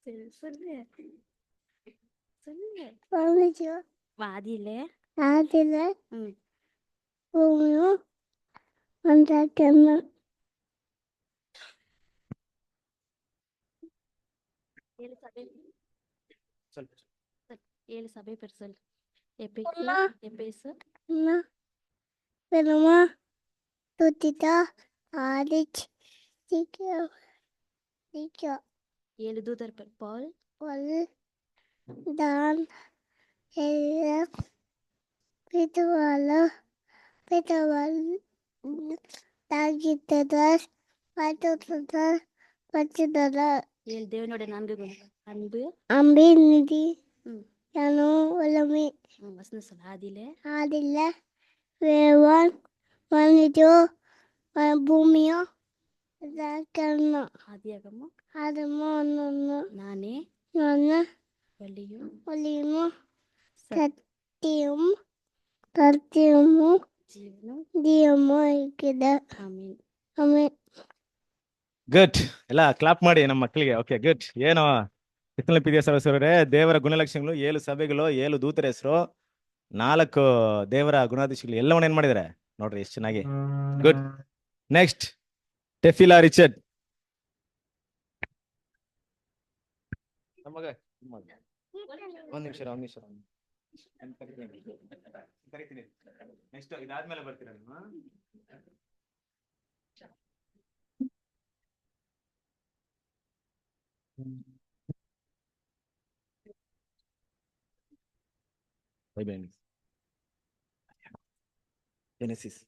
சொல்லு சொல்லு. வாதிலே வாதிலே பூமியும் வந்தாக்கணும். ஏழு சபை சொல். ஏழு சபை பேர் சொல். அம்மா. எபேசு அம்மா பெருமா துத்திதா ஆதிச் சீக்கிரம் சீக்கிரம் ஏழு தூதர் பேர். பால் ஒல் தான் எல்லாம் பிதுவால பிதுவால் தாகித்ததார் பார்த்துததார் பச்சுததார் ஏழு தேவனோட 4 குணங்கள். அன்பு அம்பி நிதி ம் யானோ வல்லமை வசனம் சொல்ல. ஆதியிலே ஆதில்ல வேவான் மனிதோ பூமியோ கர்ணம் ஆதியாகமம் ஆதமோ ஒன்று நானே ನಾನು வழியும் ಒಲಿಯುము சத்தியமும் ಸತ್ಯಮು ಜೀವನಂ. ಜೀವಮು ಇದೆ. ಆಮೆನ್. ಆಮೆನ್. ಗುಡ್. ಎಲ್ಲ ಕ್ಲಾಪ್ ಮಾಡಿ ನಮ್ಮ ಮಕ್ಕಳಿಗೆ. Okay, good. ಏನು ಪಿತೃ ಸರಸ್ವರರೇ, ದೇವರ ಗುಣಲಕ್ಷಣಗಳು, 7 ಸಭೆಗಳು, 7 ದೂತರ ಹೆಸರು, 4 ದೇವರ ಗುಣಾಧೀಶಗಳು ಎಲ್ಲವನ್ನ ಏನ್ ಮಾಡಿದ್ದಾರೆ ನೋಡ್ರಿ, ಎಷ್ಟು ಚೆನ್ನಾಗಿ. ಗುಡ್. Next Tefila Richard. ಒಂದ್ ನಿಮಿಷ ಕರಿತೀನಿ. ನೆಕ್ಸ್ಟ್ ಇದಾದ್ಮೇಲೆ ಬರ್ತೀರಾ ನೀವು? Bible index, Genesis,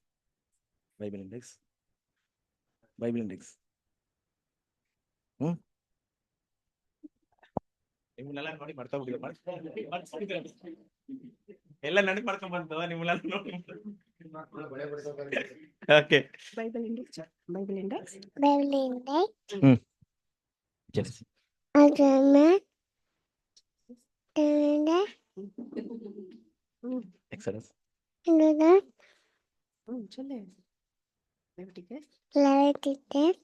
Bible index, Bible index. ನಿಮ್ಮನ್ನೆಲ್ಲ ನೋಡಿ ಮಾಡ್ತಾ ಎಲ್ಲ ನೆನಪು ಮಾಡ್ಕೊಂಡ್ ಬಂತು ನಿಮ್ಮನ್ನೆಲ್ಲ ನೋಡಿ. Okay, Bible index. Bible index. Bible index. Genesis. ಅದನ್ನ ಎಕ್ಸಡಸ್. சொல்லு. ಲೆವಿಟಿಕಸ್. ಲೆವಿಟಿಕಸ್.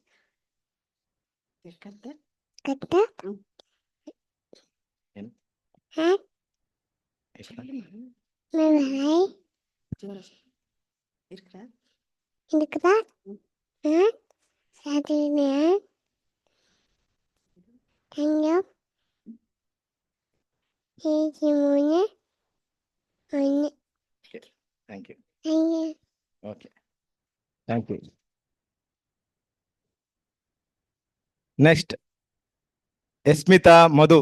ಕರ್ತರ್. ಕರ್ತರ್. ಏನು? ಮೆಮೊರೈ. இருக்கிறார். இருக்கிறார். சாதினே. தங்கம். மூணு. ஒன்று. Thank you. ஐந்து. Okay, thank you. Next Esmita Madhu.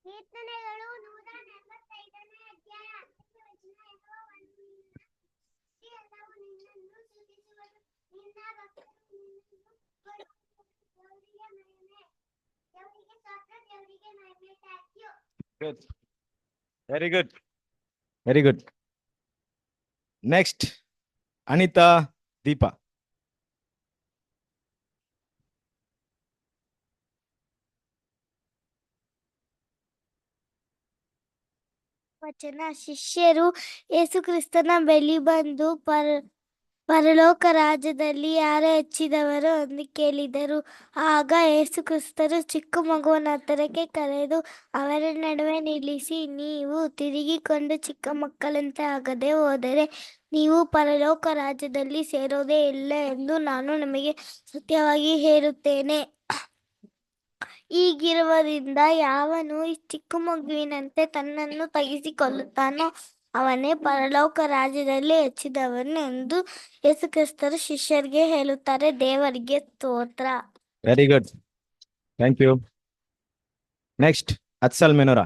ಕೀರ್ತನೆಗಳು 145ನೇ ಅಧ್ಯಾಯ 10ನೇ ವಚನ. ಎಲ್ಲವೂ ನಿನ್ನನ್ನು ಸ್ತುತಿಸುವರು, ನಿನ್ನ ಭಕ್ತರು ನಿನ್ನನ್ನು ದೇವರಿಗೆ ಮಹಿಮೆ. ದೇವರಿಗೆ ಸ್ತೋತ್ರ, ದೇವರಿಗೆ ಮಹಿಮೆ. Thank you. Good, very good, very good. Next Anita Deepa. ವಚನ. ಶಿಷ್ಯರು ಯೇಸುಕ್ರಿಸ್ತನ ಬಳಿ ಬಂದು ಪರಲೋಕ ರಾಜ್ಯದಲ್ಲಿ ಯಾರು ಹೆಚ್ಚಿದವರು ಎಂದು ಕೇಳಿದರು. ಆಗ ಯೇಸುಕ್ರಿಸ್ತರು ಚಿಕ್ಕ ಮಗುವಿನ ಹತ್ತಿರಕ್ಕೆ ಕರೆದು ಅವರ ನಡುವೆ ನಿಲ್ಲಿಸಿ, ನೀವು ತಿರುಗಿಕೊಂಡು ಚಿಕ್ಕ ಮಕ್ಕಳಂತೆ ಆಗದೆ ಹೋದರೆ ನೀವು ಪರಲೋಕ ರಾಜ್ಯದಲ್ಲಿ ಸೇರೋದೇ ಇಲ್ಲ ಎಂದು ನಾನು ನಿಮಗೆ ಸತ್ಯವಾಗಿ ಹೇಳುತ್ತೇನೆ. ಹೀಗಿರುವುದರಿಂದ ಯಾವನು ಈ ಚಿಕ್ಕ ಮಗುವಿನಂತೆ ತನ್ನನ್ನು ತಗ್ಗಿಸಿಕೊಳ್ಳುತ್ತಾನೋ ಅವನೇ ಪರಲೋಕ ರಾಜ್ಯದಲ್ಲಿ ಹೆಚ್ಚಿದವನು ಎಂದು ಯೇಸುಕ್ರಿಸ್ತರು ಶಿಷ್ಯರಿಗೆ ಹೇಳುತ್ತಾರೆ. ದೇವರಿಗೆ ಸ್ತೋತ್ರ. Very good, thank you. Next Atsal Menora.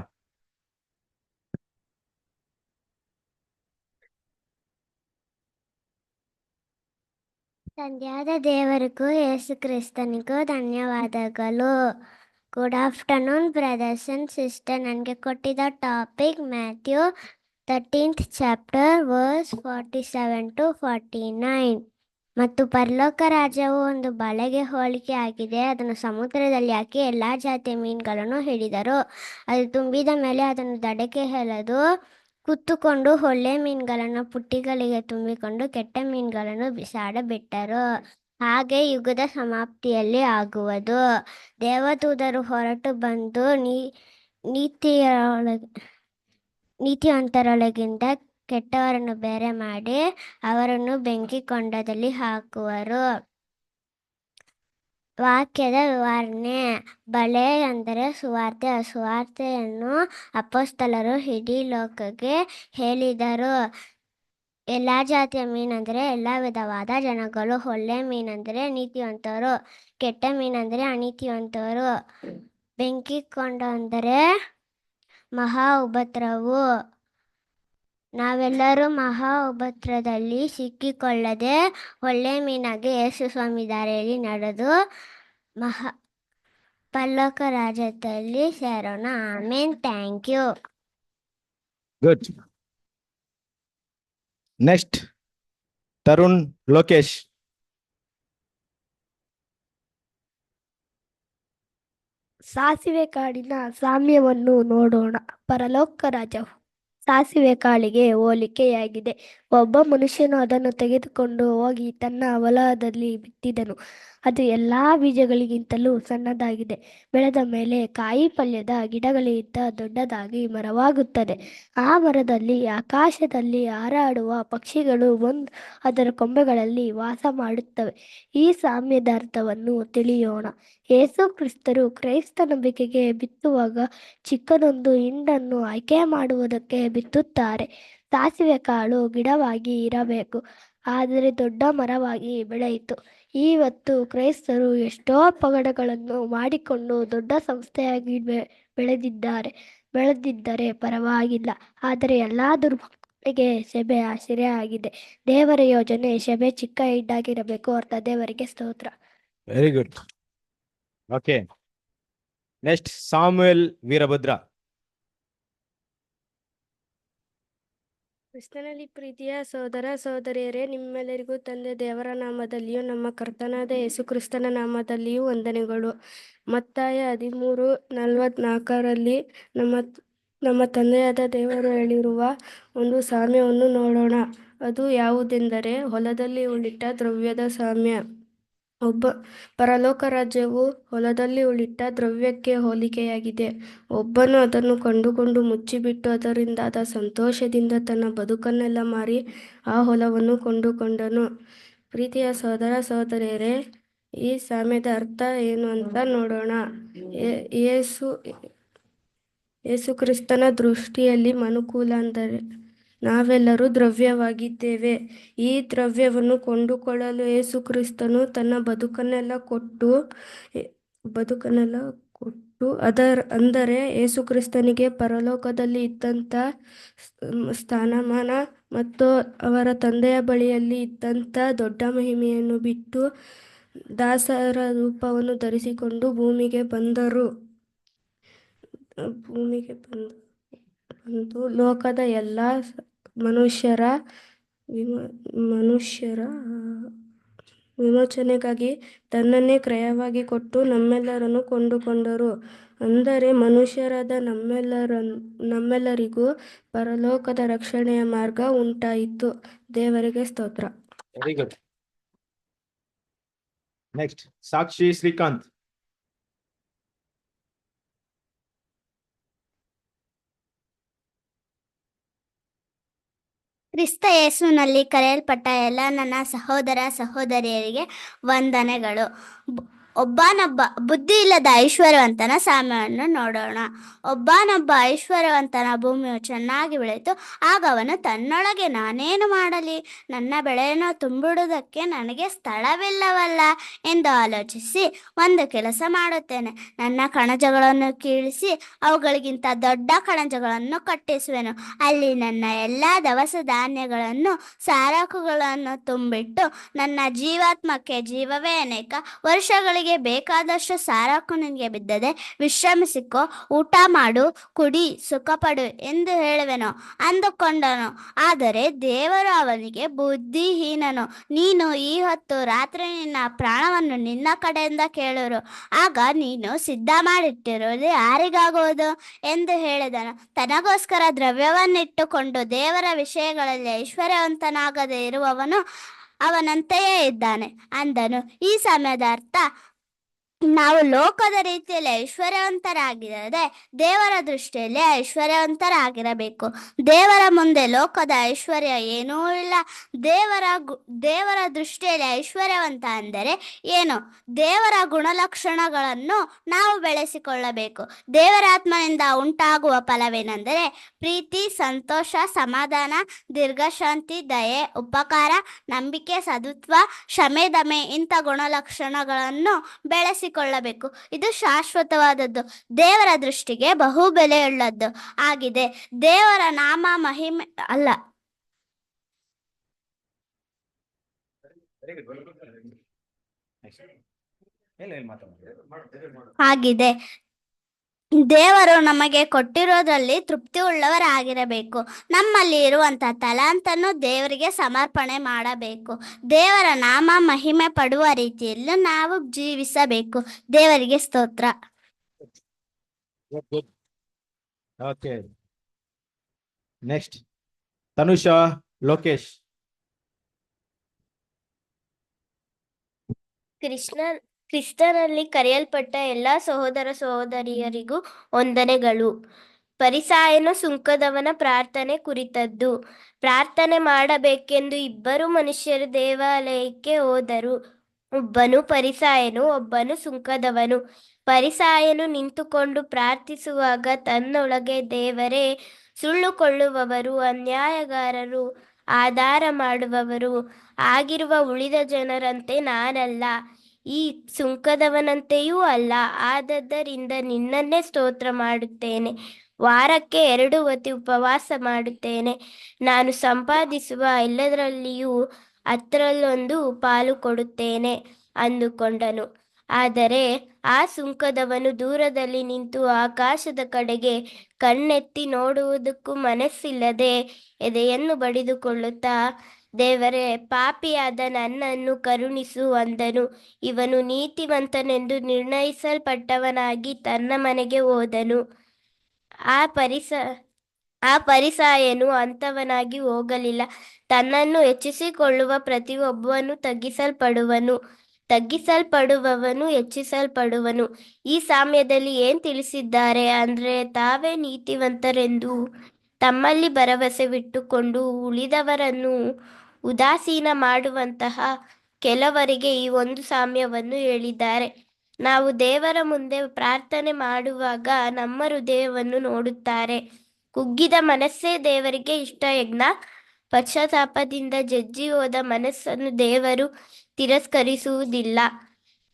ತಂದೆಯಾದ ದೇವರಿಗೂ ಯೇಸುಕ್ರಿಸ್ತನಿಗೂ ಧನ್ಯವಾದಗಳು. Good afternoon brothers and sister. ನನಗೆ ಕೊಟ್ಟಿದ್ದ topic Matthew 13th chapter verse 47 to 49. ಮತ್ತು ಪರಲೋಕ ರಾಜ್ಯವು ಒಂದು ಬಲೆಗೆ ಹೋಲಿಕೆ ಆಗಿದೆ. ಅದನ್ನು ಸಮುದ್ರದಲ್ಲಿ ಹಾಕಿ ಎಲ್ಲ ಜಾತಿಯ ಮೀನುಗಳನ್ನು ಹಿಡಿದರು. ಅದು ತುಂಬಿದ ಮೇಲೆ ಅದನ್ನು ದಡಕ್ಕೆ ಎಳೆದು ಕುತ್ತುಕೊಂಡು ಒಳ್ಳೆ ಮೀನುಗಳನ್ನು ಪುಟ್ಟಿಗಳಿಗೆ ತುಂಬಿಕೊಂಡು ಕೆಟ್ಟ ಮೀನುಗಳನ್ನು ಬಿಸಾಡಬಿಟ್ಟರು. ಹಾಗೆ ಯುಗದ ಸಮಾಪ್ತಿಯಲ್ಲಿ ಆಗುವುದು. ದೇವದೂತರು ಹೊರಟು ಬಂದು ನೀತಿವಂತರೊಳಗಿಂದ ಕೆಟ್ಟವರನ್ನು ಬೇರೆ ಮಾಡಿ ಅವರನ್ನು ಬೆಂಕಿ ಕೊಂಡದಲ್ಲಿ ಹಾಕುವರು. ವಾಕ್ಯದ ವಿವರಣೆ. ಬಲೆ ಅಂದರೆ ಸುವಾರ್ತೆ. ಸುವಾರ್ತೆಯನ್ನು ಅಪೊಸ್ತಲರು ಇಡೀ ಲೋಕಕ್ಕೆ ಹೇಳಿದರು. ಎಲ್ಲ ಜಾತಿಯ ಮೀನಂದರೆ ಎಲ್ಲ ವಿಧವಾದ ಜನಗಳು. ಒಳ್ಳೆ ಮೀನಂದರೆ ನೀತಿವಂತರು, ಕೆಟ್ಟ ಮೀನಂದರೆ ಅನೀತಿವಂತರು. ಬೆಂಕಿ ಕೊಂಡ ಅಂದರೆ ಮಹಾ ಉಪದ್ರವು. ನಾವೆಲ್ಲರೂ ಮಹಾ ಉಪದ್ರವದಲ್ಲಿ ಸಿಕ್ಕಿಕೊಳ್ಳದೆ ಒಳ್ಳೆ ಮೀನಾಗಿ ಯೇಸು ಸ್ವಾಮಿ ದಾರಿಯಲ್ಲಿ ನಡೆದು ಪರಲೋಕ ರಾಜ್ಯದಲ್ಲಿ ಸೇರೋಣ. Amen. Thank you. Good. Next Tarun Lokesh. ಸಾಸಿವೆ ಕಾಳಿನ ಸಾಮ್ಯವನ್ನು ನೋಡೋಣ. ಪರಲೋಕ ರಾಜ್ಯವು ಸಾಸಿವೆ ಕಾಳಿಗೆ ಹೋಲಿಕೆಯಾಗಿದೆ. ಒಬ್ಬ ಮನುಷ್ಯನು ಅದನ್ನು ತೆಗೆದುಕೊಂಡು ಹೋಗಿ ತನ್ನ ಹೊಲದಲ್ಲಿ ಬಿತ್ತಿದನು. ಅದು ಎಲ್ಲ ಬೀಜಗಳಿಗಿಂತಲೂ ಸಣ್ಣದಾಗಿದೆ. ಬೆಳೆದ ಮೇಲೆ ಕಾಯಿ ಪಲ್ಯದ ಗಿಡಗಳಿಗಿಂತ ದೊಡ್ಡದಾಗಿ ಮರವಾಗುತ್ತದೆ. ಆ ಮರದಲ್ಲಿ ಆಕಾಶದಲ್ಲಿ ಹಾರಾಡುವ ಪಕ್ಷಿಗಳು ಬಂದು ಅದರ ಕೊಂಬೆಗಳಲ್ಲಿ ವಾಸ ಮಾಡುತ್ತವೆ. ಈ ಸಾಮ್ಯದ ಅರ್ಥವನ್ನು ತಿಳಿಯೋಣ. ಯೇಸು ಕ್ರಿಸ್ತರು ಕ್ರೈಸ್ತ ನಂಬಿಕೆಗೆ ಬಿತ್ತುವಾಗ ಚಿಕ್ಕದೊಂದು ಹಿಂಡನ್ನು ಆಯ್ಕೆ ಮಾಡುವುದಕ್ಕೆ ಬಿತ್ತುತ್ತಾರೆ. ಸಾಸಿವೆ ಕಾಳು ಗಿಡವಾಗಿ ಇರಬೇಕು, ಆದರೆ ದೊಡ್ಡ ಮರವಾಗಿ ಬೆಳೆಯಿತು. ಇವತ್ತು ಕ್ರೈಸ್ತರು ಎಷ್ಟೋ ಪಗಡಗಳನ್ನು ಮಾಡಿಕೊಂಡು ದೊಡ್ಡ ಸಂಸ್ಥೆಯಾಗಿ ಬೆಳೆದಿದ್ದರೆ ಪರವಾಗಿಲ್ಲ, ಆದರೆ ಎಲ್ಲ ದುರ್ಮಕ್ಕಳಿಗೆ ಸಭೆ ಆಶ್ರಯವಾಗಿದೆ. ದೇವರ ಯೋಜನೆ ಸಭೆ ಚಿಕ್ಕ ಹಿಂಡಾಗಿರಬೇಕು. ಅರ್ಥ. ದೇವರಿಗೆ ಸ್ತೋತ್ರ. Very good. Okay. Next Samuel Veerabhadra. ಕ್ರಿಸ್ತನಲ್ಲಿ ಪ್ರೀತಿಯ ಸಹೋದರ ಸಹೋದರಿಯರೇ, ನಿಮ್ಮೆಲ್ಲರಿಗೂ ತಂದೆ ದೇವರ ನಾಮದಲ್ಲಿಯೂ ನಮ್ಮ ಕರ್ತನಾದ ಯೇಸು ಕ್ರಿಸ್ತನ ನಾಮದಲ್ಲಿಯೂ ವಂದನೆಗಳು. ಮತ್ತಾಯ 13:44 ನಮ್ಮ ತಂದೆಯಾದ ದೇವರು ಹೇಳಿರುವ ಒಂದು ಸಾಮ್ಯವನ್ನು ನೋಡೋಣ. ಅದು ಯಾವುದೆಂದರೆ ಹೊಲದಲ್ಲಿ ಉಳಿಟ್ಟ ದ್ರವ್ಯದ ಸಾಮ್ಯ. ಪರಲೋಕ ರಾಜ್ಯವು ಹೊಲದಲ್ಲಿ ಉಳಿಟ್ಟ ದ್ರವ್ಯಕ್ಕೆ ಹೋಲಿಕೆಯಾಗಿದೆ. ಒಬ್ಬನು ಅದನ್ನು ಕೊಂಡುಕೊಂಡು ಮುಚ್ಚಿಬಿಟ್ಟು ಅದರಿಂದಾದ ಸಂತೋಷದಿಂದ ತನ್ನ ಬದುಕನ್ನೆಲ್ಲ ಮಾರಿ ಆ ಹೊಲವನ್ನು ಕೊಂಡುಕೊಂಡನು. ಪ್ರೀತಿಯ ಸಹೋದರ ಸಹೋದರಿಯರೇ, ಈ ಸಾಮ್ಯದ ಅರ್ಥ ಏನು ಅಂತ ನೋಡೋಣ. ಯೇಸು ಕ್ರಿಸ್ತನ ದೃಷ್ಟಿಯಲ್ಲಿ ಮನುಕುಲ ಅಂದರೆ ನಾವೆಲ್ಲರೂ ದ್ರವ್ಯವಾಗಿದ್ದೇವೆ. ಈ ದ್ರವ್ಯವನ್ನು ಕೊಂಡುಕೊಳ್ಳಲು ಯೇಸು ಕ್ರಿಸ್ತನು ತನ್ನ ಬದುಕನ್ನೆಲ್ಲ ಕೊಟ್ಟು ಅಂದರೆ ಯೇಸು ಕ್ರಿಸ್ತನಿಗೆ ಪರಲೋಕದಲ್ಲಿ ಇದ್ದಂಥ ಸ್ಥಾನಮಾನ ಮತ್ತು ಅವರ ತಂದೆಯ ಬಳಿಯಲ್ಲಿ ಇದ್ದಂಥ ದೊಡ್ಡ ಮಹಿಮೆಯನ್ನು ಬಿಟ್ಟು ದಾಸರ ರೂಪವನ್ನು ಧರಿಸಿಕೊಂಡು ಭೂಮಿಗೆ ಬಂದು ಲೋಕದ ಎಲ್ಲ ಮನುಷ್ಯರ ವಿಮೋಚನೆಗಾಗಿ ತನ್ನನ್ನೇ ಕ್ರಯವಾಗಿ ಕೊಟ್ಟು ನಮ್ಮೆಲ್ಲರನ್ನು ಕೊಂಡುಕೊಂಡರು. ಅಂದರೆ ಮನುಷ್ಯರಾದ ನಮ್ಮೆಲ್ಲರಿಗೂ ಪರಲೋಕದ ರಕ್ಷಣೆಯ ಮಾರ್ಗ ಉಂಟಾಯಿತು. ದೇವರಿಗೆ ಸ್ತೋತ್ರ. Very good. ನೆಕ್ಸ್ಟ್ ಸಾಕ್ಷಿ ಶ್ರೀಕಾಂತ್. ಕ್ರಿಸ್ತ ಯೇಸುವಿನಲ್ಲಿ ಕರೆಯಲ್ಪಟ್ಟ ಎಲ್ಲ ನನ್ನ ಸಹೋದರ ಸಹೋದರಿಯರಿಗೆ ವಂದನೆಗಳು. ಒಬ್ಬನೊಬ್ಬ ಬುದ್ಧಿ ಇಲ್ಲದ ಐಶ್ವರ್ಯವಂತನ ಸಾಮ್ಯವನ್ನು ನೋಡೋಣ. ಒಬ್ಬನೊಬ್ಬ ಐಶ್ವರ್ಯವಂತನ ಭೂಮಿಯು ಚೆನ್ನಾಗಿ ಬೆಳೆಯಿತು. ಆಗ ಅವನು ತನ್ನೊಳಗೆ, ನಾನೇನು ಮಾಡಲಿ, ನನ್ನ ಬೆಳೆಯನ್ನು ತುಂಬಿಡುವುದಕ್ಕೆ ನನಗೆ ಸ್ಥಳವಿಲ್ಲವಲ್ಲ ಎಂದು ಆಲೋಚಿಸಿ, ಒಂದು ಕೆಲಸ ಮಾಡುತ್ತೇನೆ, ನನ್ನ ಕಣಜಗಳನ್ನು ಕೀಳಿಸಿ ಅವುಗಳಿಗಿಂತ ದೊಡ್ಡ ಕಣಜಗಳನ್ನು ಕಟ್ಟಿಸುವೆನು. ಅಲ್ಲಿ ನನ್ನ ಎಲ್ಲ ದವಸ ಧಾನ್ಯಗಳನ್ನು ಸರಕುಗಳನ್ನು ತುಂಬಿಟ್ಟು ನನ್ನ ಜೀವಾತ್ಮಕ್ಕೆ ಜೀವವೇ ಅನೇಕ ವರ್ಷಗಳಿಗೆ ಅವಳಿಗೆ ಬೇಕಾದಷ್ಟು ಸಾರಕ್ಕೂ ನಿನಗೆ ಬಿದ್ದದೆ, ವಿಶ್ರಮಿಸಿಕೊ, ಊಟ ಮಾಡು, ಕುಡಿ, ಸುಖಪಡು ಎಂದು ಹೇಳುವೆನು ಅಂದುಕೊಂಡನು. ಆದರೆ ದೇವರು ಅವನಿಗೆ, ಬುದ್ಧಿಹೀನನು, ನೀನು ಈ ಹೊತ್ತು ರಾತ್ರಿ ನಿನ್ನ ಪ್ರಾಣವನ್ನು ನಿನ್ನ ಕಡೆಯಿಂದ ಕೇಳುವರು, ಆಗ ನೀನು ಸಿದ್ಧ ಮಾಡಿಟ್ಟಿರುವುದು ಯಾರಿಗಾಗುವುದು ಎಂದು ಹೇಳಿದನು. ತನಗೋಸ್ಕರ ದ್ರವ್ಯವನ್ನಿಟ್ಟುಕೊಂಡು ದೇವರ ವಿಷಯಗಳಲ್ಲಿ ಐಶ್ವರ್ಯವಂತನಾಗದೆ ಇರುವವನು ಅವನಂತೆಯೇ ಇದ್ದಾನೆ ಅಂದನು. ಈ ಸಮಯದ ಅರ್ಥ, ನಾವು ಲೋಕದ ರೀತಿಯಲ್ಲಿ ಐಶ್ವರ್ಯವಂತರಾಗಿರದೆ ದೇವರ ದೃಷ್ಟಿಯಲ್ಲಿ ಐಶ್ವರ್ಯವಂತರಾಗಿರಬೇಕು. ದೇವರ ಮುಂದೆ ಲೋಕದ ಐಶ್ವರ್ಯ ಏನೂ ಇಲ್ಲ. ದೇವರ ದೃಷ್ಟಿಯಲ್ಲಿ ಐಶ್ವರ್ಯವಂತ ಅಂದರೆ ಏನು? ದೇವರ ಗುಣಲಕ್ಷಣಗಳನ್ನು ನಾವು ಬೆಳೆಸಿಕೊಳ್ಳಬೇಕು. ದೇವರ ಆತ್ಮನಿಂದ ಉಂಟಾಗುವ ಫಲವೇನೆಂದರೆ ಪ್ರೀತಿ, ಸಂತೋಷ, ಸಮಾಧಾನ, ದೀರ್ಘಶಾಂತಿ, ದಯೆ, ಉಪಕಾರ, ನಂಬಿಕೆ, ಸದುತ್ವ, ಕ್ಷಮೆ, ದಮೆ ಇಂಥ ಗುಣಲಕ್ಷಣಗಳನ್ನು ಬೆಳೆಸಿಕೊಳ್ಳಬೇಕು. ಇದು ಶಾಶ್ವತವಾದದ್ದು, ದೇವರ ದೃಷ್ಟಿಗೆ ಬಹು ಬೆಲೆಯುಳ್ಳದ್ದು ಆಗಿದೆ. ದೇವರ ನಾಮ ಮಹಿಮೆ ಅಲ್ಲ ಆಗಿದೆ. ದೇವರು ನಮಗೆ ಕೊಟ್ಟಿರೋದ್ರಲ್ಲಿ ತೃಪ್ತಿ ಉಳ್ಳವರಾಗಿರಬೇಕು. ನಮ್ಮಲ್ಲಿ ಇರುವಂತಹ ತಲಾಂತನ್ನು ದೇವರಿಗೆ ಸಮರ್ಪಣೆ ಮಾಡಬೇಕು. ದೇವರ ನಾಮ ಮಹಿಮೆ ಪಡುವ ರೀತಿಯಲ್ಲಿ ನಾವು ಜೀವಿಸಬೇಕು. ದೇವರಿಗೆ ಸ್ತೋತ್ರ. Okay, next Tanusha, Lokesh. ಕ್ರಿಸ್ತನಲ್ಲಿ ಕರೆಯಲ್ಪಟ್ಟ ಎಲ್ಲ ಸಹೋದರ ಸಹೋದರಿಯರಿಗೂ ವಂದನೆಗಳು. ಪರಿಸಾಯನು ಸುಂಕದವನ ಪ್ರಾರ್ಥನೆ ಕುರಿತದ್ದು. ಪ್ರಾರ್ಥನೆ ಮಾಡಬೇಕೆಂದು ಇಬ್ಬರು ಮನುಷ್ಯರು ದೇವಾಲಯಕ್ಕೆ ಹೋದರು. ಒಬ್ಬನು ಪರಿಸಾಯನು, ಒಬ್ಬನು ಸುಂಕದವನು. ಪರಿಸಾಯನು ನಿಂತುಕೊಂಡು ಪ್ರಾರ್ಥಿಸುವಾಗ ತನ್ನೊಳಗೆ, ದೇವರೇ, ಸುಳ್ಳುಕೊಳ್ಳುವವರು, ಅನ್ಯಾಯಗಾರರು, ಆಧಾರ ಮಾಡುವವರು ಆಗಿರುವ ಉಳಿದ ಜನರಂತೆ ನಾನಲ್ಲ, ಈ ಸುಂಕದವನಂತೆಯೂ ಅಲ್ಲ. ಆದದ್ದರಿಂದ ನಿನ್ನನ್ನೇ ಸ್ತೋತ್ರ ಮಾಡುತ್ತೇನೆ. ವಾರಕ್ಕೆ 2 ಹೊತ್ತು ಉಪವಾಸ ಮಾಡುತ್ತೇನೆ. ನಾನು ಸಂಪಾದಿಸುವ ಎಲ್ಲದರಲ್ಲಿಯೂ 10 ಪಾಲು ಕೊಡುತ್ತೇನೆ ಅಂದುಕೊಂಡನು. ಆದರೆ ಆ ಸುಂಕದವನು ದೂರದಲ್ಲಿ ನಿಂತು ಆಕಾಶದ ಕಡೆಗೆ ಕಣ್ಣೆತ್ತಿ ನೋಡುವುದಕ್ಕೂ ಮನಸ್ಸಿಲ್ಲದೆ ಎದೆಯನ್ನು ಬಡಿದುಕೊಳ್ಳುತ್ತಾ, ದೇವರೇ, ಪಾಪಿಯಾದ ನನ್ನನ್ನು ಕರುಣಿಸು ಅಂದನು. ಇವನು ನೀತಿವಂತನೆಂದು ನಿರ್ಣಯಿಸಲ್ಪಟ್ಟವನಾಗಿ ತನ್ನ ಮನೆಗೆ ಹೋದನು. ಆ ಪರಿಸಾಯನು ಅಂಥವನಾಗಿ ಹೋಗಲಿಲ್ಲ. ತನ್ನನ್ನು ಹೆಚ್ಚಿಸಿಕೊಳ್ಳುವ ಪ್ರತಿಯೊಬ್ಬನು ತಗ್ಗಿಸಲ್ಪಡುವವನು ಹೆಚ್ಚಿಸಲ್ಪಡುವನು. ಈ ಸಾಮ್ಯದಲ್ಲಿ ಏನ್ ತಿಳಿಸಿದ್ದಾರೆ ಅಂದ್ರೆ, ತಾವೇ ನೀತಿವಂತರೆಂದು ತಮ್ಮಲ್ಲಿ ಭರವಸೆವಿಟ್ಟುಕೊಂಡು ಉಳಿದವರನ್ನು ಉದಾಸೀನ ಮಾಡುವಂತಹ ಕೆಲವರಿಗೆ ಈ ಒಂದು ಸಾಮ್ಯವನ್ನು ಹೇಳಿದ್ದಾರೆ. ನಾವು ದೇವರ ಮುಂದೆ ಪ್ರಾರ್ಥನೆ ಮಾಡುವಾಗ ನಮ್ಮ ಹೃದಯವನ್ನು ನೋಡುತ್ತಾರೆ. ಕುಗ್ಗಿದ ಮನಸ್ಸೇ ದೇವರಿಗೆ ಇಷ್ಟ ಯಜ್ಞ. ಪಶ್ಚಾತ್ತಾಪದಿಂದ ಜಜ್ಜಿ ಹೋದ ಮನಸ್ಸನ್ನು ದೇವರು ತಿರಸ್ಕರಿಸುವುದಿಲ್ಲ.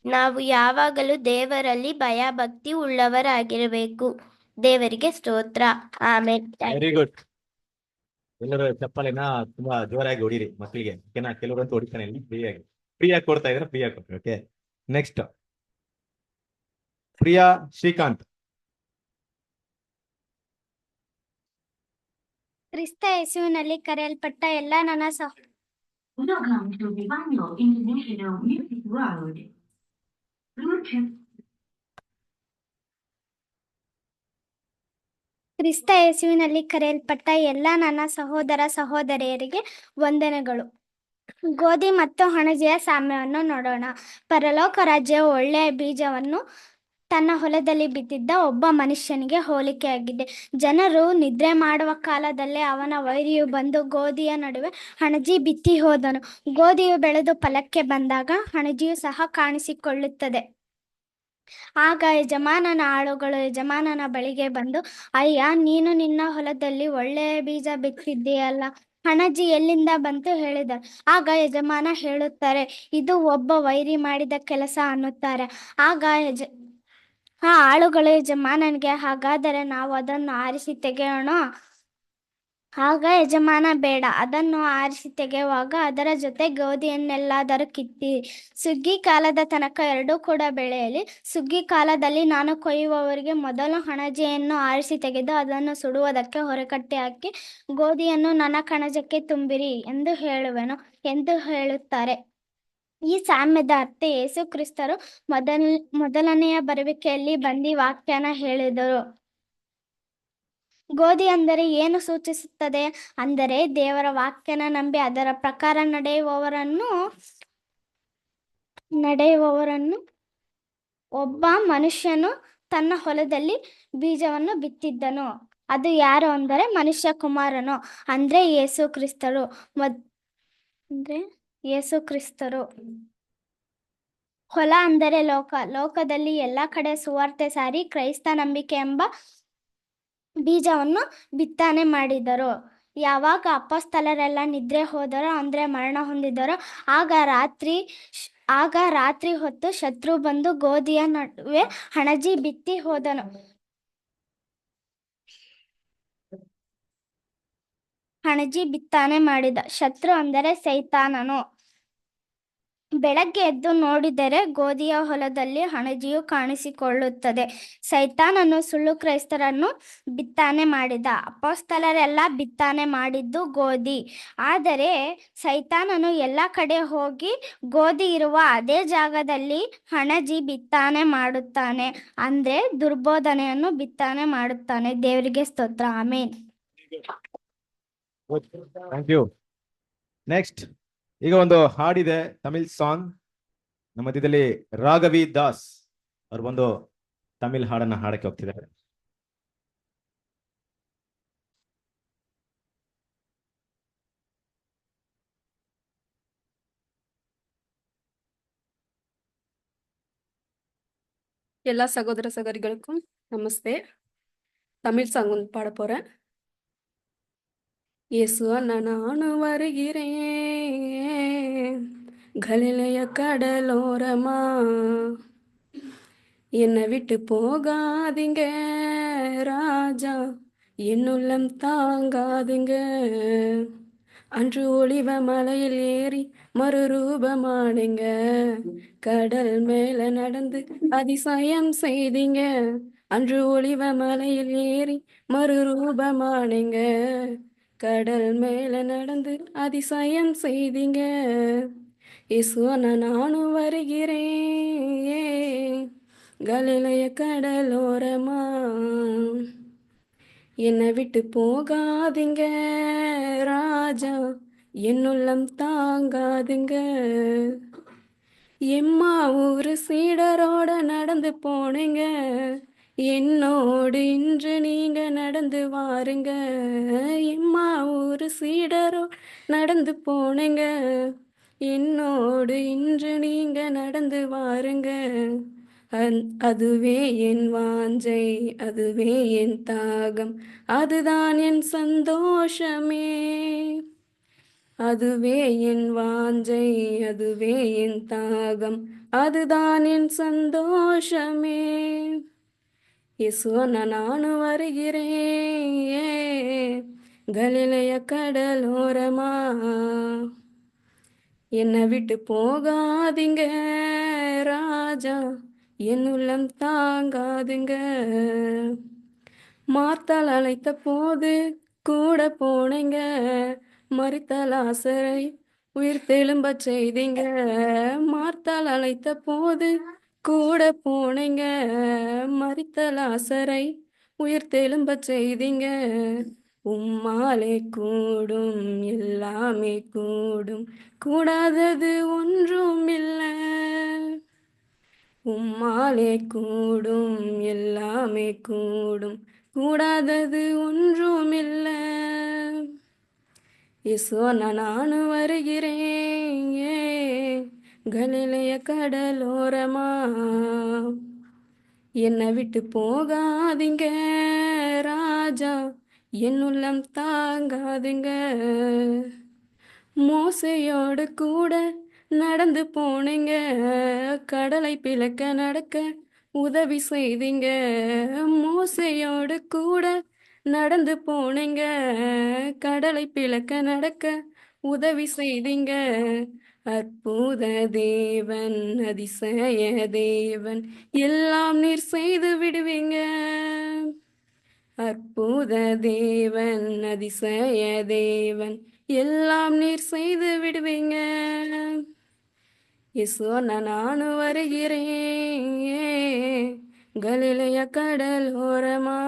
ನಾವು ಯಾವಾಗಲೂ ದೇವರಲ್ಲಿ ಭಯಭಕ್ತಿ ಉಳ್ಳವರಾಗಿರಬೇಕು. ದೇವರಿಗೆ ಸ್ತೋತ್ರ. ಆಮೇಲೆ ವೆರಿ ಗುಡ್. ಎಲ್ಲರೂ ಚಪ್ಪಲಿನ ತುಂಬಾ ಜೋರಾಗಿ ಹೊಡಿರಿ ಮಕ್ಕಳಿಗೆ, ಓಕೆನಾ? ಕೆಲವರಂತೂ ಹೊಡಿತಾನೆ, ಫ್ರೀಯಾಗಿ ಕೊಡ್ತಾ ಇದ್ರೆ ಫ್ರೀಯಾಗಿ ಕೊಡ್ರಿ. Okay, next Priya Srikanth. ಕ್ರಿಸ್ತ ಯೇಸುವಿನಲ್ಲಿ ಕರೆಯಲ್ಪಟ್ಟ ಎಲ್ಲ ನನ್ನ Welcome to Vivango International Music World. Bluetooth. ಕ್ರಿಸ್ತ ಯೇಸುವಿನಲ್ಲಿ ಕರೆಯಲ್ಪಟ್ಟ ಎಲ್ಲ ನನ್ನ ಸಹೋದರ ಸಹೋದರಿಯರಿಗೆ ವಂದನೆಗಳು. ಗೋಧಿ ಮತ್ತು ಹಣಜೆಯ ಸಾಮ್ಯವನ್ನು ನೋಡೋಣ. ಪರಲೋಕ ರಾಜ್ಯವು ಒಳ್ಳೆಯ ಬೀಜವನ್ನು ತನ್ನ ಹೊಲದಲ್ಲಿ ಬಿತ್ತಿದ್ದ ಒಬ್ಬ ಮನುಷ್ಯನಿಗೆ ಹೋಲಿಕೆಯಾಗಿದೆ. ಜನರು ನಿದ್ರೆ ಮಾಡುವ ಕಾಲದಲ್ಲೇ ಅವನ ವೈರಿಯು ಬಂದು ಗೋಧಿಯ ನಡುವೆ ಹಣಜಿ ಬಿತ್ತಿ ಹೋದನು. ಗೋಧಿಯು ಬೆಳೆದು ಫಲಕ್ಕೆ ಬಂದಾಗ ಹಣಜಿಯು ಸಹ ಕಾಣಿಸಿಕೊಳ್ಳುತ್ತದೆ. ಆಗ ಯಜಮಾನನ ಆಳುಗಳು ಯಜಮಾನನ ಬಳಿಗೆ ಬಂದು, ಅಯ್ಯ, ನೀನು ನಿನ್ನ ಹೊಲದಲ್ಲಿ ಒಳ್ಳೆಯ ಬೀಜ ಬಿತ್ತಿದ್ದೀಯಲ್ಲ, ಹಣಜಿ ಎಲ್ಲಿಂದ ಬಂತು ಹೇಳಿದರು. ಆಗ ಯಜಮಾನ ಹೇಳುತ್ತಾರೆ, ಇದು ಒಬ್ಬ ವೈರಿ ಮಾಡಿದ ಕೆಲಸ ಅನ್ನುತ್ತಾರೆ. ಆಗ ಆಳುಗಳು ಯಜಮಾನನಿಗೆ, ಹಾಗಾದರೆ ನಾವು ಅದನ್ನು ಆರಿಸಿ ತೆಗೆಯೋಣ ಆಗ ಯಜಮಾನ ಬೇಡ, ಅದನ್ನು ಆರಿಸಿ ತೆಗೆಯುವಾಗ ಅದರ ಜೊತೆ ಗೋಧಿಯನ್ನೆಲ್ಲಾದರೂ ಕಿತ್ತಿ. ಸುಗ್ಗಿ ಕಾಲದ ತನಕ ಎರಡೂ ಕೂಡ ಬೆಳೆಯಲಿ. ಸುಗ್ಗಿ ಕಾಲದಲ್ಲಿ ನಾನು ಕೊಯ್ಯುವವರಿಗೆ ಮೊದಲು ಹಣಜೆಯನ್ನು ಆರಿಸಿ ತೆಗೆದು ಅದನ್ನು ಸುಡುವುದಕ್ಕೆ ಹೊರಕಟ್ಟಿ ಹಾಕಿ ಗೋಧಿಯನ್ನು ನನ್ನ ಕಣಜಕ್ಕೆ ತುಂಬಿರಿ ಎಂದು ಹೇಳುವೆನು ಎಂದು ಹೇಳುತ್ತಾರೆ. ಈ ಸಾಮ್ಯದ ಅರ್ಥ ಯೇಸು ಕ್ರಿಸ್ತರು ಮೊದಲನೆಯ ಬರುವಿಕೆಯಲ್ಲಿ ಬಂದು ವಾಕ್ಯನ ಹೇಳಿದರು. ಗೋಧಿ ಅಂದರೆ ಏನು ಸೂಚಿಸುತ್ತದೆ ಅಂದರೆ ದೇವರ ವಾಕ್ಯನ ನಂಬಿ ಅದರ ಪ್ರಕಾರ ನಡೆಯುವವರನ್ನು ಒಬ್ಬ ಮನುಷ್ಯನು ತನ್ನ ಹೊಲದಲ್ಲಿ ಬೀಜವನ್ನು ಬಿತ್ತಿದ್ದನು. ಅದು ಯಾರು ಅಂದರೆ ಮನುಷ್ಯ ಕುಮಾರನು ಅಂದ್ರೆ ಯೇಸು ಕ್ರಿಸ್ತರು. ಹೊಲ ಅಂದರೆ ಲೋಕದಲ್ಲಿ ಎಲ್ಲ ಕಡೆ ಸುವಾರ್ತೆ ಸಾರಿ ಕ್ರೈಸ್ತ ನಂಬಿಕೆ ಎಂಬ ಬೀಜವನ್ನು ಬಿತ್ತನೆ ಮಾಡಿದರು. ಯಾವಾಗ ಅಪೊಸ್ತಲರೆಲ್ಲ ನಿದ್ರೆ ಹೋದರೋ ಅಂದ್ರೆ ಮರಣ ಹೊಂದಿದರೋ ಆಗ ರಾತ್ರಿ ಹೊತ್ತು ಶತ್ರು ಬಂದು ಗೋಧಿಯ ನಡುವೆ ಹಣಜಿ ಬಿತ್ತಿ ಹೋದನು. ಹಣಜಿ ಬಿತ್ತನೆ ಮಾಡಿದ. ಶತ್ರು ಅಂದರೆ ಸೈತಾನನು. ಬೆಳಗ್ಗೆ ಎದ್ದು ನೋಡಿದರೆ ಗೋಧಿಯ ಹೊಲದಲ್ಲಿ ಹಣಜಿಯು ಕಾಣಿಸಿಕೊಳ್ಳುತ್ತದೆ. ಸೈತಾನನು ಸುಳ್ಳು ಕ್ರೈಸ್ತರನ್ನು ಬಿತ್ತನೆ ಮಾಡಿದ. ಅಪೊಸ್ತಲರೆಲ್ಲ ಬಿತ್ತನೆ ಮಾಡಿದ್ದು ಗೋಧಿ. ಆದರೆ ಸೈತಾನನು ಎಲ್ಲ ಕಡೆ ಹೋಗಿ ಗೋಧಿ ಇರುವ ಅದೇ ಜಾಗದಲ್ಲಿ ಹಣಜಿ ಬಿತ್ತನೆ ಮಾಡುತ್ತಾನೆ, ಅಂದ್ರೆ ದುರ್ಬೋಧನೆಯನ್ನು ಬಿತ್ತನೆ ಮಾಡುತ್ತಾನೆ. ದೇವರಿಗೆ ಸ್ತೋತ್ರ. ಆಮೇನ್. Thank you. ನೆಕ್ಸ್ಟ್ ಈಗ ಒಂದು ಹಾಡಿದೆ, ತಮಿಳ್ ಸಾಂಗ್. ನಮ್ಮ ಮಧ್ಯದಲ್ಲಿ ರಾಘವಿ ದಾಸ್ ಅವ್ರು ಬಂದು ತಮಿಳ್ ಹಾಡನ್ನ ಹಾಡಕ್ಕೆ ಹೋಗ್ತಿದ್ದಾರೆ. எல்லா சகோதர சகோதரிகளுக்கும் நமஸ்தே. தமிழ் சாங் வந்து பாட போறேன். இயேசு அண்ணா நானும் வருகிறேன் கலிலேய கடலோரமா, என்னை விட்டு போகாதீங்க ராஜா, என்னுள்ளம் தாங்காதீங்க. அன்று ஒளிவ மலையில் ஏறி மறுரூபமானீங்க, கடல் மேல நடந்து அதிசயம் செய்தீங்க. அன்று ஒளிவ மலையில் ஏறி மறுரூபமானீங்க, கடல் மேல நடந்து அதிசயம் செய்தீங்க. இயேசுவனா நானும் வருகிறேன் கலிலேய கடலோரமா, என்னை விட்டு போகாதீங்க ராஜா, என்னுள்ளம் தாங்காதுங்க. எம்மா ஊரு சீடரோட நடந்து போனீங்க, என்னோடு இன்று நீங்க நடந்து வாருங்க. எம்மா ஊரு சீடரோ நடந்து போனீங்க, என்னோடு இன்று நீங்க நடந்து வாருங்க. அதுவே என் வாஞ்சை, அதுவே என் தாகம், அதுதான் என் சந்தோஷமே. அதுவே என் வாஞ்சை, அதுவே என் தாகம், அதுதான் என் சந்தோஷமே. இயேசுவனா நானும் வருகிறேன் கலிலேய கடலோரமா, என்னை விட்டு போகாதீங்க ராஜா, என் உள்ளம் தாங்காதுங்க. மார்த்தாள் அழைத்த போது கூட போனீங்க, மரித்த லாசரை உயிர் தெழும்ப செய்தீங்க. மார்த்தாள் அழைத்த போது கூட போனீங்க, மரித்த லாசரை உயிர் தெழும்ப செய்தீங்க. உம்மாலே கூடும் எல்லாமே கூடும், கூடாதது ஒன்றும் இல்லை. உம்மாலே கூடும் எல்லாமே கூடும், கூடாதது ஒன்றும் இல்லை. இயேசுவனா நானும் வருகிறேன் கலிலேய கடலோரமா, என்னை விட்டு போகாதீங்க ராஜா, என் உள்ளம் தாங்காதுங்க. மோசையோடு கூட நடந்து போனீங்க, கடலை பிளக்க நடக்க உதவி செய்தீங்க. மோசையோடு கூட நடந்து போனீங்க, கடலை பிளக்க நடக்க உதவி செய்தீங்க. அற்புத தேவன், அதிசய தேவன், எல்லாம் நீர் செய்து விடுவீங்க. அற்புத தேவன், அதிசய தேவன், எல்லாம் நீர் செய்து விடுவீங்க. இயேசுவா நானும் வருகிறேன், கலிலேய கடல் ஓரமா,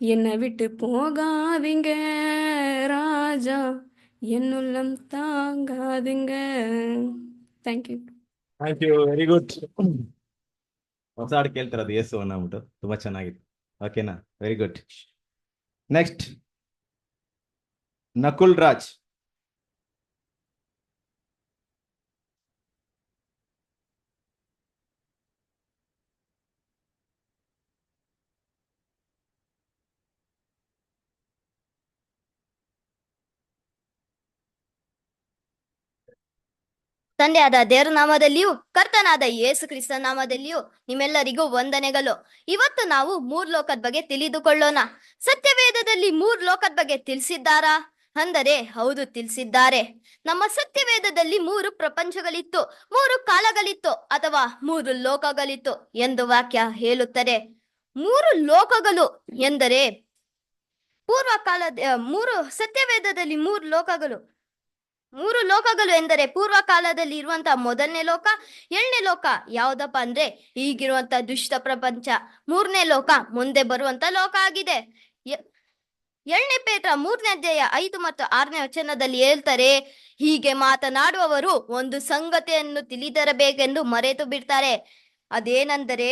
என்னை விட்டு போகாதீங்க ராஜா, என் உள்ளம் தாங்காதுங்க. Thank you. Thank you, very good. ಹೊಸ ಹಾಡು ಕೇಳ್ತಿರೋದು ಯೇಸು ಅಂದ್ಬಿಟ್ಟು ತುಂಬಾ ಚೆನ್ನಾಗಿತ್ತು. ಓಕೆನಾ, very good. Next Nakul Raj. ತಂದೆಯಾದ ದೇವರ ನಾಮದಲ್ಲಿಯೂ ಕರ್ತನಾದ ಯೇಸು ಕ್ರಿಸ್ತ ನಾಮದಲ್ಲಿಯೂ ನಿಮ್ಮೆಲ್ಲರಿಗೂ ವಂದನೆಗಳು. ಇವತ್ತು ನಾವು 3 ಲೋಕದ ಬಗ್ಗೆ ತಿಳಿದುಕೊಳ್ಳೋಣ. ಸತ್ಯವೇದದಲ್ಲಿ 3 ಲೋಕದ ಬಗ್ಗೆ ತಿಳಿಸಿದ್ದಾರಾ ಅಂದರೆ ಹೌದು, ತಿಳಿಸಿದ್ದಾರೆ. ನಮ್ಮ ಸತ್ಯವೇದದಲ್ಲಿ 3 ಪ್ರಪಂಚಗಳಿತ್ತು, 3 ಕಾಲಗಳಿತ್ತು ಅಥವಾ 3 ಲೋಕಗಳಿತ್ತು ಎಂದು ವಾಕ್ಯ ಹೇಳುತ್ತದೆ. 3 ಲೋಕಗಳು ಎಂದರೆ ಪೂರ್ವ ಕಾಲದ 3 ಸತ್ಯವೇದದಲ್ಲಿ 3 ಲೋಕಗಳು ಎಂದರೆ ಪೂರ್ವ ಕಾಲದಲ್ಲಿ ಇರುವಂತಹ ಮೊದಲನೇ ಲೋಕ, 2ನೇ ಲೋಕ ಯಾವ್ದಪ್ಪ ಅಂದ್ರೆ ಈಗಿರುವಂತ ದುಷ್ಟ ಪ್ರಪಂಚ, 3ನೇ ಲೋಕ ಮುಂದೆ ಬರುವಂತ ಲೋಕ ಆಗಿದೆ. 2ನೇ ಪೇತ್ರ 3ನೇ ಅಧ್ಯಾಯ 5 ಮತ್ತು 6ನೇ ವಚನದಲ್ಲಿ ಹೇಳ್ತಾರೆ, ಹೀಗೆ ಮಾತನಾಡುವವರು ಒಂದು ಸಂಗತಿಯನ್ನು ತಿಳಿದಿರಬೇಕೆಂದು ಮರೆತು ಬಿಡ್ತಾರೆ. ಅದೇನೆಂದರೆ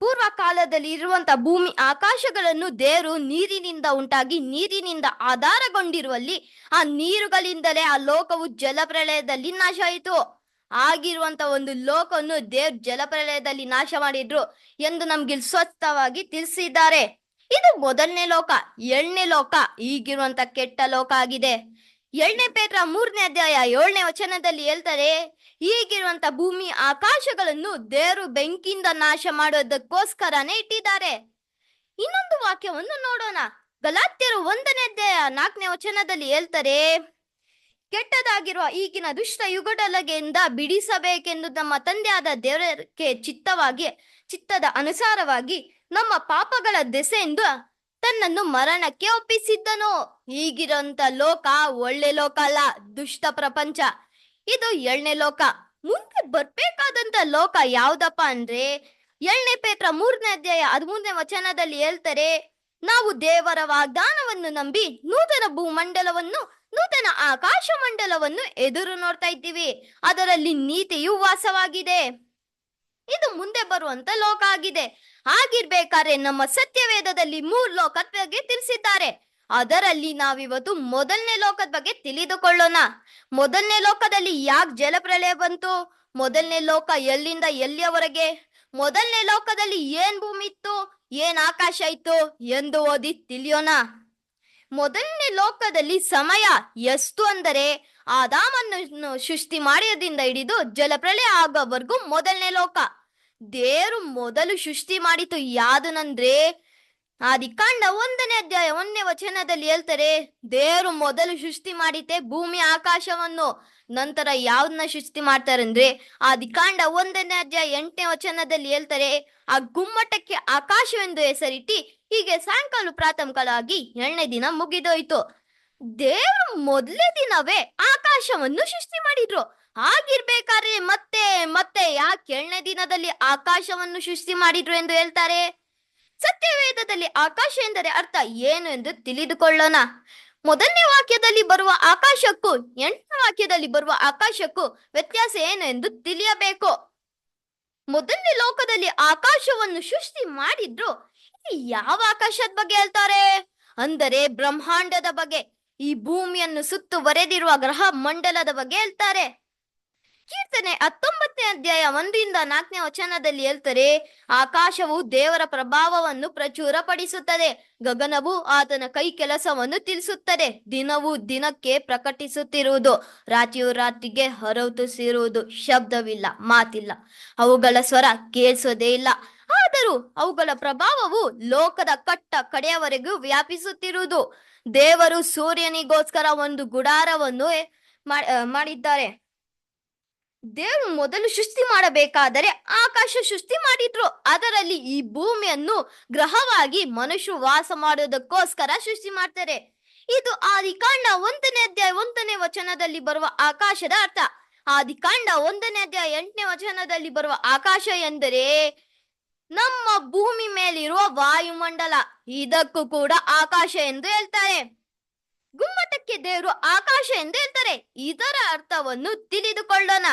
ಪೂರ್ವ ಕಾಲದಲ್ಲಿ ಇರುವಂತ ಭೂಮಿ ಆಕಾಶಗಳನ್ನು ದೇವರು ನೀರಿನಿಂದ ಉಂಟಾಗಿ ನೀರಿನಿಂದ ಆಧಾರಗೊಂಡಿರುವಲ್ಲಿ ಆ ನೀರುಗಳಿಂದಲೇ ಆ ಲೋಕವು ಜಲಪ್ರಳಯದಲ್ಲಿ ನಾಶ ಆಯಿತು. ಆಗಿರುವಂತ ಒಂದು ಲೋಕವನ್ನು ದೇವ್ರು ಜಲಪ್ರಳಯದಲ್ಲಿ ನಾಶ ಮಾಡಿದ್ರು ಎಂದು ನಮ್ಗೆ ಸ್ವಸ್ಥವಾಗಿ ತಿಳಿಸಿದ್ದಾರೆ. ಇದು ಮೊದಲನೇ ಲೋಕ. 2ನೇ ಲೋಕ ಈಗಿರುವಂತ ಕೆಟ್ಟ ಲೋಕ ಆಗಿದೆ. 2ನೇ ಪೇತ್ರ 3ನೇ ಅಧ್ಯಾಯ 7ನೇ ವಚನದಲ್ಲಿ ಹೇಳ್ತಾರೆ, ಈಗಿರುವಂತ ಭೂಮಿ ಆಕಾಶಗಳನ್ನು ದೇವರು ಬೆಂಕಿಯಿಂದ ನಾಶ ಮಾಡೋದಕ್ಕೋಸ್ಕರನೇ ಇಟ್ಟಿದ್ದಾರೆ. ಇನ್ನೊಂದು ವಾಕ್ಯವನ್ನು ನೋಡೋಣ. ಗಲಾತ್ಯರು 1ನೇ ಅಧ್ಯಾಯ 4ನೇ ವಚನದಲ್ಲಿ ಹೇಳ್ತಾರೆ, ಕೆಟ್ಟದಾಗಿರುವ ಈಗಿನ ದುಷ್ಟ ಯುಗದೊಳಗೆಯಿಂದ ಬಿಡಿಸಬೇಕೆಂದು ನಮ್ಮ ತಂದೆಯಾದ ದೇವರಿಗೆ ಚಿತ್ತದ ಅನುಸಾರವಾಗಿ ನಮ್ಮ ಪಾಪಗಳ ದೆಸೆಯಿಂದ ತನ್ನನ್ನು ಮರಣಕ್ಕೆ ಒಪ್ಪಿಸಿದ್ದನು. ಈಗಿರೋಂತ ಲೋಕ ಒಳ್ಳೆ ಲೋಕ ಅಲ್ಲ, ದುಷ್ಟ ಪ್ರಪಂಚ. ಇದು 2ನೇ ಲೋಕ. ಮುಂದೆ ಬರ್ಬೇಕಾದಂತ ಲೋಕ ಯಾವ್ದಪ್ಪ ಅಂದ್ರೆ 2ನೇ ಪೇತ್ರ 3ನೇ ಅಧ್ಯಾಯ 13ನೇ ವಚನದಲ್ಲಿ ಹೇಳ್ತಾರೆ, ನಾವು ದೇವರ ವಾಗ್ದಾನವನ್ನು ನಂಬಿ ನೂತನ ಭೂಮಂಡಲವನ್ನು ನೂತನ ಆಕಾಶ ಮಂಡಲವನ್ನು ಎದುರು ನೋಡ್ತಾ ಇದ್ದೀವಿ, ಅದರಲ್ಲಿ ನೀತಿಯು ವಾಸವಾಗಿದೆ. ಇದು ಮುಂದೆ ಬರುವಂತ ಲೋಕ ಆಗಿದೆ. ಆಗಿರ್ಬೇಕಾದ್ರೆ ನಮ್ಮ ಸತ್ಯವೇದದಲ್ಲಿ 3 ಲೋಕದ ಬಗ್ಗೆ ತಿಳಿಸಿದ್ದಾರೆ. ಅದರಲ್ಲಿ ನಾವಿವತ್ತು ಮೊದಲನೇ ಲೋಕದ ಬಗ್ಗೆ ತಿಳಿದುಕೊಳ್ಳೋಣ. ಮೊದಲನೇ ಲೋಕದಲ್ಲಿ ಯಾಕೆ ಜಲಪ್ರಳಯ ಬಂತು? ಮೊದಲನೇ ಲೋಕ ಎಲ್ಲಿಂದ ಎಲ್ಲಿಯವರೆಗೆ? ಮೊದಲನೇ ಲೋಕದಲ್ಲಿ ಏನ್ ಭೂಮಿ ಇತ್ತು, ಏನ್ ಆಕಾಶ ಇತ್ತು ಎಂದು ಓದಿ ತಿಳಿಯೋಣ. ಮೊದಲನೇ ಲೋಕದಲ್ಲಿ ಸಮಯ ಎಷ್ಟು ಅಂದರೆ ಆದಾಮನ್ನು ಸೃಷ್ಟಿ ಮಾಡೋದ್ರಿಂದ ಹಿಡಿದು ಜಲಪ್ರಳಯ ಆಗೋವರೆಗೂ ಮೊದಲನೇ ಲೋಕ. ದೇವರು ಮೊದಲು ಸೃಷ್ಟಿ ಮಾಡಿತು ಯಾವ್ದನಂದ್ರೆ ಆದಿಕಾಂಡ 1ನೇ ಅಧ್ಯಾಯ 1ನೇ ವಚನದಲ್ಲಿ ಹೇಳ್ತಾರೆ, ದೇವರು ಮೊದಲು ಸೃಷ್ಟಿ ಮಾಡಿತೆ ಭೂಮಿ ಆಕಾಶವನ್ನು. ನಂತರ ಯಾವ್ದನ್ನ ಸೃಷ್ಟಿ ಮಾಡ್ತಾರೆ ಅಂದ್ರೆ ಆದಿಕಾಂಡ 1ನೇ ಅಧ್ಯಾಯ 8ನೇ ವಚನದಲ್ಲಿ ಹೇಳ್ತಾರೆ, ಆ ಗುಮ್ಮಟಕ್ಕೆ ಆಕಾಶವೆಂದು ಹೆಸರಿಟ್ಟಿ ಹೀಗೆ ಸಾಯಂಕಾಲ ಪ್ರಾತಃಕಾಲವಾಗಿ 2ನೇ ದಿನ ಮುಗಿದೋಯ್ತು. ದೇವರು ಮೊದಲನೇ ದಿನವೇ ಆಕಾಶವನ್ನು ಸೃಷ್ಟಿ ಮಾಡಿದ್ರು. ಆಗಿರ್ಬೇಕಾದ್ರೆ ಮತ್ತೆ ಯಾಕೆ 2ನೇ ದಿನದಲ್ಲಿ ಆಕಾಶವನ್ನು ಸೃಷ್ಟಿ ಮಾಡಿದ್ರು ಎಂದು ಹೇಳ್ತಾರೆ? ಸತ್ಯವೇದದಲ್ಲಿ ಆಕಾಶ ಎಂದರೆ ಅರ್ಥ ಏನು ಎಂದು ತಿಳಿದುಕೊಳ್ಳೋಣ. ಮೊದಲನೇ ವಾಕ್ಯದಲ್ಲಿ ಬರುವ ಆಕಾಶಕ್ಕೂ 8ನೇ ವಾಕ್ಯದಲ್ಲಿ ಬರುವ ಆಕಾಶಕ್ಕೂ ವ್ಯತ್ಯಾಸ ಏನು ಎಂದು ತಿಳಿಯಬೇಕು. ಮೊದಲನೇ ಲೋಕದಲ್ಲಿ ಆಕಾಶವನ್ನು ಸೃಷ್ಟಿ ಮಾಡಿದ್ರು. ಯಾವ ಆಕಾಶದ ಬಗ್ಗೆ ಹೇಳ್ತಾರೆ ಅಂದರೆ ಬ್ರಹ್ಮಾಂಡದ ಬಗ್ಗೆ, ಈ ಭೂಮಿಯನ್ನು ಸುತ್ತುವರೆದಿರುವ ಗ್ರಹ ಮಂಡಲದ ಬಗ್ಗೆ ಹೇಳ್ತಾರೆ. ಕೀರ್ತನೆ 19ನೇ ಅಧ್ಯಾಯ 1ರಿಂದ 4ನೇ ವಚನದಲ್ಲಿ ಹೇಳ್ತಾರೆ, ಆಕಾಶವು ದೇವರ ಪ್ರಭಾವವನ್ನು ಪ್ರಚುರಪಡಿಸುತ್ತದೆ, ಗಗನವು ಆತನ ಕೈ ಕೆಲಸವನ್ನು ತಿಳಿಸುತ್ತದೆ. ದಿನವು ದಿನಕ್ಕೆ ಪ್ರಕಟಿಸುತ್ತಿರುವುದು, ರಾತ್ರಿಯು ರಾತ್ರಿಗೆ ಹೊರತುಸಿರುವುದು. ಶಬ್ದವಿಲ್ಲ, ಮಾತಿಲ್ಲ, ಅವುಗಳ ಸ್ವರ ಕೇಳಿಸೋದೇ ಇಲ್ಲ. ಆದರೂ ಅವುಗಳ ಪ್ರಭಾವವು ಲೋಕದ ಕಟ್ಟ ಕಡೆಯವರೆಗೂ ವ್ಯಾಪಿಸುತ್ತಿರುವುದು. ದೇವರು ಸೂರ್ಯನಿಗೋಸ್ಕರ ಒಂದು ಗುಡಾರವನ್ನು ಮಾಡಿದ್ದಾರೆ. ದೇವರು ಮೊದಲು ಸೃಷ್ಟಿ ಮಾಡಬೇಕಾದರೆ ಆಕಾಶ ಸೃಷ್ಟಿ ಮಾಡಿದ್ರು. ಅದರಲ್ಲಿ ಈ ಭೂಮಿಯನ್ನು ಗ್ರಹವಾಗಿ ಮನುಷ್ಯರು ವಾಸ ಮಾಡೋದಕ್ಕೋಸ್ಕರ ಸೃಷ್ಟಿ ಮಾಡ್ತಾರೆ. ಇದು ಆದಿಕಾಂಡ 1ನೇ ಅಧ್ಯಾಯ 1ನೇ ವಚನದಲ್ಲಿ ಬರುವ ಆಕಾಶದ ಅರ್ಥ. ಆದಿಕಾಂಡ 1ನೇ ಅಧ್ಯಾಯ 8ನೇ ವಚನದಲ್ಲಿ ಬರುವ ಆಕಾಶ ಎಂದರೆ ನಮ್ಮ ಭೂಮಿ ಮೇಲಿರುವ ವಾಯುಮಂಡಲ. ಇದಕ್ಕೂ ಕೂಡ ಆಕಾಶ ಎಂದು ಹೇಳ್ತಾರೆ. ಗುಮ್ಮಟಕ್ಕೆ ದೇವರು ಆಕಾಶ ಎಂದು ಹೇಳ್ತಾರೆ. ಇದರ ಅರ್ಥವನ್ನು ತಿಳಿದುಕೊಳ್ಳೋಣ.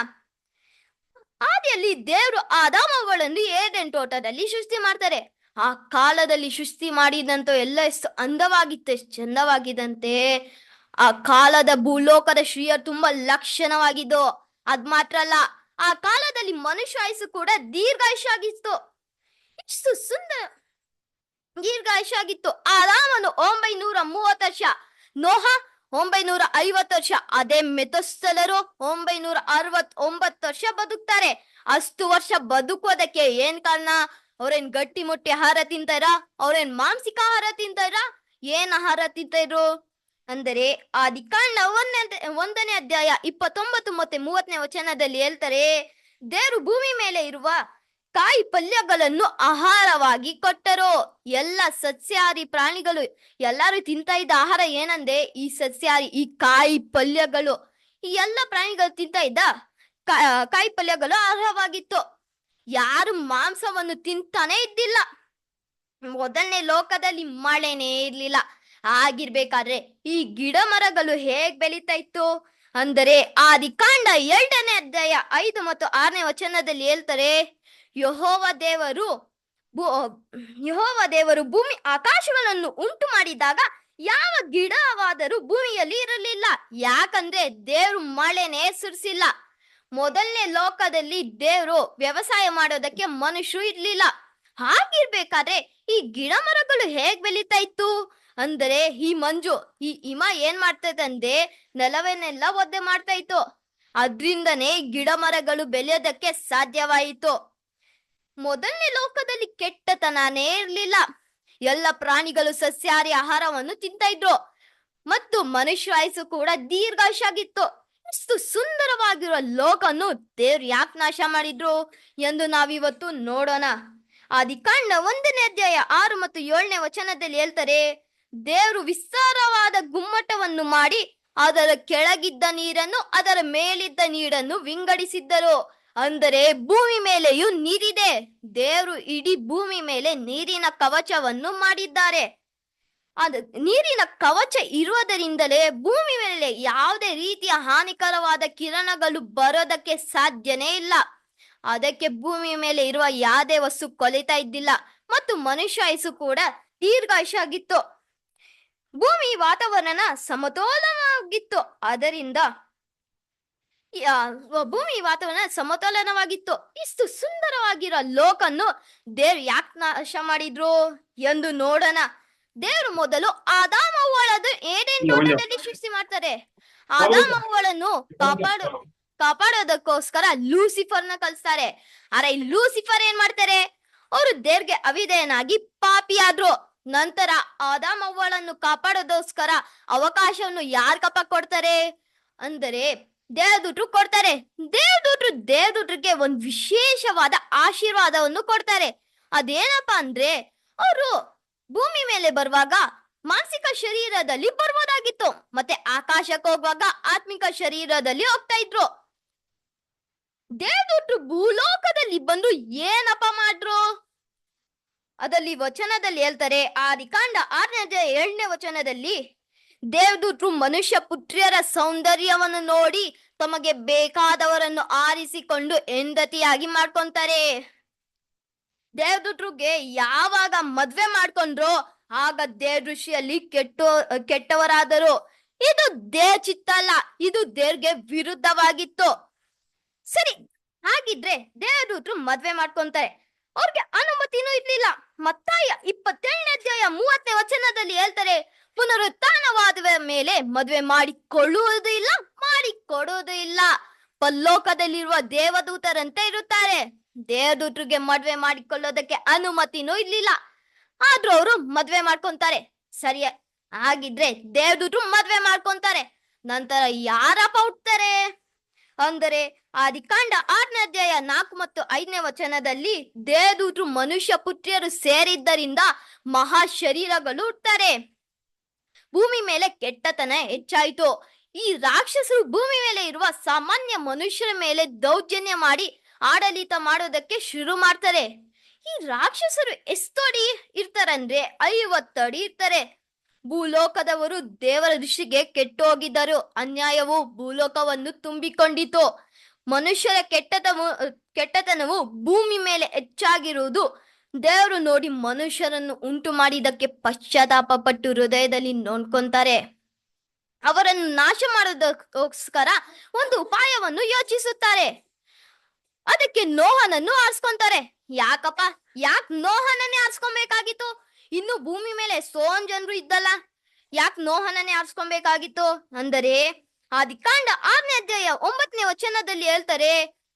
ಆದಿಯಲ್ಲಿ ದೇವರು ಆದಾಮಗಳನ್ನು ಏದೆನ್ ತೋಟದಲ್ಲಿ ಸೃಷ್ಟಿ ಮಾಡ್ತಾರೆ. ಆ ಕಾಲದಲ್ಲಿ ಸೃಷ್ಟಿ ಮಾಡಿದಂತ ಎಲ್ಲ ಎಷ್ಟು ಅಂದವಾಗಿತ್ತು, ಎಷ್ಟು ಚಂದವಾಗಿದಂತೆ. ಆ ಕಾಲದ ಭೂಲೋಕದ ಶ್ರೀಯ ತುಂಬಾ ಲಕ್ಷಣವಾಗಿದ್ದು. ಅದ್ ಮಾತ್ರ ಅಲ್ಲ, ಆ ಕಾಲದಲ್ಲಿ ಮನುಷ್ಯ ಆಯುಸ್ಸು ಕೂಡ ದೀರ್ಘಾಯುಷಾಗಿತ್ತು. ಇಷ್ಟು ಸುಂದರ ದೀರ್ಘಾಯುಷಾಗಿತ್ತು. ಆದಾಮನು 930 ವರ್ಷ, ನೋಹ 950 ವರ್ಷ, ಅದೇ ಮೆತುಸೆಲರು 969 ವರ್ಷ ಬದುಕ್ತಾರೆ. ಅಷ್ಟು ವರ್ಷ ಬದುಕೋದಕ್ಕೆ ಏನ್ ಕಾರಣ? ಅವ್ರೇನ್ ಗಟ್ಟಿ ಮುಟ್ಟಿ ಆಹಾರ ತಿಂತಾರ? ಅವ್ರೇನ್ ಮಾಂಸಿಕ ಆಹಾರ ತಿಂತಾರ? ಏನ್ ಆಹಾರ ತಿಂತಾರು ಅಂದರೆ ಆದಿಕಾಂಡ 1ನೇ ಅಧ್ಯಾಯ 29 ಮತ್ತೆ 30ನೇ ವಚನದಲ್ಲಿ ಹೇಳ್ತಾರೆ, ದೇವರು ಭೂಮಿ ಮೇಲೆ ಇರುವ ಕಾಯಿ ಪಲ್ಯಗಳನ್ನು ಆಹಾರವಾಗಿ ಕೊಟ್ಟರು. ಎಲ್ಲ ಸಸ್ಯಾಹಾರಿ ಪ್ರಾಣಿಗಳು ಎಲ್ಲರೂ ತಿಂತಾ ಇದ್ದ ಆಹಾರ ಏನಂದ್ರೆ ಈ ಸಸ್ಯಾಹಾರಿ, ಈ ಕಾಯಿ ಪಲ್ಯಗಳು. ಈ ಎಲ್ಲ ಪ್ರಾಣಿಗಳು ತಿಂತಾ ಇದ್ದ ಕಾಯಿ ಪಲ್ಯಗಳು ಆಹಾರವಾಗಿತ್ತು. ಯಾರು ಮಾಂಸವನ್ನು ತಿಂತಾನೆ ಇದ್ದಿಲ್ಲ. ಮೊದಲನೇ ಲೋಕದಲ್ಲಿ ಮಳೆನೇ ಇರ್ಲಿಲ್ಲ. ಆಗಿರ್ಬೇಕಾದ್ರೆ ಈ ಗಿಡ ಮರಗಳು ಹೇಗ್ ಬೆಳೀತಾ ಇತ್ತು ಅಂದರೆ ಆದಿಕಾಂಡ 2ನೇ ಅಧ್ಯಾಯ 5 ಮತ್ತು 6ನೇ ವಚನದಲ್ಲಿ ಹೇಳ್ತಾರೆ, ಯೆಹೋವ ದೇವರು ಭೂಮಿ ಆಕಾಶಗಳನ್ನು ಉಂಟು ಮಾಡಿದಾಗ ಯಾವ ಗಿಡವಾದರೂ ಭೂಮಿಯಲ್ಲಿ ಇರಲಿಲ್ಲ. ಯಾಕಂದ್ರೆ ದೇವ್ರು ಮಳೆನೇ ಸುರಿಸಿಲ್ಲ. ಮೊದಲನೇ ಲೋಕದಲ್ಲಿ ದೇವ್ರು ವ್ಯವಸಾಯ ಮಾಡೋದಕ್ಕೆ ಮನುಷ್ಯರು ಇರ್ಲಿಲ್ಲ. ಹಾಗಿರ್ಬೇಕಾದ್ರೆ ಈ ಗಿಡ ಮರಗಳು ಹೇಗ್ ಬೆಳೀತಾ ಇತ್ತು ಅಂದರೆ ಈ ಮಂಜು, ಈ ಹಿಮ ಏನ್ ಮಾಡ್ತೈತೆ ಅಂದ್ರೆ ನೆಲವನ್ನೆಲ್ಲ ಒದ್ದೆ ಮಾಡ್ತಾ ಇತ್ತು. ಅದ್ರಿಂದನೇ ಗಿಡ ಮರಗಳು ಬೆಳೆಯೋದಕ್ಕೆ ಸಾಧ್ಯವಾಯಿತು. ಮೊದಲನೇ ಲೋಕದಲ್ಲಿ ಕೆಟ್ಟತನನೇ ಇರ್ಲಿಲ್ಲ. ಎಲ್ಲ ಪ್ರಾಣಿಗಳು ಸಸ್ಯಾಹಾರಿ ಆಹಾರವನ್ನು ತಿಂತಾ ಇದ್ರು ಮತ್ತು ಮನುಷ್ಯ ಆಯುಸ್ಸು ಕೂಡ ದೀರ್ಘಾಯುಷಾಗಿತ್ತು. ಇಷ್ಟು ಸುಂದರವಾಗಿರುವ ಲೋಕವನ್ನು ದೇವ್ರು ಯಾಕೆ ನಾಶ ಮಾಡಿದ್ರು ಎಂದು ನಾವಿವತ್ತು ನೋಡೋಣ. ಆದಿಕಾಂಡ 1ನೇ ಅಧ್ಯಾಯ 6 ಮತ್ತು 7ನೇ ವಚನದಲ್ಲಿ ಹೇಳ್ತಾರೆ, ದೇವರು ವಿಸ್ತಾರವಾದ ಗುಮ್ಮಟವನ್ನು ಮಾಡಿ ಅದರ ಕೆಳಗಿದ್ದ ನೀರನ್ನು ಅದರ ಮೇಲಿದ್ದ ನೀರನ್ನು ವಿಂಗಡಿಸಿದ್ದರು. ಅಂದರೆ ಭೂಮಿ ಮೇಲೆಯೂ ನೀರಿದೆ. ದೇವರು ಇಡೀ ಭೂಮಿ ಮೇಲೆ ನೀರಿನ ಕವಚವನ್ನು ಮಾಡಿದ್ದಾರೆ. ಅದು ನೀರಿನ ಕವಚ ಇರುವುದರಿಂದಲೇ ಭೂಮಿ ಮೇಲೆ ಯಾವುದೇ ರೀತಿಯ ಹಾನಿಕರವಾದ ಕಿರಣಗಳು ಬರೋದಕ್ಕೆ ಸಾಧ್ಯನೇ ಇಲ್ಲ. ಅದಕ್ಕೆ ಭೂಮಿ ಮೇಲೆ ಇರುವ ಯಾವುದೇ ವಸ್ತು ಕೊಲಿತಾ ಇದ್ದಿಲ್ಲ ಮತ್ತು ಮನುಷ್ಯ ಆಯುಸ್ಸು ಕೂಡ ದೀರ್ಘಾಯುಷಾಗಿತ್ತು. ಭೂಮಿ ವಾತಾವರಣ ಸಮತೋಲನವಾಗಿತ್ತು. ಅದರಿಂದ ಭೂಮಿ ವಾತಾವರಣ ಸಮತೋಲನವಾಗಿತ್ತು. ಇಷ್ಟು ಸುಂದರವಾಗಿರೋ ಲೋಕನ್ನು ದೇವ್ರು ಯಾಕೆ ನಾಶ ಮಾಡಿದ್ರು ಎಂದು ನೋಡೋಣ. ದೇವ್ರು ಮೊದಲು ಆದಾಮ ಹವ್ವಳನ್ನು ಏದೇನ್ ತೋಟದಲ್ಲಿ ಸೃಷ್ಟಿ ಮಾಡ್ತಾರೆ. ಆದಾಮ ಹವ್ವಳನ್ನು ಕಾಪಾಡೋದಕ್ಕೋಸ್ಕರ ಲೂಸಿಫರ್ನ ಕಳಿಸ್ತಾರೆ. ಆದ್ರೆ ಈ ಲೂಸಿಫರ್ ಏನ್ ಮಾಡ್ತಾರೆ? ಅವರು ದೇವ್ರಿಗೆ ಅವಿಧೇಯನಾಗಿ ಪಾಪಿಯಾದ್ರು. ನಂತರ ಆದಾಮ ಹವ್ವಳನ್ನು ಕಾಪಾಡೋದಕ್ಕೋಸ್ಕರ ಅವಕಾಶವನ್ನು ಯಾರ್ ಕೊಡ್ತಾರೆ ಅಂದರೆ ದೇವದೂತರು ಕೊಡ್ತಾರೆ. ದೇವದೂತರಿಗೆ ಒಂದು ವಿಶೇಷವಾದ ಆಶೀರ್ವಾದವನ್ನು ಕೊಡ್ತಾರೆ. ಅದೇನಪ್ಪಾ ಅಂದ್ರೆ ಅವರು ಭೂಮಿ ಮೇಲೆ ಬರುವಾಗ ಮಾನಸಿಕ ಶರೀರದಲ್ಲಿ ಬರ್ಬೋದಾಗಿತ್ತು, ಮತ್ತೆ ಆಕಾಶಕ್ಕೆ ಹೋಗುವಾಗ ಆತ್ಮಿಕ ಶರೀರದಲ್ಲಿ ಹೋಗ್ತಾ ಇದ್ರು. ದೇವದೂತರು ಭೂಲೋಕದಲ್ಲಿ ಬಂದು ಏನಪ್ಪ ಮಾಡ್ರು ಅದಲ್ಲಿ ವಚನದಲ್ಲಿ ಹೇಳ್ತಾರೆ. ಆದಿಕಾಂಡ 6ನೇ ಅಧ್ಯಾಯ 7ನೇ ವಚನದಲ್ಲಿ ದೇವದೂತರು ಮನುಷ್ಯ ಪುತ್ರಿಯರ ಸೌಂದರ್ಯವನ್ನು ನೋಡಿ ತಮಗೆ ಬೇಕಾದವರನ್ನು ಆರಿಸಿಕೊಂಡು ಹೆಂಡತಿಯಾಗಿ ಮಾಡ್ಕೊಂತಾರೆ. ದೇವದೂತರಿಗೆ ಯಾವಾಗ ಮದ್ವೆ ಮಾಡ್ಕೊಂಡ್ರೋ ಆಗ ದೇವ್ರ ದೃಷ್ಟಿಯಲ್ಲಿ ಕೆಟ್ಟವರಾದರು. ಇದು ದೇವ್ರ ಚಿತ್ತ ಅಲ್ಲ, ಇದು ದೇವ್ರಿಗೆ ವಿರುದ್ಧವಾಗಿತ್ತು. ಸರಿ, ಹಾಗಿದ್ರೆ ದೇವದೂತರು ಮದ್ವೆ ಮಾಡ್ಕೊಂತಾರೆ. ಅವ್ರಿಗೆ ಅನುಮತಿನೂ ಇರ್ಲಿಲ್ಲ. ಮತ್ತಾಯ 27ನೇ ಅಧ್ಯಾಯ 30ನೇ ವಚನದಲ್ಲಿ ಹೇಳ್ತಾರೆ, ಪುನರುತ್ಥಾನವಾದ ಮೇಲೆ ಮದುವೆ ಮಾಡಿಕೊಳ್ಳುವುದೂ ಇಲ್ಲ, ಮಾಡಿಕೊಡುವುದೂ ಇಲ್ಲ. ಪರಲೋಕದಲ್ಲಿರುವ ದೇವದೂತರಂತೆ ಇರುತ್ತಾರೆ. ದೇವದೂತರಿಗೆ ಮದ್ವೆ ಮಾಡಿಕೊಳ್ಳೋದಕ್ಕೆ ಅನುಮತಿನೂ ಇರ್ಲಿಲ್ಲ. ಆದ್ರೂ ಅವರು ಮದ್ವೆ ಮಾಡ್ಕೊಂತಾರೆ. ಸರಿ, ಹಾಗಿದ್ರೆ ದೇವದೂತರು ಮದ್ವೆ ಮಾಡ್ಕೊಂತಾರೆ. ನಂತರ ಯಾರಪ್ಪ ಹುಟ್ತಾರೆ ಅಂದರೆ ಆದಿಕಾಂಡ 6ನೇ ಅಧ್ಯಾಯ 4 ಮತ್ತು 5ನೇ ವಚನದಲ್ಲಿ ದೇವದೂತರು ಮನುಷ್ಯ ಪುತ್ರಿಯರು ಸೇರಿದ್ದರಿಂದ ಮಹಾ ಶರೀರಗಳು ಹುಟ್ತಾರೆ. ಭೂಮಿ ಮೇಲೆ ಕೆಟ್ಟತನ ಹೆಚ್ಚಾಯಿತು. ಈ ರಾಕ್ಷಸರು ಭೂಮಿ ಮೇಲೆ ಇರುವ ಸಾಮಾನ್ಯ ಮನುಷ್ಯರ ಮೇಲೆ ದೌರ್ಜನ್ಯ ಮಾಡಿ ಆಡಳಿತ ಮಾಡೋದಕ್ಕೆ ಶುರು ಮಾಡ್ತಾರೆ. ಈ ರಾಕ್ಷಸರು ಎಷ್ಟಡಿ ಇರ್ತಾರಂದ್ರೆ 50 ಅಡಿ ಇರ್ತಾರೆ. ಭೂಲೋಕದವರು ದೇವರ ದೃಷ್ಟಿಗೆ ಕೆಟ್ಟು ಹೋಗಿದ್ದರು. ಅನ್ಯಾಯವು ಭೂಲೋಕವನ್ನು ತುಂಬಿಕೊಂಡಿತು. ಮನುಷ್ಯರ ಕೆಟ್ಟತನವು ಭೂಮಿ ಮೇಲೆ ಹೆಚ್ಚಾಗಿರುವುದು ದೇವರು ನೋಡಿ ಮನುಷ್ಯರನ್ನು ಉಂಟು ಮಾಡಿದ್ದಕ್ಕೆ ಪಶ್ಚಾತ್ತಾಪ ಪಟ್ಟು ಹೃದಯದಲ್ಲಿ ನೋಡ್ಕೊಂತಾರೆ. ಅವರನ್ನು ನಾಶ ಮಾಡೋದಕ್ಕೋಸ್ಕರ ಒಂದು ಉಪಾಯವನ್ನು ಯೋಚಿಸುತ್ತಾರೆ. ಅದಕ್ಕೆ ನೋಹನನ್ನು ಆರಿಸ್ಕೊಂತಾರೆ. ಯಾಕಪ್ಪ, ನೋಹನನ್ನೇ ಆರಿಸ್ಕೊಬೇಕಾಗಿತ್ತು? ಇನ್ನು ಭೂಮಿ ಮೇಲೆ ಸೋನ್ ಜನರು ಇದ್ದಲ್ಲ, ನೋಹನನ್ನೇ ಆರಿಸ್ಕೊಬೇಕಾಗಿತ್ತು ಅಂದರೆ ಆದಿಕಾಂಡ 6ನೇ ಅಧ್ಯಾಯ 9ನೇ ವಚನದಲ್ಲಿ ಹೇಳ್ತಾರೆ,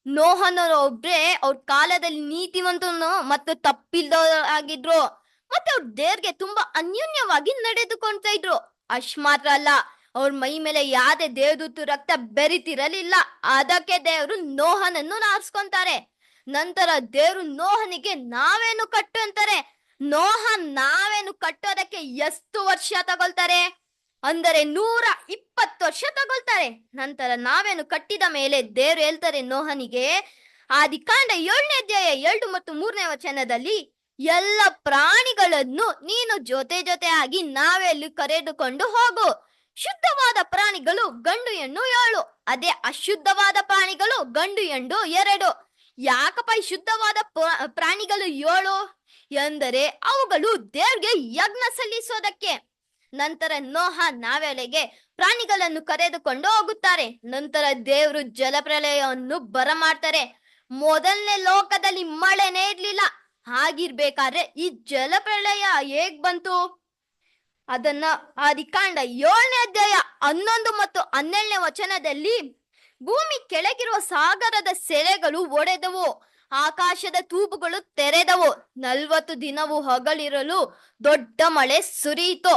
ನೋಹನರು ಒಬ್ರೇ ಅವ್ರ ಕಾಲದಲ್ಲಿ ನೀತಿವಂತನು ಮತ್ತು ತಪ್ಪಿಲ್ದವರಾಗಿದ್ರು. ಮತ್ತೆ ಅವ್ರ ದೇವ್ರಿಗೆ ತುಂಬಾ ಅನ್ಯೋನ್ಯವಾಗಿ ನಡೆದುಕೊಳ್ತಾ ಇದ್ರು. ಅಷ್ಟ್ ಮಾತ್ರ ಅಲ್ಲ, ಅವ್ರ ಮೈ ಮೇಲೆ ಯಾವ್ದೇ ದೇವದೂತ ರಕ್ತ ಬೆರಿತಿರಲಿಲ್ಲ. ಅದಕ್ಕೆ ದೇವರು ನೋಹನನ್ನು ಆರಿಸ್ಕೊಂತಾರೆ. ನಂತರ ದೇವರು ನೋಹನಿಗೆ ನಾವೇನು ಕಟ್ಟು ಅಂತಾರೆ. ನೋಹ ನಾವೇನು ಕಟ್ಟೋದಕ್ಕೆ ಎಷ್ಟು ವರ್ಷ ತಗೊಳ್ತಾರೆ ಅಂದರೆ 120 ವರ್ಷ ತಗೊಳ್ತಾರೆ. ನಂತರ ನಾವೇನು ಕಟ್ಟಿದ ಮೇಲೆ ದೇವರು ಹೇಳ್ತಾರೆ ನೋಹನಿಗೆ, ಆದಿಕಾಂಡ 7ನೇ ಅಧ್ಯಾಯ 2 ಮತ್ತು 3ನೇ ವಚನದಲ್ಲಿ, ಎಲ್ಲ ಪ್ರಾಣಿಗಳನ್ನು ನೀನು ಜೊತೆ ಆಗಿ ನಾವೆಲ್ಲಿ ಕರೆದುಕೊಂಡು ಹೋಗು. ಶುದ್ಧವಾದ ಪ್ರಾಣಿಗಳು ಗಂಡು ಹೆಣ್ಣು 7, ಅದೇ ಅಶುದ್ಧವಾದ ಪ್ರಾಣಿಗಳು ಗಂಡು ಹೆಣ್ಣು 2. ಯಾಕಪ್ಪ ಈ ಶುದ್ಧವಾದ ಪ್ರಾಣಿಗಳು 7 ಎಂದರೆ ಅವುಗಳು ದೇವ್ರಿಗೆ ಯಜ್ಞ ಸಲ್ಲಿಸೋದಕ್ಕೆ. ನಂತರ ನೋಹ ನಾವೆಲೆಗೆ ಪ್ರಾಣಿಗಳನ್ನು ಕರೆದುಕೊಂಡು ಹೋಗುತ್ತಾರೆ. ನಂತರ ದೇವರು ಜಲಪ್ರಳಯವನ್ನು ಬರಮಾಡ್ತಾರೆ. ಮೊದಲನೇ ಲೋಕದಲ್ಲಿ ಮಳೆನೇ ಇರ್ಲಿಲ್ಲ. ಹಾಗಿರ್ಬೇಕಾದ್ರೆ ಈ ಜಲಪ್ರಳಯ ಹೇಗ್ ಬಂತು? ಅದನ್ನ ಆದಿಕಾಂಡ 7ನೇ ಅಧ್ಯಾಯ 11 ಮತ್ತು 12ನೇ ವಚನದಲ್ಲಿ, ಭೂಮಿ ಕೆಳಗಿರುವ ಸಾಗರದ ಸೆರೆಗಳು ಒಡೆದವು, ಆಕಾಶದ ತೂಬುಗಳು ತೆರೆದವು, 40 ದಿನವೂ ಹಗಲಿರಲು ದೊಡ್ಡ ಮಳೆ ಸುರಿಯಿತು.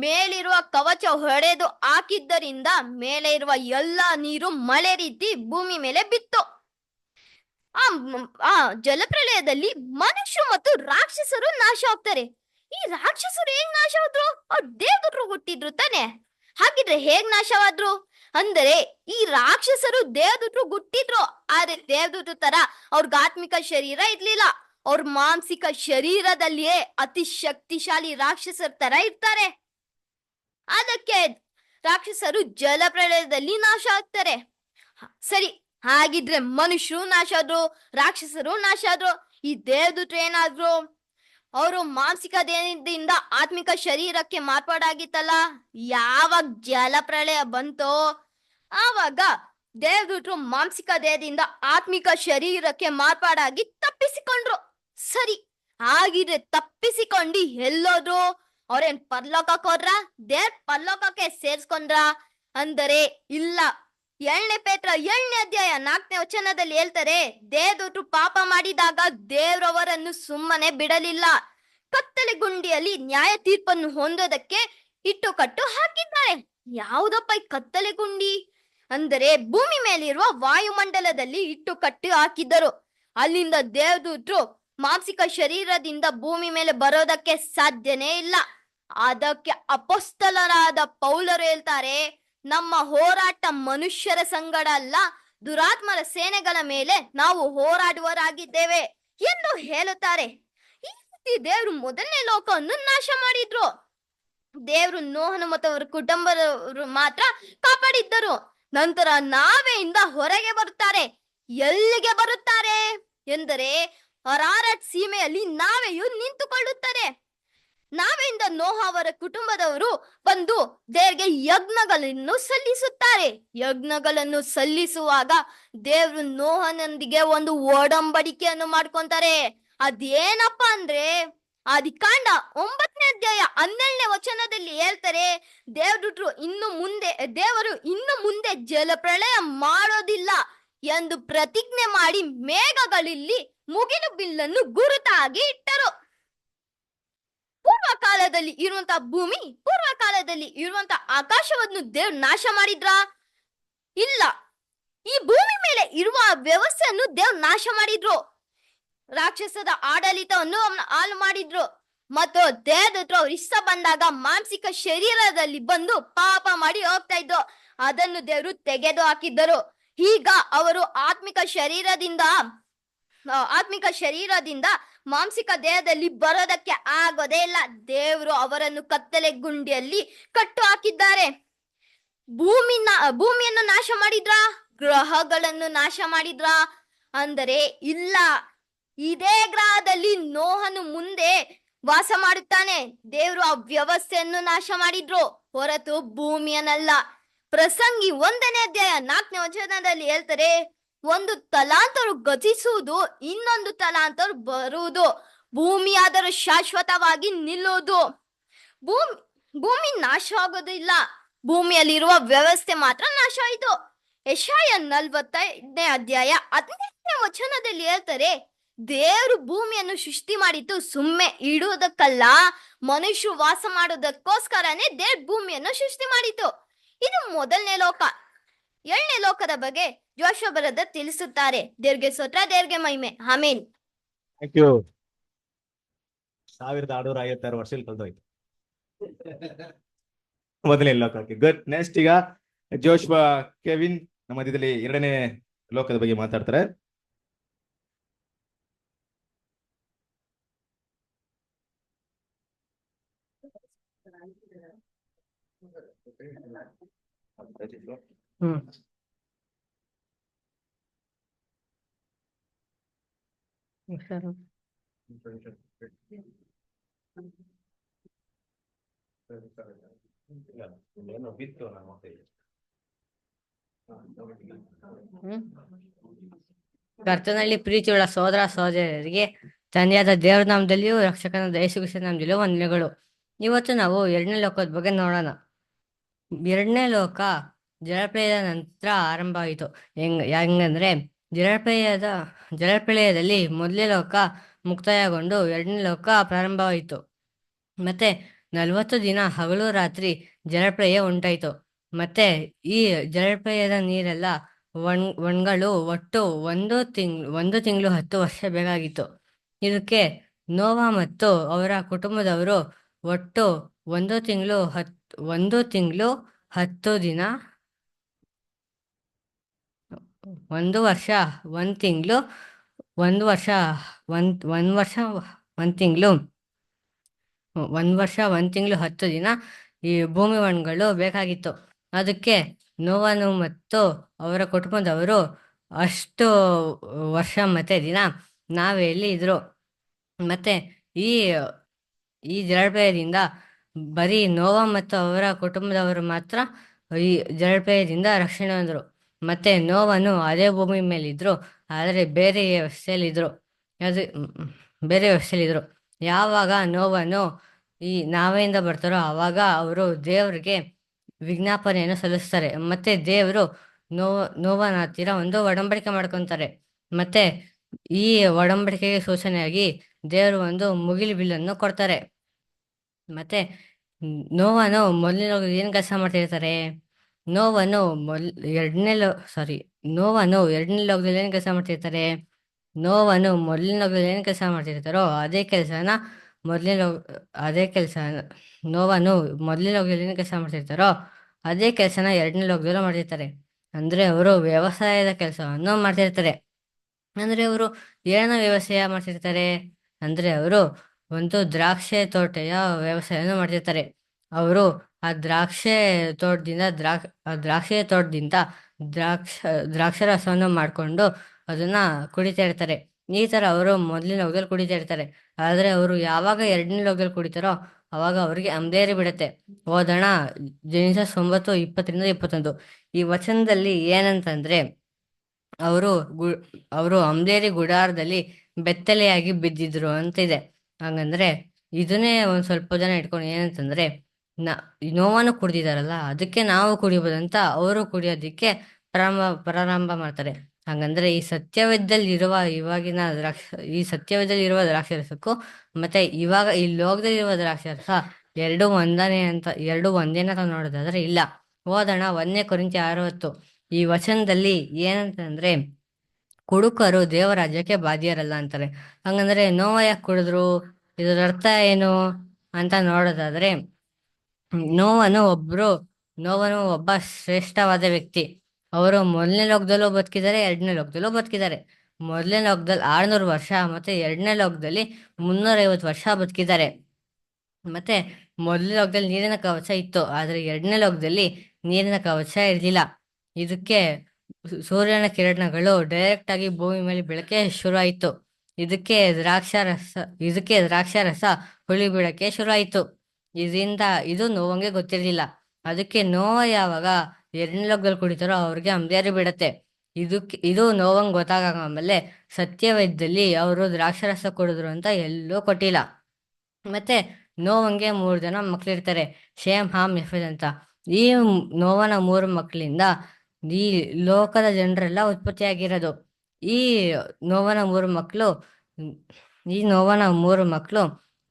ಮೇಲಿರುವ ಕವಚ ಹೊಡೆದು ಹಾಕಿದ್ದರಿಂದ ಮೇಲೆ ಇರುವ ಎಲ್ಲಾ ನೀರು ಮಳೆ ರೀತಿ ಭೂಮಿ ಮೇಲೆ ಬಿತ್ತು. ಆ ಜಲಪ್ರಳಯದಲ್ಲಿ ಮನುಷ್ಯರು ಮತ್ತು ರಾಕ್ಷಸರು ನಾಶ ಆಗ್ತಾರೆ. ಈ ರಾಕ್ಷಸರು ಹೇಗ್ ನಾಶ ಆದ್ರು? ಅವ್ರು ದೇವದೂತರು ಹುಟ್ಟಿದ್ರು ತಾನೆ. ಹಾಗಿದ್ರೆ ಹೇಗ್ ನಾಶವಾದ್ರು ಅಂದರೆ ಈ ರಾಕ್ಷಸರು ದೇವದೂತರು ಹುಟ್ಟಿದ್ರು. ಆದ್ರೆ ದೇವದೂತರ ತರ ಅವ್ರಿಗೆ ಆತ್ಮಿಕ ಶರೀರ ಇರ್ಲಿಲ್ಲ. ಅವ್ರ ಮಾನಸಿಕ ಶರೀರದಲ್ಲಿಯೇ ಅತಿ ಶಕ್ತಿಶಾಲಿ ರಾಕ್ಷಸರ ತರ ಇರ್ತಾರೆ. ಅದಕ್ಕೆ ರಾಕ್ಷಸರು ಜಲಪ್ರಳಯದಲ್ಲಿ ನಾಶ ಆಗ್ತಾರೆ. ಸರಿ, ಹಾಗಿದ್ರೆ ಮನುಷ್ಯರು ನಾಶ ಆದ್ರು, ರಾಕ್ಷಸರು ನಾಶ ಆದ್ರು. ಈ ದೇವದೂತರು ಏನಾದ್ರು? ಅವರು ಮಾನಸಿಕ ದೇಹದಿಂದ ಆತ್ಮಿಕ ಶರೀರಕ್ಕೆ ಮಾರ್ಪಾಡಾಗಿತ್ತಲ್ಲ. ಯಾವಾಗ ಜಲಪ್ರಳಯ ಬಂತೋ ಆವಾಗ ದೇವದೂತರು ಮಾನಸಿಕ ದೇಹದಿಂದ ಆತ್ಮಿಕ ಶರೀರಕ್ಕೆ ಮಾರ್ಪಾಡಾಗಿ ತಪ್ಪಿಸಿಕೊಂಡ್ರು. ಸರಿ, ಹಾಗಿದ್ರೆ ತಪ್ಪಿಸಿಕೊಂಡು ಎಲ್ಲೋದ್ರು? ಅವ್ರೇನ್ ಪರಲೋಕಕ್ಕೆ ಹೋದ್ರ? ದೇವ್ರ ಪರಲೋಕಕ್ಕೆ ಸೇರ್ಸ್ಕೊಂಡ್ರ ಅಂದರೆ ಇಲ್ಲ. 2ನೇ ಪೇತ್ರ 7ನೇ ಅಧ್ಯಾಯ 4ನೇ ವಚನದಲ್ಲಿ ಹೇಳ್ತಾರೆ, ದೇವದೂತರು ಪಾಪ ಮಾಡಿದಾಗ ದೇವ್ರವರನ್ನು ಸುಮ್ಮನೆ ಬಿಡಲಿಲ್ಲ. ಕತ್ತಲೆ ಗುಂಡಿಯಲ್ಲಿ ನ್ಯಾಯ ತೀರ್ಪನ್ನು ಹೊಂದೋದಕ್ಕೆ ಇಟ್ಟುಕಟ್ಟು ಹಾಕಿದ್ದಾರೆ. ಯಾವುದಪ್ಪ ಈ ಕತ್ತಲೆ ಗುಂಡಿ ಅಂದರೆ ಭೂಮಿ ಮೇಲಿರುವ ವಾಯುಮಂಡಲದಲ್ಲಿ ಇಟ್ಟುಕಟ್ಟು ಹಾಕಿದ್ದರು. ಅಲ್ಲಿಂದ ದೇವದೂತರು ಮಾನಸಿಕ ಶರೀರದಿಂದ ಭೂಮಿ ಮೇಲೆ ಬರೋದಕ್ಕೆ ಸಾಧ್ಯನೇ ಇಲ್ಲ. ಅದಕ್ಕೆ ಅಪೊಸ್ತಲರಾದ ಪೌಲರು ಹೇಳ್ತಾರೆ, ನಮ್ಮ ಹೋರಾಟ ಮನುಷ್ಯರ ಸಂಗಡ ಅಲ್ಲ, ದುರಾತ್ಮರ ಸೇನೆಗಳ ಮೇಲೆ ನಾವು ಹೋರಾಡುವರಾಗಿದ್ದೇವೆ ಎಂದು ಹೇಳುತ್ತಾರೆ. ಈ ರೀತಿ ದೇವರು ಮೊದಲನೇ ಲೋಕವನ್ನು ನಾಶ ಮಾಡಿದ್ರು. ದೇವರು ನೋಹನ ಮತ್ತು ಅವರ ಕುಟುಂಬದವರು ಮಾತ್ರ ಕಾಪಾಡಿದ್ದರು. ನಂತರ ನಾವೆಯಿಂದ ಹೊರಗೆ ಬರುತ್ತಾರೆ. ಎಲ್ಲಿಗೆ ಬರುತ್ತಾರೆ ಎಂದರೆ ಅರಾರಟ್ ಸೀಮೆಯಲ್ಲಿ ನಾವೆಯು ನಿಂತುಕೊಳ್ಳುತ್ತಾರೆ. ನಾವೆಯಿಂದ ನೋಹ ಅವರ ಕುಟುಂಬದವರು ಬಂದು ದೇವರಿಗೆ ಯಜ್ಞಗಳನ್ನು ಸಲ್ಲಿಸುತ್ತಾರೆ. ಯಜ್ಞಗಳನ್ನು ಸಲ್ಲಿಸುವಾಗ ದೇವರು ನೋಹನೊಂದಿಗೆ ಒಂದು ಒಡಂಬಡಿಕೆಯನ್ನು ಮಾಡ್ಕೊಂತಾರೆ. ಅದೇನಪ್ಪ ಅಂದ್ರೆ ಆದಿಕಾಂಡ 9ನೇ ಅಧ್ಯಾಯ 12ನೇ ವಚನದಲ್ಲಿ ಹೇಳ್ತಾರೆ, ದೇವರು ಇನ್ನು ಮುಂದೆ ಜಲಪ್ರಳಯ ಮಾಡೋದಿಲ್ಲ ಎಂದು ಪ್ರತಿಜ್ಞೆ ಮಾಡಿ ಮೇಘಗಳಲ್ಲಿ ಮುಗಿಲು ಬಿಲ್ಲನ್ನು ಗುರುತಾಗಿ ಇಟ್ಟರು. ಪೂರ್ವ ಕಾಲದಲ್ಲಿ ಇರುವಂತಹ ಭೂಮಿ, ಪೂರ್ವ ಕಾಲದಲ್ಲಿ ಇರುವಂತಹ ಆಕಾಶವನ್ನು ದೇವ್ರು ನಾಶ ಮಾಡಿದ್ರ? ಇಲ್ಲ. ಈ ಭೂಮಿ ಮೇಲೆ ಇರುವ ವ್ಯವಸ್ಥೆಯನ್ನು ದೇವ್ರು ನಾಶ ಮಾಡಿದ್ರು. ರಾಕ್ಷಸದ ಆಡಳಿತವನ್ನು ಹಾಳು ಮಾಡಿದ್ರು. ಮತ್ತು ದೇಹದ ಹತ್ರ ಅವ್ರು ಇಷ್ಟ ಬಂದಾಗ ಮಾನಸಿಕ ಶರೀರದಲ್ಲಿ ಬಂದು ಪಾಪ ಮಾಡಿ ಹೋಗ್ತಾ ಇದ್ರು. ಅದನ್ನು ದೇವರು ತೆಗೆದು ಹಾಕಿದ್ದರು. ಈಗ ಅವರು ಆತ್ಮಿಕ ಶರೀರದಿಂದ ಮಾಂಸಿಕ ದೇಹದಲ್ಲಿ ಬರೋದಕ್ಕೆ ಆಗೋದೇ ಇಲ್ಲ. ದೇವರು ಅವರನ್ನು ಕತ್ತಲೆ ಗುಂಡಿಯಲ್ಲಿ ಕಟ್ಟು ಹಾಕಿದ್ದಾರೆ. ಭೂಮಿಯನ್ನು ನಾಶ ಮಾಡಿದ್ರ? ಗ್ರಹಗಳನ್ನು ನಾಶ ಮಾಡಿದ್ರ ಅಂದರೆ ಇಲ್ಲ. ಇದೇ ಗ್ರಹದಲ್ಲಿ ನೋಹನು ಮುಂದೆ ವಾಸ ಮಾಡುತ್ತಾನೆ. ದೇವರು ಆ ವ್ಯವಸ್ಥೆಯನ್ನು ನಾಶ ಮಾಡಿದ್ರು, ಹೊರತು ಭೂಮಿಯನ್ನಲ್ಲ. ಪ್ರಸಂಗಿ 1ನೇ ಅಧ್ಯಾಯ 4ನೇ ವಚನದಲ್ಲಿ ಹೇಳ್ತಾರೆ, ಒಂದು ತಲಾಂತರು ಗತಿಸುವುದು, ಇನ್ನೊಂದು ತಲಾಂತರು ಬರುವುದು, ಭೂಮಿಯಾದರೂ ಶಾಶ್ವತವಾಗಿ ನಿಲ್ಲುವುದು. ಭೂಮಿ ನಾಶ ಆಗೋದಿಲ್ಲ, ಭೂಮಿಯಲ್ಲಿರುವ ವ್ಯವಸ್ಥೆ ಮಾತ್ರ ನಾಶ ಆಯಿತು. ಯೆಶಾಯ 45ನೇ ಅಧ್ಯಾಯ 15ನೇ ವಚನದಲ್ಲಿ ಹೇಳ್ತಾರೆ, ದೇವರು ಭೂಮಿಯನ್ನು ಸೃಷ್ಟಿ ಮಾಡಿದ್ದು ಸುಮ್ಮನೆ ಇಡುವುದಕ್ಕಲ್ಲ, ಮನುಷ್ಯರು ವಾಸ ಮಾಡೋದಕ್ಕೋಸ್ಕರನೇ ದೇವ್ರ ಭೂಮಿಯನ್ನು ಸೃಷ್ಟಿ ಮಾಡಿತು. ಇದು 1ನೇ ಲೋಕ. 2ನೇ ಲೋಕದ ಬಗ್ಗೆ ಜೋಶುವ ಬರೆದ ತಿಳಿಸುತ್ತಾರೆ. ದೇವ್ರಿಗೆ ಸ್ತೋತ್ರ, ದೇವ್ರಿಗೆ ಮಹಿಮೆ. ಆಮೆನ್. Thank you. 1656 ವರ್ಷದಲ್ಲಿ ಕಳೆದೋಯ್ತು 1ನೇ ಲೋಕಕ್ಕೆ. ಗುಡ್. ನೆಕ್ಸ್ಟ್ ಈಗ ಜೋಶ್ವಾ ಕೆವಿನ್ ನಮ್ಮ ಮಧ್ಯದಲ್ಲಿ 2ನೇ ಲೋಕದ ಬಗ್ಗೆ ಮಾತಾಡ್ತಾರೆ. ಕರ್ತನಲ್ಲಿ ಪ್ರೀತಿಯುಳ್ಳ ಸಹೋದರ ಸಹೋದರರಿಗೆ ತಂದೆಯಾದ ದೇವರ ನಾಮದಲ್ಲಿಯೂ ರಕ್ಷಕನಾದ ಯೇಸು ಕ್ರಿಸ್ತನ ನಾಮದಲ್ಲಿಯೂ ವಂದನೆಗಳು. ಇವತ್ತು ನಾವು 2ನೇ ಲೋಕದ ಬಗ್ಗೆ ನೋಡೋಣ. 2ನೇ ಲೋಕ ಜಲಪ್ರಳಯದ ನಂತರ ಆರಂಭ ಆಯಿತು. ಹೆಂಗಂದ್ರೆ ಜಲಪ್ರಳಯದಲ್ಲಿ 1ನೇ ಲೋಕ ಮುಕ್ತಾಯಗೊಂಡು 2ನೇ ಲೋಕ ಪ್ರಾರಂಭವಾಯಿತು. ಮತ್ತೆ 40 ದಿನ ಹಗಲು ರಾತ್ರಿ ಜಲಪ್ರಳಯ ಉಂಟಾಯಿತು. ಮತ್ತೆ ಈ ಜಲಪ್ರಳಯದ ನೀರೆಲ್ಲ ಒಣಗಲು ಒಟ್ಟು 1 ತಿಂಗಳು 10 ವರ್ಷ ಬೇಕಾಗಿತ್ತು. ಇದಕ್ಕೆ ನೋವಾ ಮತ್ತು ಅವರ ಕುಟುಂಬದವರು ಒಟ್ಟು 1 ತಿಂಗಳು 10 ದಿನ 1 ವರ್ಷ 1 ತಿಂಗಳು 1 ವರ್ಷ 1 ತಿಂಗಳು 10 ದಿನ ಈ ಭೂಮಿ ಒಣಗಲು ಬೇಕಾಗಿತ್ತು. ಅದಕ್ಕೆ ನೋವನು ಮತ್ತು ಅವರ ಕುಟುಂಬದವರು ಅಷ್ಟು ವರ್ಷ ಮತ್ತೆ ದಿನ ನಾವೆಲ್ಲಿ ಇದ್ರು. ಮತ್ತೆ ಈ ಜಲಪ್ರಳಯದಿಂದ ಬರೀ ನೋವಾ ಮತ್ತು ಅವರ ಕುಟುಂಬದವರು ಮಾತ್ರ ಈ ಜಲಪ್ರಳಯದಿಂದ ರಕ್ಷಣೆ ಹೊಂದರು. ಮತ್ತೆ ನೋವನು ಅದೇ ಭೂಮಿ ಮೇಲಿದ್ರು, ಆದರೆ ಬೇರೆ ವ್ಯವಸ್ಥೆಯಲ್ಲಿದ್ರು. ಯಾವಾಗ ನೋವನು ಈ ನಾವೆಯಿಂದ ಬರ್ತಾರೋ ಆವಾಗ ಅವರು ದೇವರಿಗೆ ವಿಜ್ಞಾಪನೆಯನ್ನು ಸಲ್ಲಿಸ್ತಾರೆ. ಮತ್ತೆ ದೇವರು ನೋವನ ಹತ್ತಿರ ಒಂದು ಒಡಂಬಡಿಕೆ ಮಾಡ್ಕೊತಾರೆ. ಮತ್ತೆ ಈ ಒಡಂಬಡಿಕೆಗೆ ಸೂಚನೆಯಾಗಿ ದೇವರು ಒಂದು ಮುಗಿಲು ಬಿಲ್ಲನ್ನು ಕೊಡ್ತಾರೆ. ಮತ್ತೆ ನೋವನು ಮೊದಲನೇ ಲೋಕದಲ್ಲಿ ಏನು ಕೆಲಸ ಮಾಡ್ತಿರ್ತಾರೆ? ನೋವನು ಎರಡನೇ ಲೋಕದಲ್ಲಿ ಏನು ಕೆಲಸ ಮಾಡ್ತಿರ್ತಾರೆ? ನೋವನು ಮೊದಲನೇ ಲೋಕದಲ್ಲಿ ಏನು ಕೆಲಸ ಮಾಡ್ತಿರ್ತಾರೋ ನೋವನು ಮೊದಲನೇ ಲೋಕದಲ್ಲಿ ಏನು ಕೆಲಸ ಮಾಡ್ತಿರ್ತಾರೋ ಅದೇ ಕೆಲಸನ 2ನೇ ಲೋಕದಲ್ಲೂ ಮಾಡ್ತಿರ್ತಾರೆ. ಅಂದ್ರೆ ಅವರು ವ್ಯವಸಾಯದ ಕೆಲಸವನ್ನು ಮಾಡ್ತಿರ್ತಾರೆ. ಅಂದ್ರೆ ಅವರು ಏನೋ ವ್ಯವಸಾಯ ಮಾಡ್ತಿರ್ತಾರೆ ಅಂದ್ರೆ ಅವರು ಒಂದು ದ್ರಾಕ್ಷೆ ತೋಟದ ವ್ಯವಸಾಯವನ್ನು ಮಾಡ್ತಿರ್ತಾರೆ. ಅವರು ಆ ದ್ರಾಕ್ಷೆ ತೋಟದಿಂದ ದ್ರಾಕ್ಷರಸವನ್ನು ಮಾಡಿಕೊಂಡು ಅದನ್ನ ಕುಡಿತಾ ಇರ್ತಾರೆ. ಈ ತರ ಅವರು ಮೊದಲಿನ ಲೋಕದಲ್ಲಿ ಕುಡಿತಾ ಇರ್ತಾರೆ. ಆದ್ರೆ ಅವರು ಯಾವಾಗ 2ನೇ ಲೋಕದಲ್ಲಿ ಕುಡಿತಾರೋ ಅವಾಗ ಅವ್ರಿಗೆ ಅಂಬೇರಿ ಬಿಡುತ್ತೆ. ಓದೋಣ ಜೆನಿಸಸ್ 9:20-21. ಈ ವಚನದಲ್ಲಿ ಏನಂತಂದ್ರೆ ಅವರು ಅಂಬೇರಿ ಗುಡಾರದಲ್ಲಿ ಬೆತ್ತಲೆಯಾಗಿ ಬಿದ್ದಿದ್ರು ಅಂತ ಇದೆ. ಹಂಗಂದ್ರೆ ಇದನ್ನೇ ಒಂದ್ ಸ್ವಲ್ಪ ಜನ ಇಟ್ಕೊಂಡು ಏನಂತಂದ್ರೆ ನೋವನ್ನು ಕುಡ್ದಿದಾರಲ್ಲ ಅದಕ್ಕೆ ನಾವು ಕುಡಿಬೋದಂತ ಅವರು ಕುಡಿಯೋದಿಕ್ಕೆ ಪ್ರಾರಂಭ ಮಾಡ್ತಾರೆ. ಹಾಗಂದ್ರೆ ಈ ಸತ್ಯವೇದಲ್ಲಿರುವ ದ್ರಾಕ್ಷರಸಕ್ಕೂ ಮತ್ತೆ ಇವಾಗ ಈ ಲೋಕದಲ್ಲಿರುವ ದ್ರಾಕ್ಷರಸ ಎರಡು ಒಂದೇನ ಅಂತ ನೋಡೋದಾದ್ರೆ ಇಲ್ಲ. ಓದೋಣ 1 ಕೊರಿಂಥಿ 6:10. ಈ ವಚನದಲ್ಲಿ ಏನಂತಂದ್ರೆ ಕುಡುಕರು ದೇವರಾಜ್ಯಕ್ಕೆ ಬಾಧ್ಯರಲ್ಲ ಅಂತಾರೆ. ಹಂಗಂದ್ರೆ ನೋವ ಯಾಕೆ ಕುಡಿದ್ರು, ಇದರ ಅರ್ಥ ಏನು ಅಂತ ನೋಡೋದಾದ್ರೆ ನೋವನು ಒಬ್ಬ ಶ್ರೇಷ್ಠವಾದ ವ್ಯಕ್ತಿ. ಅವರು ಮೊದಲನೇ ಲೋಕದಲ್ಲೂ ಬದುಕಿದ್ದಾರೆ, 2ನೇ ಲೋಕದಲ್ಲೂ ಬದುಕಿದ್ದಾರೆ. ಮೊದಲನೇ ಲೋಕದಲ್ಲಿ 600 ವರ್ಷ ಮತ್ತೆ 2ನೇ ಲೋಕದಲ್ಲಿ 350 ವರ್ಷ ಬದುಕಿದ್ದಾರೆ. ಮತ್ತೆ ಮೊದಲನೇ ಲೋಕದಲ್ಲಿ ನೀರಿನ ಕವಚ ಇತ್ತು, ಆದ್ರೆ 2ನೇ ಲೋಕದಲ್ಲಿ ನೀರಿನ ಕವಚ ಇರಲಿಲ್ಲ. ಇದಕ್ಕೆ ಸೂರ್ಯನ ಕಿರಣಗಳು ಡೈರೆಕ್ಟ್ ಆಗಿ ಭೂಮಿ ಮೇಲೆ ಬೆಳಕೆ ಶುರು ಆಯಿತು. ಇದಕ್ಕೆ ದ್ರಾಕ್ಷಾರಸ ಹುಳಿ ಬೀಳಕ್ಕೆ ಶುರು ಆಯಿತು. ಇದು ನೋವಂಗೆ ಗೊತ್ತಿರಲಿಲ್ಲ. ಅದಕ್ಕೆ ನೋವ ಯಾವಾಗ 2ನೇ ಲೋಕದಲ್ಲಿ ಕುಡಿತಾರೋ ಅವ್ರಿಗೆ ಅಂಬ್ಯಾರಿ ಬಿಡತ್ತೆ. ಇದು ನೋವಂಗ್ ಗೊತ್ತಾಗಮೇಲೆ ಸತ್ಯವೇದದಲ್ಲಿ ಅವರು ದ್ರಾಕ್ಷಾರಸ ಕುಡಿದ್ರು ಅಂತ ಎಲ್ಲೂ ಕೊಟ್ಟಿಲ್ಲ. ಮತ್ತೆ ನೋವಂಗೆ 3 ಜನ ಮಕ್ಳಿರ್ತಾರೆ, ಶೇಮ್, ಹಾಮ್, ಯಫೆತ್ ಅಂತ. ಈ ನೋವನ 3 ಮಕ್ಕಳಿಂದ ಈ ಲೋಕದ ಜನರೆಲ್ಲ ಉತ್ಪತ್ತಿಯಾಗಿರೋದು. ಈ ನೋವನ 3 ಮಕ್ಕಳು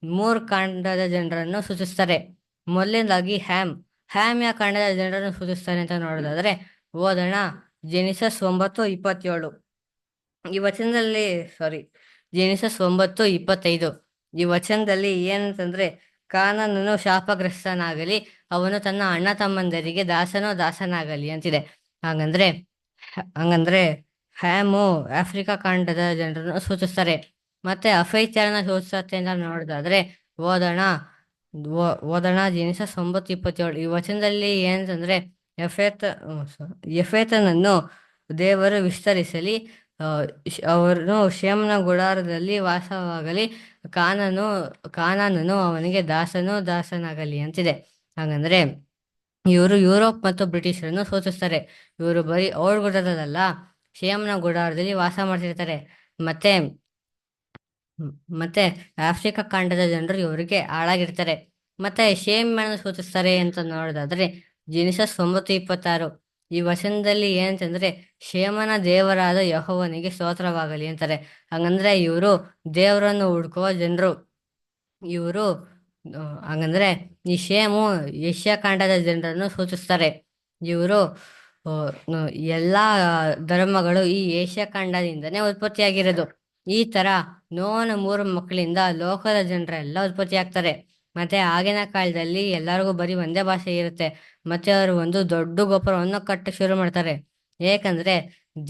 3 ಕಾಂಡದ ಜನರನ್ನು ಸೂಚಿಸ್ತಾರೆ. ಮೊದಲನೇದಾಗಿ ಹ್ಯಾಮ್ ಯಾವ ಕಾಂಡದ ಜನರನ್ನು ಸೂಚಿಸ್ತಾರೆ ಅಂತ ನೋಡೋದಾದ್ರೆ ಓದೋಣ ಜೆನಿಸಸ್ 9:27. ಈ ವಚನದಲ್ಲಿ ಜೆನಿಸಸ್ 9:25. ಈ ವಚನದಲ್ಲಿ ಏನಂತಂದ್ರೆ ಕಾನಾನನು ಶಾಪಗ್ರಸ್ತನಾಗಲಿ, ಅವನು ತನ್ನ ಅಣ್ಣ ತಮ್ಮಂದರಿಗೆ ದಾಸನಾಗಲಿ ಅಂತಿದೆ. ಹಂಗಂದ್ರೆ ಹ್ಯಾಮು ಆಫ್ರಿಕಾ ಖಂಡದ ಜನರನ್ನು ಸೂಚಿಸ್ತಾರೆ. ಮತ್ತೆ ಅಫೈತ್ ಯಾರನ್ನ ಸೂಚಿಸುತ್ತೆ ಅಂತ ನೋಡೋದಾದ್ರೆ ಓದೋಣ ಜೆನಿಸಸ್ 9:27. ಈ ವಚನದಲ್ಲಿ ಏನಂತಂದ್ರೆ ಯಫೇತನನ್ನು ದೇವರು ವಿಸ್ತರಿಸಲಿ, ಅವನು ಶೇಮ್ನ ಗುಡಾರದಲ್ಲಿ ವಾಸವಾಗಲಿ, ಕಾನಾನನು ಅವನಿಗೆ ದಾಸನಾಗಲಿ ಅಂತಿದೆ. ಹಾಗಂದ್ರೆ ಇವರು ಯುರೋಪ್ ಮತ್ತು ಬ್ರಿಟಿಷರನ್ನು ಸೂಚಿಸ್ತಾರೆ. ಇವರು ಬರೀ ಅವ್ರ ಗುಡಾರದಲ್ಲ, ಶೇಮ್ನ ಗುಡಾರದಲ್ಲಿ ವಾಸ ಮಾಡ್ತಿರ್ತಾರೆ. ಮತ್ತೆ ಆಫ್ರಿಕಾ ಖಂಡದ ಜನರು ಇವರಿಗೆ ಹಾಳಾಗಿರ್ತಾರೆ. ಮತ್ತೆ ಶೇಮ್ ಸೂಚಿಸ್ತಾರೆ ಅಂತ ನೋಡೋದಾದ್ರೆ ಜೆನಿಸಸ್ 9:26. ಈ ವಚನದಲ್ಲಿ ಏನಂತಂದ್ರೆ ಶೇಮನ ದೇವರಾದ ಯೆಹೋವನಿಗೆ ಸ್ತೋತ್ರವಾಗಲಿ ಅಂತಾರೆ. ಹಂಗಂದ್ರೆ ಇವರು ದೇವರನ್ನು ಹುಡ್ಕುವ ಜನರು. ಹಂಗಂದ್ರೆ ಈ ಶೇಮು ಏಷ್ಯಾ ಖಂಡದ ಜನರನ್ನು ಸೂಚಿಸ್ತಾರೆ. ಇವರು ಎಲ್ಲಾ ಧರ್ಮಗಳು ಈ ಏಷ್ಯಾ ಖಂಡದಿಂದನೇ ಉತ್ಪತ್ತಿಯಾಗಿರೋದು. ಈ ತರ ನೋವನ 3 ಮಕ್ಕಳಿಂದ ಲೋಕದ ಜನರೆಲ್ಲ ಉತ್ಪತ್ತಿ ಆಗ್ತಾರೆ. ಮತ್ತೆ ಆಗಿನ ಕಾಲದಲ್ಲಿ ಎಲ್ಲರಿಗೂ ಬರೀ ಒಂದೇ ಭಾಷೆ ಇರುತ್ತೆ. ಮತ್ತೆ ಅವರು ಒಂದು ದೊಡ್ಡ ಗೋಪುರವನ್ನು ಕಟ್ಟಕ್ಕೆ ಶುರು ಮಾಡ್ತಾರೆ. ಏಕಂದ್ರೆ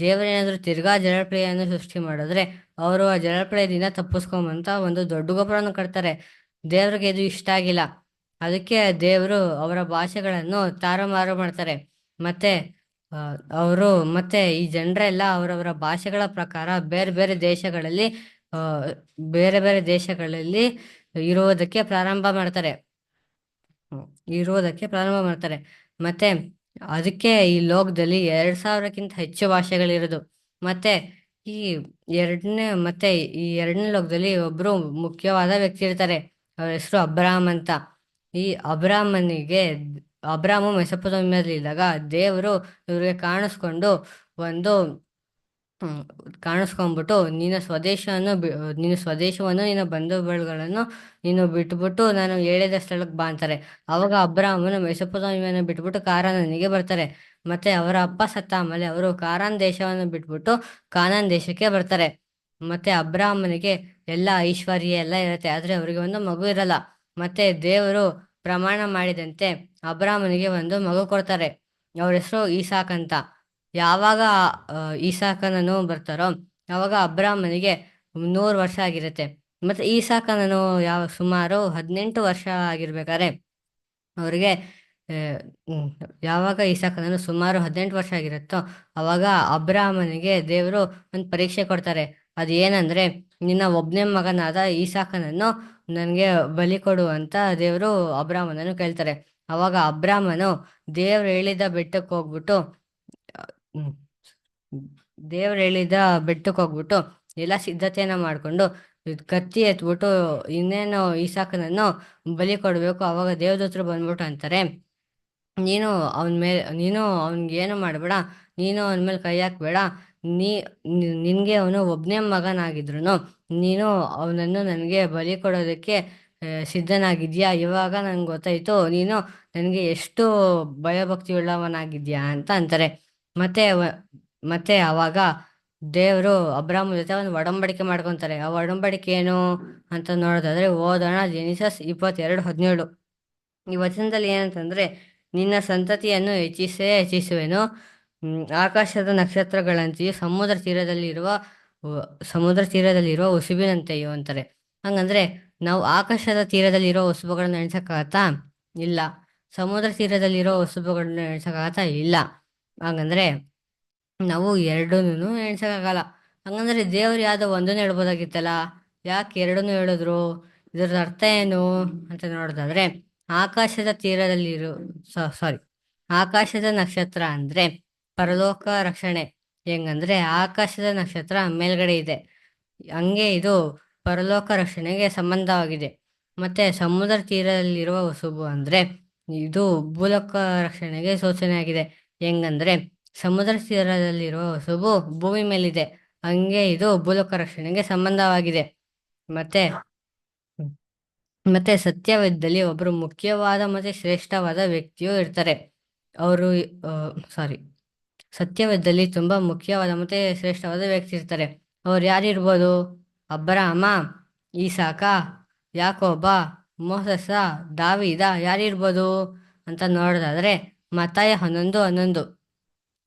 ದೇವರೇನಾದ್ರು ತಿರ್ಗಾ ಜಲಪ್ರಳಯವನ್ನು ಸೃಷ್ಟಿ ಮಾಡಿದ್ರೆ ಅವರು ಆ ಜಲಪ್ರಳಯದಿಂದ ತಪ್ಪಿಸ್ಕೊಂಬಂತ ಒಂದು ದೊಡ್ಡ ಗೋಪುರವನ್ನು ಕಟ್ತಾರೆ. ದೇವ್ರಿಗೆ ಇದು ಇಷ್ಟ ಆಗಿಲ್ಲ. ಅದಕ್ಕೆ ದೇವರು ಅವರ ಭಾಷೆಗಳನ್ನು ತಾರುಮಾರು ಮಾಡ್ತಾರೆ. ಮತ್ತೆ ಈ ಜನರೆಲ್ಲ ಅವರವರ ಭಾಷೆಗಳ ಪ್ರಕಾರ ಬೇರೆ ಬೇರೆ ದೇಶಗಳಲ್ಲಿ ಇರುವುದಕ್ಕೆ ಪ್ರಾರಂಭ ಮಾಡ್ತಾರೆ. ಮತ್ತೆ ಅದಕ್ಕೆ ಈ ಲೋಕದಲ್ಲಿ 2000ಕ್ಕಿಂತ ಹೆಚ್ಚು ಭಾಷೆಗಳಿರೋದು. ಮತ್ತೆ ಈ ಎರಡನೇ ಲೋಕದಲ್ಲಿ ಒಬ್ರು ಮುಖ್ಯವಾದ ವ್ಯಕ್ತಿ ಇರ್ತಾರೆ. ಅವ್ರ ಹೆಸರು ಅಬ್ರಾಮ್ ಅಂತ. ಈ ಅಬ್ರಾಮು ಮೆಸೊಪೊತಾಮಿಯಾದಲ್ಲಿ ಇದ್ದಾಗ ದೇವರು ಇವ್ರಿಗೆ ಕಾಣಿಸ್ಕೊಂಡ್ಬಿಟ್ಟು ನಿನ್ನ ಸ್ವದೇಶವನ್ನು ನಿನ್ನ ಬಂಧು ಬಳಗಗಳನ್ನು ನೀನು ಬಿಟ್ಬಿಟ್ಟು ನಾನು ಹೇಳಿದ ಸ್ಥಳಕ್ಕೆ ಬಾ ಅಂತಾರೆ. ಅವಾಗ ಅಬ್ರಾಮನು ಮೆಸೊಪೊತಾಮಿಯಾನ ಬಿಟ್ಬಿಟ್ಟು ಕಾನಾನಿಗೆ ಬರ್ತಾರೆ. ಮತ್ತೆ ಅವರ ಅಪ್ಪ ಸತ್ತ ಆಮೇಲೆ ಅವರು ಕಾನಾನ್ ದೇಶವನ್ನು ಬಿಟ್ಬಿಟ್ಟು ಕಾನಾನ್ ದೇಶಕ್ಕೆ ಬರ್ತಾರೆ. ಮತ್ತೆ ಅಬ್ರಾಮನಿಗೆ ಎಲ್ಲ ಐಶ್ವರ್ಯ ಎಲ್ಲ ಇರುತ್ತೆ, ಆದ್ರೆ ಅವರಿಗೆ ಒಂದು ಮಗು ಇರಲ್ಲ. ಮತ್ತೆ ದೇವರು ಪ್ರಮಾಣ ಮಾಡಿದಂತೆ ಅಬ್ರಾಮನಿಗೆ ಒಂದು ಮಗು ಕೊಡ್ತಾರೆ. ಅವ್ರ ಹೆಸರು ಈಸಾಕ್ ಅಂತ. ಯಾವಾಗ ಈಸಾಕನನು ಬರ್ತಾರೋ ಅವಾಗ ಅಬ್ರಾಮನಿಗೆ 100 ವರ್ಷ ಆಗಿರುತ್ತೆ. ಮತ್ತೆ ಈಸಾಕನನು ಸುಮಾರು 18 ವರ್ಷ ಆಗಿರ್ಬೇಕಾದ್ರೆ ಅವ್ರಿಗೆ ಯಾವಾಗ ಈಸಾಕನನು ಸುಮಾರು 18 ವರ್ಷ ಆಗಿರುತ್ತೋ ಅವಾಗ ಅಬ್ರಾಮನಿಗೆ ದೇವರು ಒಂದು ಪರೀಕ್ಷೆ ಕೊಡ್ತಾರೆ. ಅದೇನಂದ್ರೆ ನಿನ್ನ ಒಬ್ಬನೇ ಮಗನಾದ ಈಸಾಕನನ್ನು ನನಗೆ ಬಲಿ ಕೊಡು ಅಂತ ದೇವರು ಅಬ್ರಾಮನನ್ನು ಕೇಳ್ತಾರೆ. ಅವಾಗ ಅಬ್ರಾಮನು ದೇವ್ರು ಹೇಳಿದ ಬೆಟ್ಟಕ್ಕೆ ಹೋಗ್ಬಿಟ್ಟು ಎಲ್ಲ ಸಿದ್ಧತೆಯನ್ನ ಮಾಡ್ಕೊಂಡು ಕತ್ತಿ ಎತ್ಬಿಟ್ಟು ಇನ್ನೇನು ಈಸಾಕನನ್ನು ಬಲಿ ಕೊಡ್ಬೇಕು. ಅವಾಗ ದೇವದೂತರು ಬಂದ್ಬಿಟ್ಟು ಅಂತಾರೆ, ನೀನು ಅವನ್ಗೆ ಏನು ಮಾಡಬೇಡ, ನೀನು ಅವನ ಮೇಲೆ ಕೈ ಹಾಕ್ಬೇಡ, ನಿನ್ಗೆ ಅವನು ಒಬ್ಬನೇ ಮಗನಾಗಿದ್ರು ನೀನು ಅವನನ್ನು ನನಗೆ ಬಲಿ ಕೊಡೋದಕ್ಕೆ ಸಿದ್ಧನಾಗಿದ್ಯಾ. ಇವಾಗ ನಂಗೆ ಗೊತ್ತಾಯ್ತು ನೀನು ನನಗೆ ಎಷ್ಟು ಭಯಭಕ್ತಿ ಉಳ್ಳವನಾಗಿದ್ಯಾ ಅಂತ ಅಂತಾರೆ. ಮತ್ತೆ ಅವಾಗ ದೇವರು ಅಬ್ರಾಮ್ ಜೊತೆ ಒಂದು ಒಡಂಬಡಿಕೆ ಮಾಡ್ಕೊಂತಾರೆ. ಆ ಒಡಂಬಡಿಕೆ ಏನು ಅಂತ ನೋಡೋದಾದ್ರೆ ಓದೋಣ. ಜೆನಿಸಸ್ 22:17. ಈ ವಚನದಲ್ಲಿ ಏನಂತಂದ್ರೆ, ನಿನ್ನ ಸಂತತಿಯನ್ನು ಹೆಚ್ಚಿಸುವೆನು, ಆಕಾಶದ ನಕ್ಷತ್ರಗಳಂತೆಯೂ ಸಮುದ್ರ ತೀರದಲ್ಲಿರುವ ಉಸುಬಿನಂತೆಯೂ ಅಂತಾರೆ. ಹಂಗಂದ್ರೆ ನಾವು ಆಕಾಶದ ತೀರದಲ್ಲಿರೋ ಉಸುಬುಗಳನ್ನ ಎಣಿಸಕ್ಕಾಗತ್ತಾ? ಇಲ್ಲ. ಸಮುದ್ರ ತೀರದಲ್ಲಿರೋ ಉಸುಬುಗಳನ್ನ ಎಣಿಸಕ್ಕಾಗತ್ತಾ? ಇಲ್ಲ. ಹಂಗಂದ್ರೆ ನಾವು ಎರಡನ್ನೂ ಎಣಿಸಕ್ಕಾಗಲ್ಲ. ಹಂಗಂದ್ರೆ ದೇವ್ರು ಯಾವ್ದೋ ಒಂದನ್ನು ಹೇಳ್ಬೋದಾಗಿತ್ತಲ್ಲ, ಯಾಕೆ ಎರಡನ್ನೂ ಹೇಳಿದ್ರು? ಇದರದ ಅರ್ಥ ಏನು ಅಂತ ನೋಡೋದಾದ್ರೆ, ಆಕಾಶದ ತೀರದಲ್ಲಿರೋ ಆಕಾಶದ ನಕ್ಷತ್ರ ಅಂದ್ರೆ ಪರಲೋಕ ರಕ್ಷಣೆ. ಹೆಂಗಂದ್ರೆ ಆಕಾಶದ ನಕ್ಷತ್ರ ಮೇಲ್ಗಡೆ ಇದೆ, ಹಂಗೆ ಇದು ಪರಲೋಕ ರಕ್ಷಣೆಗೆ ಸಂಬಂಧವಾಗಿದೆ. ಮತ್ತೆ ಸಮುದ್ರ ತೀರದಲ್ಲಿರುವ ಉಸುಬು ಅಂದ್ರೆ ಇದು ಭೂಲೋಕ ರಕ್ಷಣೆಗೆ ಸೂಚನೆಯಾಗಿದೆ. ಹೆಂಗಂದ್ರೆ ಸಮುದ್ರ ತೀರದಲ್ಲಿರುವ ಉಸುಬು ಭೂಮಿ ಮೇಲಿದೆ, ಹಂಗೆ ಇದು ಭೂಲೋಕ ರಕ್ಷಣೆಗೆ ಸಂಬಂಧವಾಗಿದೆ. ಮತ್ತೆ ಸತ್ಯವೇದದಲ್ಲಿ ಒಬ್ಬರು ಮುಖ್ಯವಾದ ಮತ್ತೆ ಶ್ರೇಷ್ಠವಾದ ವ್ಯಕ್ತಿಯು ಇರ್ತಾರೆ. ಸತ್ಯವೇದದಲ್ಲಿ ತುಂಬಾ ಮುಖ್ಯವಾದ ಮತ್ತೆ ಶ್ರೇಷ್ಠವಾದ ವ್ಯಕ್ತಿ ಇರ್ತಾರೆ. ಅವ್ರು ಯಾರಿರ್ಬೋದು? ಅಬ್ರಹಾಮ, ಈಸಾಕ, ಯಾಕೋಬ, ಮೋಸಸ, ದಾವೀದ, ಯಾರಿರ್ಬೋದು ಅಂತ ನೋಡೋದಾದ್ರೆ ಮತ್ತಾಯ 11:11.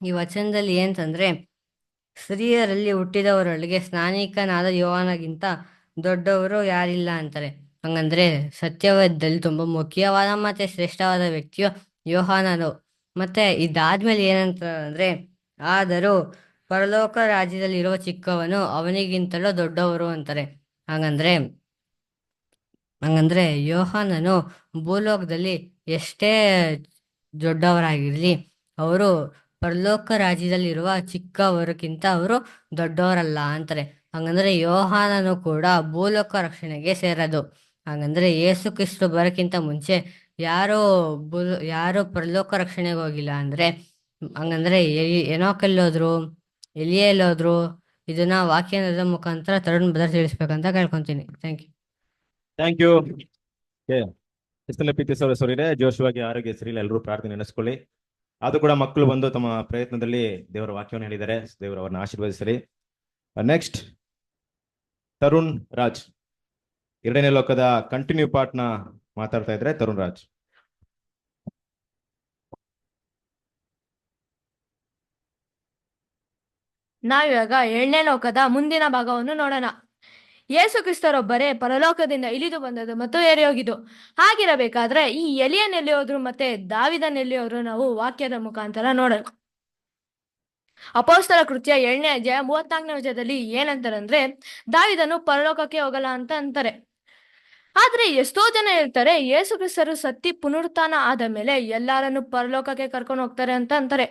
ಈ ವಚನದಲ್ಲಿ ಏನಂತಂದ್ರೆ, ಸ್ತ್ರೀಯರಲ್ಲಿ ಹುಟ್ಟಿದವರೊಳಗೆ ಸ್ನಾನಿಕನಾದ ಯೋಹಾನಗಿಂತ ದೊಡ್ಡವರು ಯಾರಿಲ್ಲ ಅಂತಾರೆ. ಹಂಗಂದ್ರೆ ಸತ್ಯವೇದದಲ್ಲಿ ತುಂಬಾ ಮುಖ್ಯವಾದ ಮತ್ತೆ ಶ್ರೇಷ್ಠವಾದ ವ್ಯಕ್ತಿಯು ಯೋಹಾನನು. ಮತ್ತೆ ಇದಾದ್ಮೇಲೆ ಏನಂತ ಅಂದ್ರೆ, ಆದರೂ ಪರಲೋಕ ರಾಜ್ಯದಲ್ಲಿರುವ ಚಿಕ್ಕವನು ಅವನಿಗಿಂತಲೂ ದೊಡ್ಡವರು ಅಂತಾರೆ. ಹಂಗಂದ್ರೆ ಯೋಹಾನನು ಭೂಲೋಕದಲ್ಲಿ ಎಷ್ಟೇ ದೊಡ್ಡವರಾಗಿರ್ಲಿ, ಅವರು ಪರಲೋಕ ರಾಜ್ಯದಲ್ಲಿರುವ ಚಿಕ್ಕವರಿಗಿಂತ ಅವರು ದೊಡ್ಡವರಲ್ಲ ಅಂತಾರೆ. ಹಂಗಂದ್ರೆ ಯೋಹಾನನು ಕೂಡ ಭೂಲೋಕ ರಕ್ಷಣೆಗೆ ಸೇರೋದು. ಹಂಗಂದ್ರೆ ಯೇಸು ಕ್ರಿಸ್ತು ಬರೋಕ್ಕಿಂತ ಮುಂಚೆ ಯಾರು ಪರಲೋಕ ರಕ್ಷಣೆಗೆ ಹೋಗಿಲ್ಲ ಅಂದ್ರೆ, ಹಂಗಂದ್ರೆ ಏನೋಕೆಲ್ಲೋದ್ರು, ಎಲಿಯ ಎಲ್ಲೋದ್ರು? ಇದನ್ನ ವಾಕ್ಯದ ಮುಖಾಂತರ ತರುಣ್ ಬ್ರದರ್ ತಿಳಿಸ್ಬೇಕಂತ ಕೇಳ್ಕೊಂತೀನಿ. Thank you. ಪ್ರೀತಿ ಸಹೋದರರೇ, ಜೋಶುವಾಗಿ ಆರೋಗ್ಯ ಸರಿಯಿಲ್ಲ, ಎಲ್ಲರೂ ಪ್ರಾರ್ಥನೆ ನೆನೆಸ್ಕೊಳ್ಳಿ. ಅದು ಕೂಡ ಮಕ್ಕಳು ಬಂದು ತಮ್ಮ ಪ್ರಯತ್ನದಲ್ಲಿ ದೇವರ ವಾಕ್ಯವನ್ನು ಹೇಳಿದ್ದಾರೆ. ದೇವರು ಅವರನ್ನ ಆಶೀರ್ವದಿಸಲಿ. ನೆಕ್ಸ್ಟ್ ತರುಣ್ ರಾಜ್, 2ನೇ ಲೋಕದ ಕಂಟಿನ್ಯೂ ಪಾರ್ಟ್ನ ಮಾತಾಡ್ತಾ ಇದ್ರೆ ತರುಣ್ ರಾಜ್. ನಾವಿವಾಗ 7ನೇ ಲೋಕದ ಮುಂದಿನ ಭಾಗವನ್ನು ನೋಡೋಣ. ಯೇಸು ಕ್ರಿಸ್ತರೊಬ್ಬರೇ ಪರಲೋಕದಿಂದ ಇಳಿದು ಬಂದದ್ದು ಮತ್ತು ಏರಿ ಹೋಗಿದ್ದು. ಹಾಗಿರಬೇಕಾದ್ರೆ ಈ ಎಲಿಯನೆಲ್ಲಿ ಹೋದ್ರು ಮತ್ತೆ ದಾವಿದನೆಲ್ಲಿ ಹೋದ್ರು ನಾವು ವಾಕ್ಯದ ಮುಖಾಂತರ ನೋಡೋಣ. ಅಪೊಸ್ತಲ ಕೃತ್ಯ 7ನೇ ಅಧ್ಯಾಯ 34ನೇ ವಚನದಲ್ಲಿ ಏನಂತಾರಂದ್ರೆ, ದಾವಿದನು ಪರಲೋಕಕ್ಕೆ ಹೋಗಲ್ಲ ಅಂತ ಅಂತಾರೆ. ಆದ್ರೆ ಎಷ್ಟೋ ಜನ ಹೇಳ್ತಾರೆ ಯೇಸು ಕ್ರಿಸ್ತರು ಸತ್ತಿ ಪುನರುತ್ಥಾನ ಆದ ಮೇಲೆ ಎಲ್ಲಾರನ್ನು ಪರಲೋಕಕ್ಕೆ ಕರ್ಕೊಂಡು ಹೋಗ್ತಾರೆ ಅಂತ ಅಂತಾರೆ.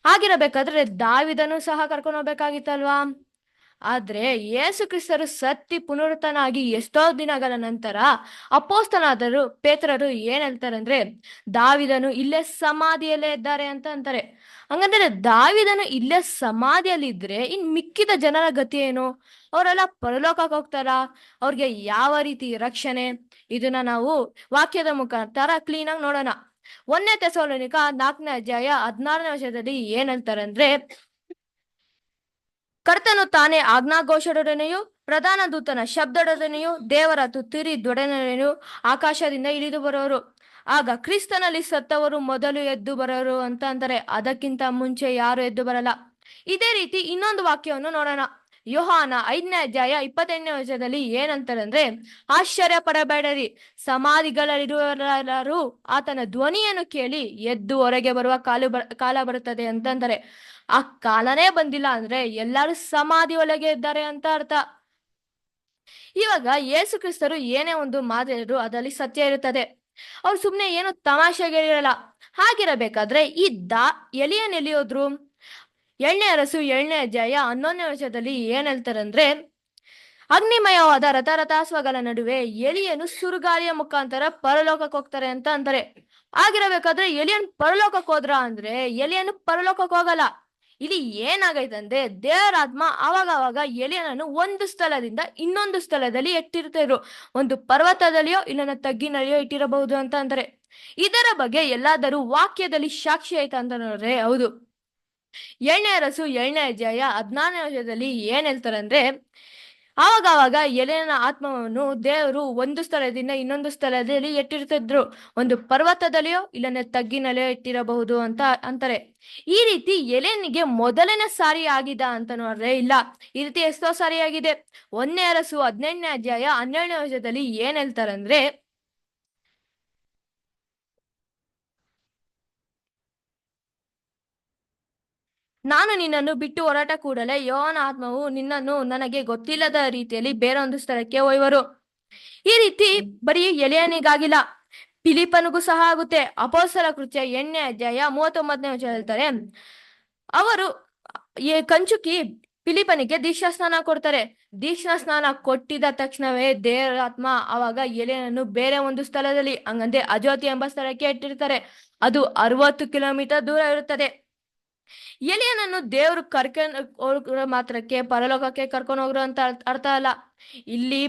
ಆಗಿರಬೇಕಾದ್ರೆ ದಾವಿದನು ಸಹ ಕರ್ಕೊಂಡು ಹೋಗ್ಬೇಕಾಗಿತ್ತಲ್ವಾ? ಆದ್ರೆ ಯೇಸು ಕ್ರಿಸ್ತರು ಸತ್ತಿ ಪುನರುತ್ಥಾನ ಆಗಿ ಎಷ್ಟೋ ದಿನಗಳ ನಂತರ ಅಪೊಸ್ತಲರಾದರು ಪೇತ್ರರು ಏನ್ ಹೇಳ್ತಾರಂದ್ರೆ, ದಾವಿದನು ಇಲ್ಲೇ ಸಮಾಧಿಯಲ್ಲೇ ಇದ್ದಾರೆ ಅಂತ ಅಂತಾರೆ. ಹಂಗಂದ್ರೆ ದಾವಿದನು ಇಲ್ಲೇ ಸಮಾಧಿಯಲ್ಲಿ ಇದ್ರೆ ಇನ್ ಮಿಕ್ಕಿದ ಜನರ ಗತಿ ಏನು? ಅವರೆಲ್ಲ ಪರಲೋಕಕ್ಕೆ ಹೋಗ್ತಾರ? ಅವ್ರಿಗೆ ಯಾವ ರೀತಿ ರಕ್ಷಣೆ? ಇದನ್ನ ನಾವು ವಾಕ್ಯದ ಮುಖಾಂತರ ಕ್ಲೀನ್ ಆಗಿ ನೋಡೋಣ. 1ನೇ ಥೆಸಲೋನಿಕ 4ನೇ ಅಧ್ಯಾಯ 16ನೇ ವಚನದಲ್ಲಿ ಏನ್ ಹೇಳ್ತಾರಂದ್ರೆ, ಕರ್ತನು ತಾನೇ ಆಜ್ಞಾಘೋಷದೊಡನೆಯೂ ಪ್ರಧಾನ ದೂತನ ಶಬ್ದದೊಡನೆಯೂ ದೇವರ ತುತ್ತೂರಿ ದೊಡನೆಯೂ ಆಕಾಶದಿಂದ ಇಳಿದು ಬರೋರು. ಆಗ ಕ್ರಿಸ್ತನಲ್ಲಿ ಸತ್ತವರು ಮೊದಲು ಎದ್ದು ಬರೋರು ಅಂತ ಅಂತಾರೆ. ಅದಕ್ಕಿಂತ ಮುಂಚೆ ಯಾರು ಎದ್ದು ಬರಲ್ಲ. ಇದೇ ರೀತಿ ಇನ್ನೊಂದು ವಾಕ್ಯವನ್ನು ನೋಡೋಣ. ಯೋಹಾನ 5ನೇ ಅಧ್ಯಾಯ 28ನೇ ವಚನದಲ್ಲಿ ಏನಂತಾರಂದ್ರೆ, ಆಶ್ಚರ್ಯ ಪಡಬೇಡರಿ, ಸಮಾಧಿಗಳಲ್ಲಿರುವವರೆಲ್ಲರೂ ಆತನ ಧ್ವನಿಯನ್ನು ಕೇಳಿ ಎದ್ದು ಹೊರಗೆ ಬರುವ ಕಾಲ ಬರುತ್ತದೆ ಅಂತಂದರೆ, ಆ ಕಾಲನೇ ಬಂದಿಲ್ಲ ಅಂದ್ರೆ ಎಲ್ಲರೂ ಸಮಾಧಿ ಒಳಗೆ ಇದ್ದಾರೆ ಅಂತ ಅರ್ಥ. ಇವಾಗ ಯೇಸು ಕ್ರಿಸ್ತರು ಏನೇ ಒಂದು ಮಾತಾಡಿದ್ರು ಅದರಲ್ಲಿ ಸತ್ಯ ಇರುತ್ತದೆ. ಅವ್ರು ಸುಮ್ನೆ ಏನು ತಮಾಷೆಗೆ ಇರಲ್ಲ. ಹಾಗಿರಬೇಕಾದ್ರೆ ಈ ಎಲಿಯನೆಲ್ಲಿ ಹೋದ್ರು? 7ನೇ ಅರಸು 7ನೇ ಅಧ್ಯಾಯ 11ನೇ ವಚನದಲ್ಲಿ ಏನ್ ಹೇಳ್ತಾರಂದ್ರೆ, ಅಗ್ನಿಮಯವಾದ ರಥಾಶ್ವಗಳ ನಡುವೆ ಎಲಿಯನು ಸುರುಗಾಳಿಯ ಮುಖಾಂತರ ಪರಲೋಕಕ್ಕೆ ಹೋಗ್ತಾರೆ ಅಂತ ಅಂತಾರೆ. ಆಗಿರಬೇಕಾದ್ರೆ ಎಲಿಯನ್ ಪರಲೋಕಕ್ಕೆ ಹೋದ್ರ ಅಂದ್ರೆ ಎಲಿಯನು ಪರಲೋಕಕ್ಕೆ ಹೋಗಲ್ಲ. ಇಲ್ಲಿ ಏನಾಗೈತೆ ಅಂದ್ರೆ ದೇವರ ಆತ್ಮ ಅವಾಗ ಎಲಿಯನನ್ನು ಒಂದು ಸ್ಥಳದಿಂದ ಇನ್ನೊಂದು ಸ್ಥಳದಲ್ಲಿ ಎತ್ತಿರ್ತಾ ಇದ್ರು. ಒಂದು ಪರ್ವತದಲ್ಲಿಯೋ ಇಲ್ಲನ ತಗ್ಗಿನಲ್ಲಿಯೋ ಇಟ್ಟಿರಬಹುದು ಅಂತ ಅಂದ್ರೆ. ಇದರ ಬಗ್ಗೆ ಎಲ್ಲಾದರೂ ವಾಕ್ಯದಲ್ಲಿ ಸಾಕ್ಷಿ ಆಯ್ತಾ ಅಂತ ನೋಡ್ರೆ ಹೌದು. 7ನೇ ಅರಸು 7ನೇ ಅಧ್ಯಾಯ 14ನೇ ವಚನದಲ್ಲಿ ಏನ್ ಹೇಳ್ತಾರೆ ಅಂದ್ರೆ, ಆವಾಗ ಎಲೆಯನ ಆತ್ಮವನ್ನು ದೇವರು ಒಂದು ಸ್ಥಳದಿಂದ ಇನ್ನೊಂದು ಸ್ಥಳದಲ್ಲಿ ಎಟ್ಟಿರ್ತಿದ್ರು. ಒಂದು ಪರ್ವತದಲ್ಲಿಯೋ ಇಲ್ಲನೆ ತಗ್ಗಿನಲ್ಲಿಯೋ ಇಟ್ಟಿರಬಹುದು ಅಂತ ಅಂತಾರೆ. ಈ ರೀತಿ ಎಲೆನಿಗೆ ಮೊದಲನೇ ಸಾರಿ ಆಗಿದ ಅಂತ ನೋಡ್ರೆ ಇಲ್ಲ. ಈ ರೀತಿ ಎಷ್ಟೋ ಸಾರಿ ಆಗಿದೆ. 1ನೇ ಅರಸು 18ನೇ ಅಧ್ಯಾಯ 12ನೇ ವಚನದಲ್ಲಿ ಏನ್ ಹೇಳ್ತಾರಂದ್ರೆ, ನಾನು ನಿನ್ನನ್ನು ಬಿಟ್ಟು ಹೊರಟ ಕೂಡಲೇ ಯೆಹೋವನ ಆತ್ಮವು ನಿನ್ನನ್ನು ನನಗೆ ಗೊತ್ತಿಲ್ಲದ ರೀತಿಯಲ್ಲಿ ಬೇರೊಂದು ಸ್ಥಳಕ್ಕೆ ಒಯ್ಯುವರು. ಈ ರೀತಿ ಬರೀ ಎಲೆಯನಿಗಾಗಿಲ್ಲ, ಫಿಲಿಪ್ಪನಿಗೂ ಸಹ ಆಗುತ್ತೆ. ಅಪೊಸ್ತಲರ ಕೃತ್ಯ 8ನೇ ಅಧ್ಯಾಯ 39ನೇ ವಚನ ಹೇಳ್ತಾರೆ, ಅವರು ಕಂಚುಕಿ ಫಿಲಿಪ್ಪನಿಗೆ ದೀಕ್ಷಾ ಸ್ನಾನ ಕೊಡ್ತಾರೆ. ದೀಕ್ಷಾ ಸ್ನಾನ ಕೊಟ್ಟಿದ ತಕ್ಷಣವೇ ದೇವರ ಆತ್ಮ ಅವಾಗ ಎಲೆಯನ್ನು ಬೇರೆ ಒಂದು ಸ್ಥಳದಲ್ಲಿ, ಹಂಗಂದ್ರೆ ಅಜೋತಿ ಎಂಬ ಸ್ಥಳಕ್ಕೆ ಇಟ್ಟಿರ್ತಾರೆ. ಅದು 60 ಕಿಲೋಮೀಟರ್ ದೂರ ಇರುತ್ತದೆ. ಎಲಿಯನನ್ನು ದೇವರು ಕರ್ಕೊಂಡು ಹೋಗ್ರ ಮಾತ್ರಕ್ಕೆ ಪರಲೋಕಕ್ಕೆ ಕರ್ಕೊಂಡು ಹೋಗ್ರು ಅಂತ ಅರ್ಥ ಅಲ್ಲ. ಇಲ್ಲಿ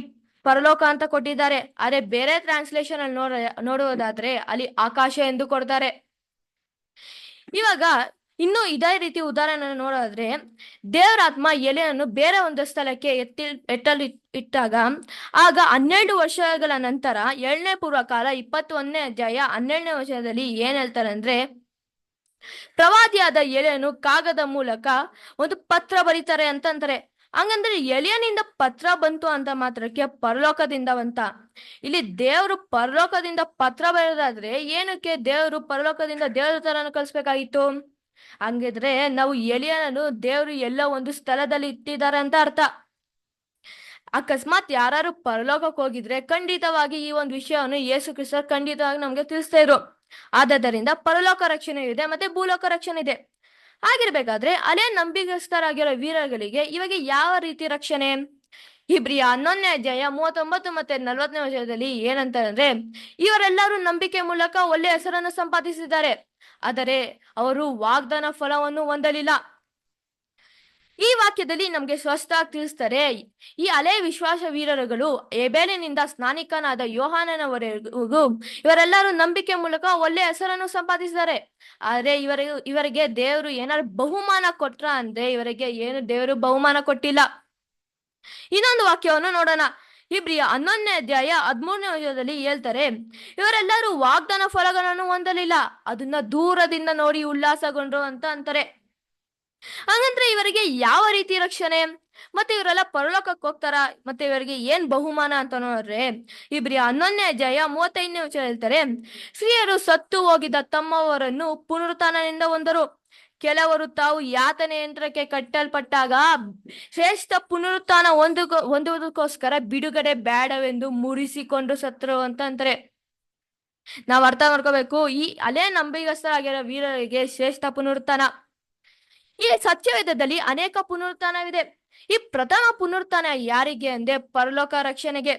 ಪರಲೋಕ ಅಂತ ಕೊಟ್ಟಿದ್ದಾರೆ, ಆದ್ರೆ ಬೇರೆ ಟ್ರಾನ್ಸ್ಲೇಷನ್ ಅಲ್ಲಿ ನೋಡುವುದಾದ್ರೆ ಅಲ್ಲಿ ಆಕಾಶ ಎಂದು ಕೊಡ್ತಾರೆ. ಇವಾಗ ಇನ್ನು ಇದೇ ರೀತಿ ಉದಾಹರಣೆ ನೋಡೋದ್ರೆ, ದೇವರ ಆತ್ಮ ಎಲೆಯನ್ನು ಬೇರೆ ಒಂದು ಸ್ಥಳಕ್ಕೆ ಎಟ್ಟಲು ಇಟ್ಟಾಗ ಆಗ 12 ವರ್ಷಗಳ ನಂತರ 7ನೇ ಪೂರ್ವಕಾಲ 21ನೇ ಅಧ್ಯಾಯ 12ನೇ ವಚನದಲ್ಲಿ ಏನ್ ಹೇಳ್ತಾರೆ ಅಂದ್ರೆ, ಪ್ರವಾದಿಯಾದ ಎಲೆಯನ್ನು ಕಾಗದ ಮೂಲಕ ಒಂದು ಪತ್ರ ಬರೀತಾರೆ ಅಂತ ಅಂತಾರೆ. ಹಂಗಂದ್ರೆ ಎಲಿಯನಿಂದ ಪತ್ರ ಬಂತು ಅಂತ ಮಾತ್ರಕ್ಕೆ ಪರಲೋಕದಿಂದ ಬಂತ? ಇಲ್ಲಿ ದೇವರು ಪರಲೋಕದಿಂದ ಪತ್ರ ಬರೆಯೋದಾದ್ರೆ ಏನಕ್ಕೆ ದೇವರು ಪರಲೋಕದಿಂದ ದೇವರ ತರನ ಕಳಿಸ್ಬೇಕಾಗಿತ್ತು? ಹಂಗಿದ್ರೆ ನಾವು ಎಲಿಯನನ್ನು ದೇವರು ಎಲ್ಲ ಒಂದು ಸ್ಥಳದಲ್ಲಿ ಇಟ್ಟಿದ್ದಾರೆ ಅಂತ ಅರ್ಥ. ಅಕಸ್ಮಾತ್ ಯಾರು ಪರಲೋಕಕ್ಕೆ ಹೋಗಿದ್ರೆ ಖಂಡಿತವಾಗಿ ಈ ಒಂದು ವಿಷಯವನ್ನು ಯೇಸು ಕ್ರಿಸ್ತ ಖಂಡಿತವಾಗಿ ನಮ್ಗೆ ತಿಳಿಸ್ತಾ ಇದ್ರು. ಆದ್ದರಿಂದ ಪರಲೋಕ ರಕ್ಷಣೆ ಇದೆ ಮತ್ತೆ ಭೂಲೋಕ ರಕ್ಷಣೆ ಇದೆ. ಆಗಿರ್ಬೇಕಾದ್ರೆ ಅಲ್ಲೇ ನಂಬಿಗಸ್ತರಾಗಿರೋ ವೀರಗಳಿಗೆ ಇವಾಗ ಯಾವ ರೀತಿ ರಕ್ಷಣೆ? ಇಬ್ರಿಯ 11ನೇ ಅಧ್ಯಾಯ 39 ಮತ್ತೆ 40ನೇ ವಚನದಲ್ಲಿ ಏನಂತಾರೆ, ಇವರೆಲ್ಲರೂ ನಂಬಿಕೆ ಮೂಲಕ ಒಳ್ಳೆ ಹೆಸರನ್ನು ಸಂಪಾದಿಸಿದ್ದಾರೆ, ಆದರೆ ಅವರು ವಾಗ್ದಾನ ಫಲವನ್ನು ಹೊಂದಲಿಲ್ಲ. ಈ ವಾಕ್ಯದಲ್ಲಿ ನಮ್ಗೆ ಸ್ಪಷ್ಟವಾಗಿ ತಿಳಿಸ್ತಾರೆ, ಈ ಹಳೆ ವಿಶ್ವಾಸ ವೀರರುಗಳು ಎಬೇಲಿನಿಂದ ಸ್ನಾನಿಕನಾದ ಯೋಹಾನನವರೆಗೂ ಇವರೆಲ್ಲರೂ ನಂಬಿಕೆ ಮೂಲಕ ಒಳ್ಳೆ ಹೆಸರನ್ನು ಸಂಪಾದಿಸಿದ್ದಾರೆ. ಆದ್ರೆ ಇವರಿಗೆ ದೇವರು ಏನಾದ್ರು ಬಹುಮಾನ ಕೊಟ್ರ ಅಂದ್ರೆ ಇವರಿಗೆ ಏನು ದೇವರು ಬಹುಮಾನ ಕೊಟ್ಟಿಲ್ಲ. ಇನ್ನೊಂದು ವಾಕ್ಯವನ್ನು ನೋಡೋಣ. ಇಬ್ರಿಯ 11ನೇ ಅಧ್ಯಾಯ 13ನೇ ವಚನದಲ್ಲಿ ಹೇಳ್ತಾರೆ, ಇವರೆಲ್ಲರೂ ವಾಗ್ದಾನ ಫಲಗಳನ್ನು ಹೊಂದಲಿಲ್ಲ, ಅದನ್ನ ದೂರದಿಂದ ನೋಡಿ ಉಲ್ಲಾಸಗೊಂಡ್ರು ಅಂತ ಅಂತಾರೆ. ಹಂಗಂದ್ರೆ ಇವರಿಗೆ ಯಾವ ರೀತಿ ರಕ್ಷಣೆ? ಮತ್ತೆ ಇವರೆಲ್ಲ ಪರಲೋಕಕ್ಕೆ ಹೋಗ್ತಾರ? ಮತ್ತೆ ಇವರಿಗೆ ಏನ್ ಬಹುಮಾನ ಅಂತ ನೋಡ್ರೆ ಇಬ್ರಿಯ 11ನೇ ಅಧ್ಯಾಯ 35ನೇ ವಚನ ಹೇಳ್ತಾರೆ, ಸ್ತ್ರೀಯರು ಸತ್ತು ಹೋಗಿದ್ದ ತಮ್ಮವರನ್ನು ಪುನರುತ್ಥಾನದಿಂದ ಹೊಂದರು. ಕೆಲವರು ತಾವು ಯಾತನೆ ಯಂತ್ರಕ್ಕೆ ಕಟ್ಟಲ್ಪಟ್ಟಾಗ ಶ್ರೇಷ್ಠ ಪುನರುತ್ಥಾನ ಹೊಂದುವುದಕ್ಕೋಸ್ಕರ ಬಿಡುಗಡೆ ಬೇಡವೆಂದು ಮುರಿಸಿಕೊಂಡು ಸತ್ರು ಅಂತ ಅಂತಾರೆ. ನಾವ್ ಅರ್ಥ ಮಾಡ್ಕೋಬೇಕು, ಈ ಹಳೆ ನಂಬಿಗಸ್ತರಾಗಿರೋ ವೀರರಿಗೆ ಶ್ರೇಷ್ಠ ಪುನರುತ್ಥಾನ. ಈ ಸತ್ಯವೇದದಲ್ಲಿ ಅನೇಕ ಪುನರುತ್ಥಾನವಿದೆ. ಈ ಪ್ರಥಮ ಪುನರುತ್ಥಾನ ಯಾರಿಗೆ ಅಂದ್ರೆ ಪರಲೋಕ ರಕ್ಷಣೆಗೆ,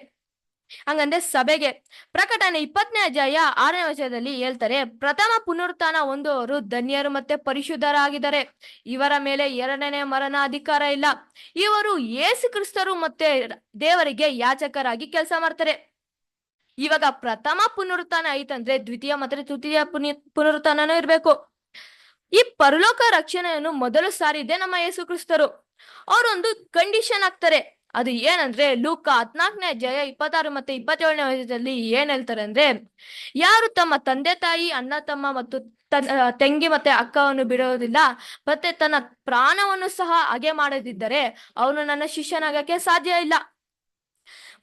ಹಂಗಂದ್ರೆ ಸಭೆಗೆ. ಪ್ರಕಟಣೆ 20ನೇ ಅಧ್ಯಾಯ 6ನೇ ವಚನದಲ್ಲಿ ಹೇಳ್ತಾರೆ, ಪ್ರಥಮ ಪುನರುತ್ಥಾನ ಹೊಂದುವವರು ಧನ್ಯರು ಮತ್ತೆ ಪರಿಶುದ್ಧರಾಗಿದ್ದಾರೆ, ಇವರ ಮೇಲೆ 2ನೇ ಮರಣ ಅಧಿಕಾರ ಇಲ್ಲ. ಇವರು ಯೇಸು ಕ್ರಿಸ್ತರು ಮತ್ತೆ ದೇವರಿಗೆ ಯಾಚಕರಾಗಿ ಕೆಲಸ ಮಾಡ್ತಾರೆ. ಇವಾಗ ಪ್ರಥಮ ಪುನರುತ್ಥಾನ ಐತಂದ್ರೆ ದ್ವಿತೀಯ ಮತ್ತೆ ತೃತೀಯ ಪುನರುತ್ಥಾನನೂ ಇರ್ಬೇಕು. ಈ ಪರಲೋಕ ರಕ್ಷಣೆಯನ್ನು ಮೊದಲು ಸಾರಿದೆ ನಮ್ಮ ಯೇಸು ಕ್ರಿಸ್ತರು. ಅವರೊಂದು ಕಂಡೀಷನ್ ಹಾಕ್ತಾರೆ. ಅದು ಏನಂದ್ರೆ ಲೂಕ 14ನೇ ಅಧ್ಯಾಯ 26 ಮತ್ತೆ 27ನೇ ವಚನದಲ್ಲಿ ಏನ್ ಹೇಳ್ತಾರೆ ಅಂದ್ರೆ, ಯಾರು ತಮ್ಮ ತಂದೆ ತಾಯಿ ಅಣ್ಣ ತಮ್ಮ ಮತ್ತು ತಂಗಿ ಮತ್ತೆ ಅಕ್ಕವನ್ನು ಬಿಡೋದಿಲ್ಲ ಮತ್ತೆ ತನ್ನ ಪ್ರಾಣವನ್ನು ಸಹ ಹಾಗೆ ಮಾಡದಿದ್ದರೆ ಅವನು ನನ್ನ ಶಿಷ್ಯನಾಗಕ್ಕೆ ಸಾಧ್ಯ ಇಲ್ಲ.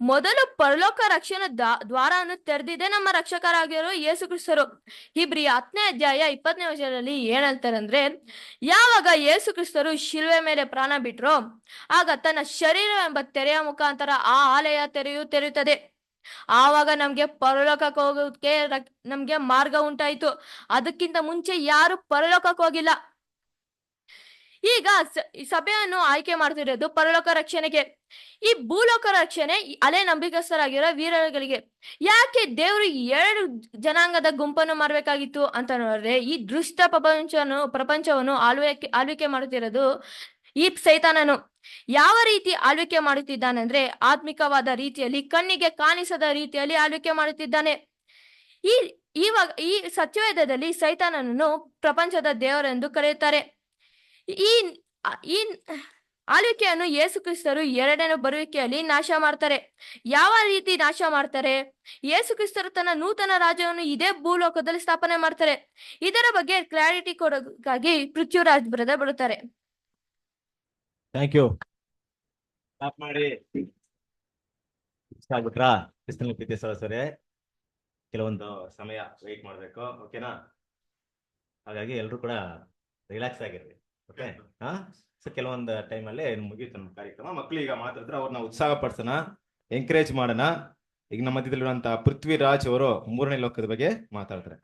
ಮೊದಲು ಪರಲೋಕ ರಕ್ಷಣೆ ದ್ವಾರವನ್ನು ತೆರೆದಿದೆ ನಮ್ಮ ರಕ್ಷಕರಾಗಿರೋ ಯೇಸು ಕ್ರಿಸ್ತರು. ಇಬ್ರಿಯ 10ನೇ ಅಧ್ಯಾಯ 20ನೇ ವಚನದಲ್ಲಿ ಏನ್ ಹೇಳ್ತಾರೆ ಅಂದ್ರೆ, ಯಾವಾಗ ಯೇಸು ಕ್ರಿಸ್ತರು ಶಿಲುವೆ ಮೇಲೆ ಪ್ರಾಣ ಬಿಟ್ರೋ ಆಗ ತನ್ನ ಶರೀರವೆಂಬ ತೆರೆಯ ಮುಖಾಂತರ ಆ ಆಲಯ ತೆರೆಯುತ್ತದೆ. ಆವಾಗ ನಮ್ಗೆ ಪರಲೋಕಕ್ಕೆ ಹೋಗೋದಕ್ಕೆ ನಮ್ಗೆ ಮಾರ್ಗ ಉಂಟಾಯ್ತು. ಅದಕ್ಕಿಂತ ಮುಂಚೆ ಯಾರು ಪರಲೋಕಕ್ಕೆ ಹೋಗಿಲ್ಲ. ಈಗ ಈ ಸಭೆಯನ್ನು ಆಯ್ಕೆ ಮಾಡ್ತಿರೋದು ಪರಲೋಕ ರಕ್ಷಣೆಗೆ. ಈ ಭೂಲೋಕ ರಕ್ಷಣೆ ಈ ಹಳೆ ನಂಬಿಕಸ್ಥರಾಗಿರೋ ವೀರಗಳಿಗೆ. ಯಾಕೆ ದೇವರು 2 ಜನಾಂಗದ ಗುಂಪನ್ನು ಮಾಡ್ಬೇಕಾಗಿತ್ತು ಅಂತ ನೋಡಿದ್ರೆ, ಈ ದುಷ್ಟ ಪ್ರಪಂಚವನ್ನು ಆಳ್ವಿಕೆ ಮಾಡುತ್ತಿರೋದು ಈ ಸೈತಾನನು. ಯಾವ ರೀತಿ ಆಳ್ವಿಕೆ ಮಾಡುತ್ತಿದ್ದಾನೆಂದ್ರೆ, ಆತ್ಮಿಕವಾದ ರೀತಿಯಲ್ಲಿ, ಕಣ್ಣಿಗೆ ಕಾಣಿಸದ ರೀತಿಯಲ್ಲಿ ಆಳ್ವಿಕೆ ಮಾಡುತ್ತಿದ್ದಾನೆ. ಇವಾಗ ಈ ಸತ್ಯವೇದದಲ್ಲಿ ಸೈತಾನನನ್ನು ಪ್ರಪಂಚದ ದೇವರೆಂದು ಕರೆಯುತ್ತಾರೆ. ಈ ಈ ಆಳ್ವಿಕೆಯನ್ನು ಯೇಸು ಕ್ರಿಸ್ತರು 2ನೇ ಬರುವಿಕೆಯಲ್ಲಿ ನಾಶ ಮಾಡ್ತಾರೆ. ಯಾವ ರೀತಿ ನಾಶ ಮಾಡ್ತಾರೆ? ಯೇಸು ಕ್ರಿಸ್ತರು ತನ್ನ ನೂತನ ರಾಜ್ಯವನ್ನು ಇದೇ ಭೂಲೋಕದಲ್ಲಿ ಸ್ಥಾಪನೆ ಮಾಡ್ತಾರೆ. ಇದರ ಬಗ್ಗೆ ಕ್ಲಾರಿಟಿ ಕೊಡೋಕ್ಕಾಗಿ ಪೃಥ್ವಿರಾಜ್ ಬ್ರದರ್ ಬರುತ್ತಾರೆ. Thank you. ಕ್ಲಾಪ್ ಮಾಡಿ. ಇಷ್ಟ ಆಗ್ಬಿಟ್ರಾ? ಕ್ರಿಸ್ತನ ಪ್ರೀತಿಯ ಸಹೋದರರೇ, ಕೆಲವೊಂದು ಸಮಯ ವೆಯ್ಟ್ ಮಾಡಬೇಕು, ಓಕೆನಾ? ಹಾಗಾಗಿ ಎಲ್ಲರೂ ಕೂಡ ರಿಲ್ಯಾಕ್ಸ್ ಆಗಿರ್ರಿ, ಓಕೆ? ಸೊ ಕೆಲವೊಂದು ಟೈಮಲ್ಲಿ ಮುಗೀತು ನಮ್ಮ ಕಾರ್ಯಕ್ರಮ. ಮಕ್ಕಳು ಈಗ ಮಾತಾಡಿದ್ರೆ ಅವ್ರನ್ನ ಉತ್ಸಾಹ ಪಡಿಸೋಣ, ಎಂಕರೇಜ್ ಮಾಡೋಣ. ಈಗ ನಮ್ಮ ಮಧ್ಯದಲ್ಲಿರುವಂತಹ ಪೃಥ್ವಿರಾಜ್ ಅವರು 3ನೇ ಲೋಕದ ಬಗ್ಗೆ ಮಾತಾಡ್ತಾರೆ.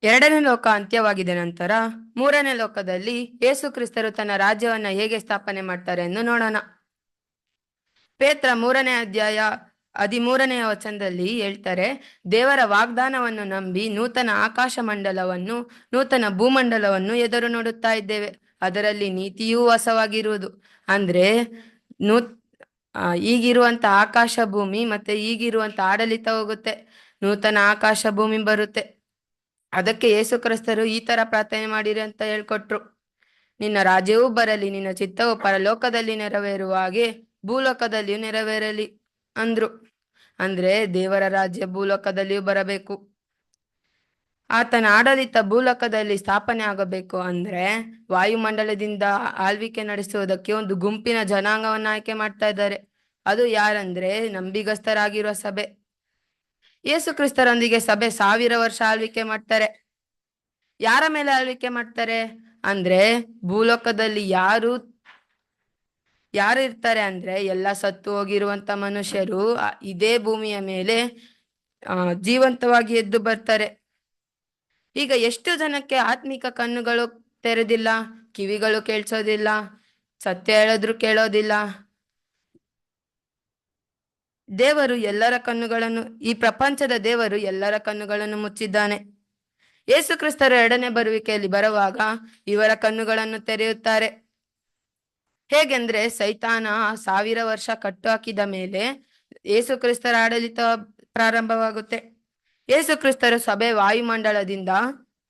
2ನೇ ಲೋಕ ಅಂತ್ಯವಾಗಿದೆ ನಂತರ 3ನೇ ಲೋಕದಲ್ಲಿ ಯೇಸು ಕ್ರಿಸ್ತರು ತನ್ನ ರಾಜ್ಯವನ್ನ ಹೇಗೆ ಸ್ಥಾಪನೆ ಮಾಡ್ತಾರೆ ಎಂದು ನೋಡೋಣ. ಪೇತ್ರ 3ನೇ ಅಧ್ಯಾಯ 13ನೇ ವಚನದಲ್ಲಿ ಹೇಳ್ತಾರೆ, ದೇವರ ವಾಗ್ದಾನವನ್ನು ನಂಬಿ ನೂತನ ಆಕಾಶ ಮಂಡಲವನ್ನು ನೂತನ ಭೂಮಂಡಲವನ್ನು ಎದುರು ನೋಡುತ್ತಾ ಇದ್ದೇವೆ, ಅದರಲ್ಲಿ ನೀತಿಯೂ ವಾಸವಾಗಿರುವುದು. ಅಂದ್ರೆ ಈಗಿರುವಂತ ಆಕಾಶ ಭೂಮಿ ಮತ್ತೆ ಈಗಿರುವಂತ ಆಡಳಿತ ಹೋಗುತ್ತೆ, ನೂತನ ಆಕಾಶ ಭೂಮಿ ಬರುತ್ತೆ. ಅದಕ್ಕೆ ಯೇಸು ಕ್ರಿಸ್ತರು ಈ ತರ ಪ್ರಾರ್ಥನೆ ಮಾಡಿರಿ ಅಂತ ಹೇಳ್ಕೊಟ್ರು. ನಿನ್ನ ರಾಜ್ಯವೂ ಬರಲಿ, ನಿನ್ನ ಚಿತ್ತವು ಪರಲೋಕದಲ್ಲಿ ನೆರವೇರುವ ಹಾಗೆ ಭೂಲೋಕದಲ್ಲಿಯೂ ನೆರವೇರಲಿ ಅಂದ್ರು. ಅಂದ್ರೆ ದೇವರ ರಾಜ್ಯ ಭೂಲೋಕದಲ್ಲಿಯೂ ಬರಬೇಕು. ಆತನ ಆಡಳಿತ ಭೂಲೋಕದಲ್ಲಿ ಸ್ಥಾಪನೆ ಆಗಬೇಕು ಅಂದ್ರೆ ವಾಯುಮಂಡಲದಿಂದ ಆಳ್ವಿಕೆ ನಡೆಸುವುದಕ್ಕೆ ಒಂದು ಗುಂಪಿನ ಜನಾಂಗವನ್ನ ಆಯ್ಕೆ ಮಾಡ್ತಾ ಇದ್ದಾರೆ. ಅದು ಯಾರಂದ್ರೆ ನಂಬಿಗಸ್ತರಾಗಿರುವ ಸಭೆ. ಯೇಸು ಕ್ರಿಸ್ತರೊಂದಿಗೆ ಸಭೆ 1000 ವರ್ಷ ಆಳ್ವಿಕೆ ಮಾಡ್ತಾರೆ. ಯಾರ ಮೇಲೆ ಆಳ್ವಿಕೆ ಮಾಡ್ತಾರೆ ಅಂದ್ರೆ, ಭೂಲೋಕದಲ್ಲಿ ಯಾರು ಇರ್ತಾರೆ ಅಂದ್ರೆ ಎಲ್ಲ ಸತ್ತು ಹೋಗಿರುವಂತ ಮನುಷ್ಯರು ಇದೇ ಭೂಮಿಯ ಮೇಲೆ ಜೀವಂತವಾಗಿ ಎದ್ದು ಬರ್ತಾರೆ. ಈಗ ಎಷ್ಟು ಜನಕ್ಕೆ ಆತ್ಮಿಕ ಕಣ್ಣುಗಳು ತೆರೆದಿಲ್ಲ, ಕಿವಿಗಳು ಕೇಳಿಸೋದಿಲ್ಲ, ಸತ್ಯ ಹೇಳಿದ್ರು ಕೇಳೋದಿಲ್ಲ. ದೇವರು ಎಲ್ಲರ ಕಣ್ಣುಗಳನ್ನು, ಈ ಪ್ರಪಂಚದ ದೇವರು ಎಲ್ಲರ ಕಣ್ಣುಗಳನ್ನು ಮುಚ್ಚಿದ್ದಾನೆ. ಯೇಸು ಕ್ರಿಸ್ತರು 2ನೇ ಬರುವಿಕೆಯಲ್ಲಿ ಬರುವಾಗ ಇವರ ಕಣ್ಣುಗಳನ್ನು ತೆರೆಯುತ್ತಾರೆ. ಹೇಗೆಂದ್ರೆ, ಸೈತಾನ 1000 ವರ್ಷ ಕಟ್ಟು ಹಾಕಿದ ಮೇಲೆ ಯೇಸು ಕ್ರಿಸ್ತರ ಆಡಳಿತ ಪ್ರಾರಂಭವಾಗುತ್ತೆ. ಯೇಸು ಕ್ರಿಸ್ತರು ಸಭೆ ವಾಯುಮಂಡಲದಿಂದ